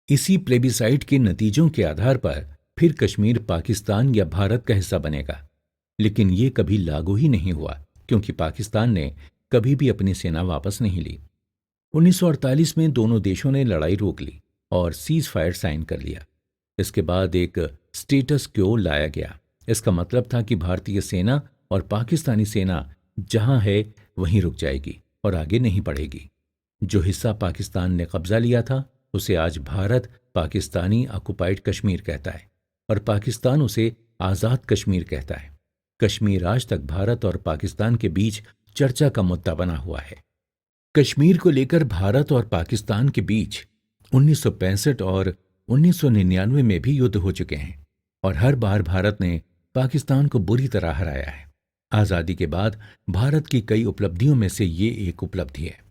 A: इसी प्लेबिसाइट के नतीजों के आधार पर फिर कश्मीर पाकिस्तान या भारत का हिस्सा बनेगा। लेकिन ये कभी लागू ही नहीं हुआ, क्योंकि पाकिस्तान ने कभी भी अपनी सेना वापस नहीं ली। 1948 में दोनों देशों ने लड़ाई रोक ली और सीज फायर साइन कर लिया। इसके बाद एक स्टेटस क्यो लाया गया। इसका मतलब था कि भारतीय सेना और पाकिस्तानी सेना जहां है वहीं रुक जाएगी और आगे नहीं बढ़ेगी। जो हिस्सा पाकिस्तान ने कब्जा लिया था उसे आज भारत पाकिस्तानी ऑक्युपाइड कश्मीर कहता है और पाकिस्तान उसे आज़ाद कश्मीर कहता है। कश्मीर आज तक भारत और पाकिस्तान के बीच चर्चा का मुद्दा बना हुआ है। कश्मीर को लेकर भारत और पाकिस्तान के बीच 1965 और 1999 में भी युद्ध हो चुके हैं और हर बार भारत ने पाकिस्तान को बुरी तरह हराया है। आज़ादी के बाद भारत की कई उपलब्धियों में से ये एक उपलब्धि है।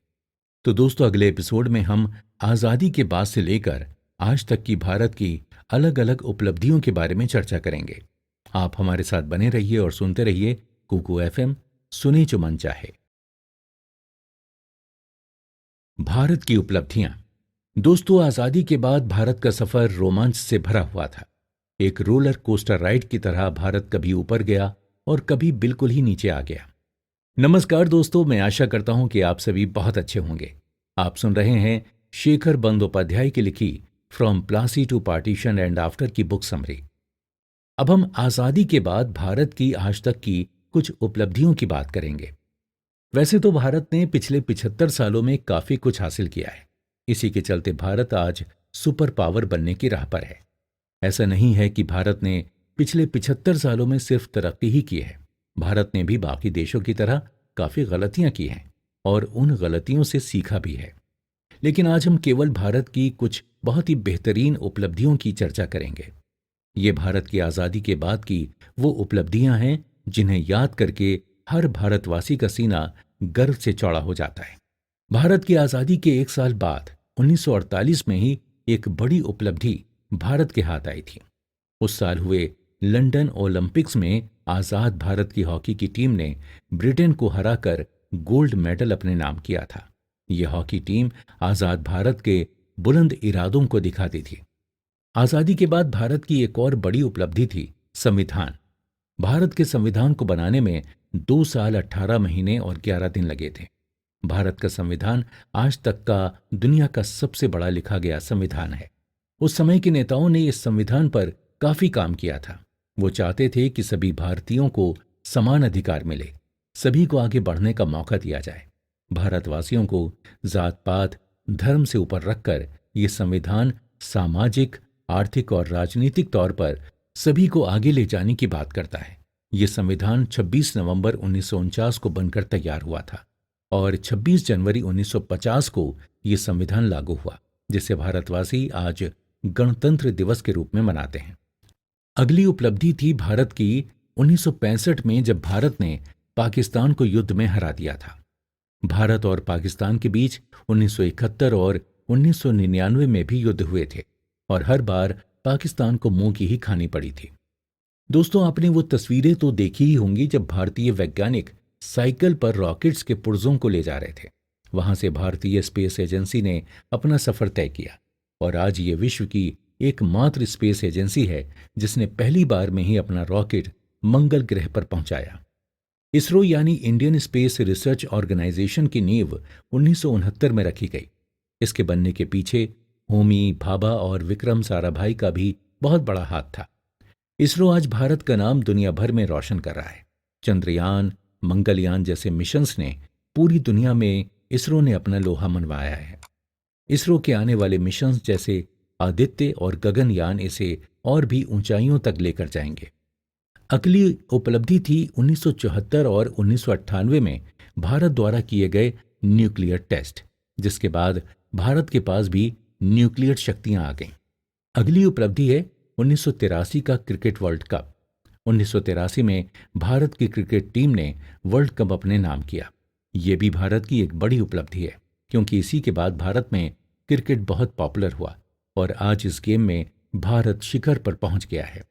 A: तो दोस्तों, अगले एपिसोड में हम आज़ादी के बाद से लेकर आज तक की भारत की अलग अलग उपलब्धियों के बारे में चर्चा करेंगे। आप हमारे साथ बने रहिए और सुनते रहिए कुकू एफएम, सुने जो मन चाहे। भारत की उपलब्धियां। दोस्तों, आजादी के बाद भारत का सफर रोमांच से भरा हुआ था। एक रोलर कोस्टर राइड की तरह भारत कभी ऊपर गया और कभी बिल्कुल ही नीचे आ गया। नमस्कार दोस्तों, मैं आशा करता हूं कि आप सभी बहुत अच्छे होंगे। आप सुन रहे हैं शेखर बंदोपाध्याय की लिखी from Plassey to partition and after की बुक समरी। अब हम आजादी के बाद भारत की आज तक की कुछ उपलब्धियों की बात करेंगे। वैसे तो भारत ने पिछले 75 सालों में काफी कुछ हासिल किया है। इसी के चलते भारत आज सुपर पावर बनने की राह पर है। ऐसा नहीं है कि भारत ने पिछले 75 सालों में सिर्फ तरक्की ही की है। भारत ने भी बाकी देशों की तरह काफी गलतियां की हैं और उन गलतियों से सीखा भी है। लेकिन आज हम केवल भारत की कुछ बहुत ही बेहतरीन उपलब्धियों की चर्चा करेंगे। ये भारत की आज़ादी के बाद की वो उपलब्धियां हैं जिन्हें याद करके हर भारतवासी का सीना गर्व से चौड़ा हो जाता है। भारत की आज़ादी के एक साल बाद 1948 में ही एक बड़ी उपलब्धि भारत के हाथ आई थी। उस साल हुए लंदन ओलंपिक्स में आज़ाद भारत की हॉकी की टीम ने ब्रिटेन को हराकर गोल्ड मेडल अपने नाम किया था। यह हॉकी टीम आज़ाद भारत के बुलंद इरादों को दिखाती थी। आज़ादी के बाद भारत की एक और बड़ी उपलब्धि थी संविधान। भारत के संविधान को बनाने में 2 साल 18 महीने और 11 दिन लगे थे। भारत का संविधान आज तक का दुनिया का सबसे बड़ा लिखा गया संविधान है। उस समय के नेताओं ने इस संविधान पर काफी काम किया था। वो चाहते थे कि सभी भारतीयों को समान अधिकार मिले, सभी को आगे बढ़ने का मौका दिया जाए। भारतवासियों को जात पात धर्म से ऊपर रखकर ये संविधान सामाजिक, आर्थिक और राजनीतिक तौर पर सभी को आगे ले जाने की बात करता है। ये संविधान 26 नवंबर 1949 को बनकर तैयार हुआ था और 26 जनवरी 1950 को ये संविधान लागू हुआ, जिसे भारतवासी आज गणतंत्र दिवस के रूप में मनाते हैं। अगली उपलब्धि थी भारत की 1965 में, जब भारत ने पाकिस्तान को युद्ध में हरा दिया था। भारत और पाकिस्तान के बीच 1971 और 1999 में भी युद्ध हुए थे और हर बार पाकिस्तान को मुंह की ही खानी पड़ी थी। दोस्तों, आपने वो तस्वीरें तो देखी ही होंगी जब भारतीय वैज्ञानिक साइकिल पर रॉकेट्स के पुर्जों को ले जा रहे थे। वहां से भारतीय स्पेस एजेंसी ने अपना सफर तय किया और आज ये विश्व की एकमात्र स्पेस एजेंसी है जिसने पहली बार में ही अपना रॉकेट मंगल ग्रह पर पहुंचाया। इसरो यानी इंडियन स्पेस रिसर्च ऑर्गेनाइजेशन की नींव 1969 में रखी गई। इसके बनने के पीछे होमी भाभा और विक्रम साराभाई का भी बहुत बड़ा हाथ था। इसरो आज भारत का नाम दुनिया भर में रोशन कर रहा है। चंद्रयान, मंगलयान जैसे मिशंस ने पूरी दुनिया में इसरो ने अपना लोहा मनवाया है। इसरो के आने वाले मिशंस जैसे आदित्य और गगनयान इसे और भी ऊंचाइयों तक लेकर जाएंगे। अगली उपलब्धि थी 1974 और 1998 में भारत द्वारा किए गए न्यूक्लियर टेस्ट, जिसके बाद भारत के पास भी न्यूक्लियर शक्तियां आ गईं। अगली उपलब्धि है 1983 का क्रिकेट वर्ल्ड कप। 1983 में भारत की क्रिकेट टीम ने वर्ल्ड कप अपने नाम किया। ये भी भारत की एक बड़ी उपलब्धि है, क्योंकि इसी के बाद भारत में क्रिकेट बहुत पॉपुलर हुआ और आज इस गेम में भारत शिखर पर पहुंच गया है।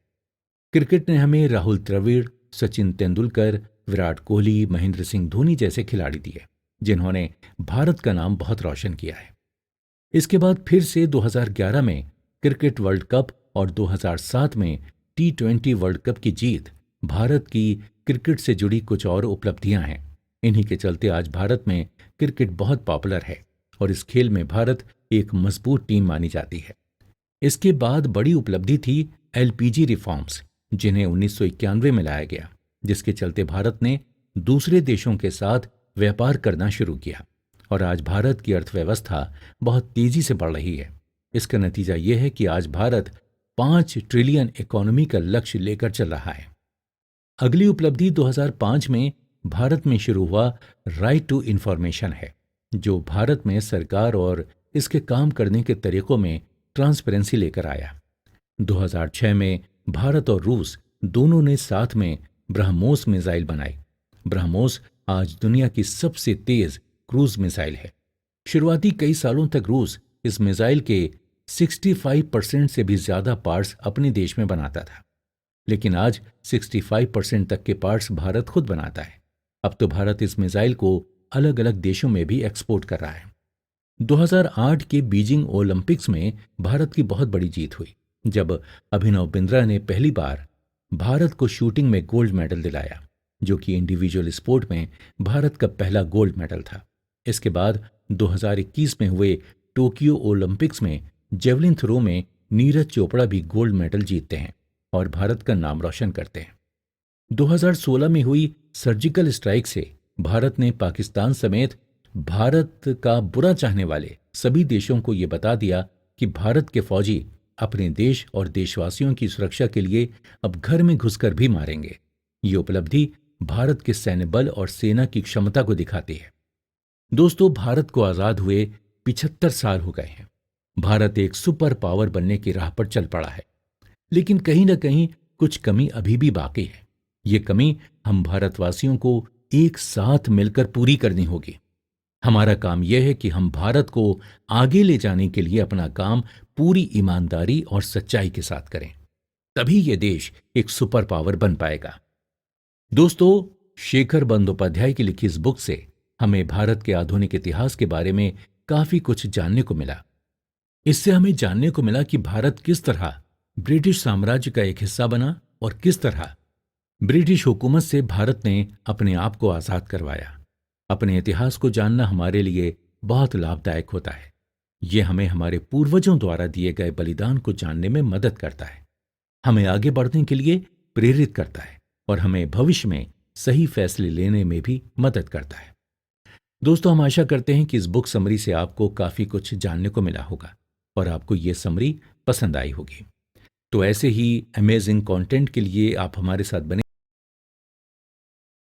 A: क्रिकेट ने हमें राहुल द्रविड़, सचिन तेंदुलकर, विराट कोहली, महेंद्र सिंह धोनी जैसे खिलाड़ी दिए, जिन्होंने भारत का नाम बहुत रोशन किया है। इसके बाद फिर से 2011 में क्रिकेट वर्ल्ड कप और 2007 में T20 वर्ल्ड कप की जीत भारत की क्रिकेट से जुड़ी कुछ और उपलब्धियां हैं। इन्हीं के चलते आज भारत में क्रिकेट बहुत पॉपुलर है और इस खेल में भारत एक मजबूत टीम मानी जाती है। इसके बाद बड़ी उपलब्धि थी LPG रिफॉर्म्स, जिन्हें 1991 में लाया गया, जिसके चलते भारत ने दूसरे देशों के साथ व्यापार करना शुरू किया और आज भारत की अर्थव्यवस्था बहुत तेजी से बढ़ रही है। इसका नतीजा यह है कि आज भारत 5 ट्रिलियन इकोनॉमी का लक्ष्य लेकर चल रहा है। अगली उपलब्धि 2005 में भारत में शुरू हुआ राइट टू इंफॉर्मेशन है, जो भारत में सरकार और इसके काम करने के तरीकों में ट्रांसपेरेंसी लेकर आया। 2006 में भारत और रूस दोनों ने साथ में ब्रह्मोस मिसाइल बनाई। ब्रह्मोस आज दुनिया की सबसे तेज क्रूज मिसाइल है। शुरुआती कई सालों तक रूस इस मिसाइल के 65% से भी ज्यादा पार्ट्स अपने देश में बनाता था, लेकिन आज 65% तक के पार्ट्स भारत खुद बनाता है। अब तो भारत इस मिसाइल को अलग अलग देशों में भी एक्सपोर्ट कर रहा है। 2008 के बीजिंग ओलंपिक्स में भारत की बहुत बड़ी जीत हुई, जब अभिनव बिंद्रा ने पहली बार भारत को शूटिंग में गोल्ड मेडल दिलाया, जो कि इंडिविजुअल स्पोर्ट में भारत का पहला गोल्ड मेडल था। इसके बाद 2021 में हुए टोक्यो ओलंपिक्स में जेवलिन थ्रो में नीरज चोपड़ा भी गोल्ड मेडल जीतते हैं और भारत का नाम रोशन करते हैं। 2016 में हुई सर्जिकल स्ट्राइक से भारत ने पाकिस्तान समेत भारत का बुरा चाहने वाले सभी देशों को ये बता दिया कि भारत के फौजी अपने देश और देशवासियों की सुरक्षा के लिए अब घर में घुसकर भी मारेंगे। ये उपलब्धि भारत के सैन्य बल और सेना की क्षमता को दिखाती है। दोस्तों, भारत को आजाद हुए 75 साल हो गए हैं। भारत एक सुपर पावर बनने की राह पर चल पड़ा है, लेकिन कहीं ना कहीं कुछ कमी अभी भी बाकी है। ये कमी हम भारतवासियों को एक साथ मिलकर पूरी करनी होगी। हमारा काम यह है कि हम भारत को आगे ले जाने के लिए अपना काम पूरी ईमानदारी और सच्चाई के साथ करें। तभी यह देश एक सुपर पावर बन पाएगा। दोस्तों, शेखर बंदोपाध्याय की लिखी इस बुक से हमें भारत के आधुनिक इतिहास के बारे में काफी कुछ जानने को मिला। इससे हमें जानने को मिला कि भारत किस तरह ब्रिटिश साम्राज्य का एक हिस्सा बना और किस तरह ब्रिटिश हुकूमत से भारत ने अपने आप को आजाद करवाया। अपने इतिहास को जानना हमारे लिए बहुत लाभदायक होता है। ये हमें हमारे पूर्वजों द्वारा दिए गए बलिदान को जानने में मदद करता है, हमें आगे बढ़ने के लिए प्रेरित करता है और हमें भविष्य में सही फैसले लेने में भी मदद करता है। दोस्तों, हम आशा करते हैं कि इस बुक समरी से आपको काफी कुछ जानने को मिला होगा और आपको ये समरी पसंद आई होगी। तो ऐसे ही अमेजिंग कंटेंट के लिए आप हमारे साथ बने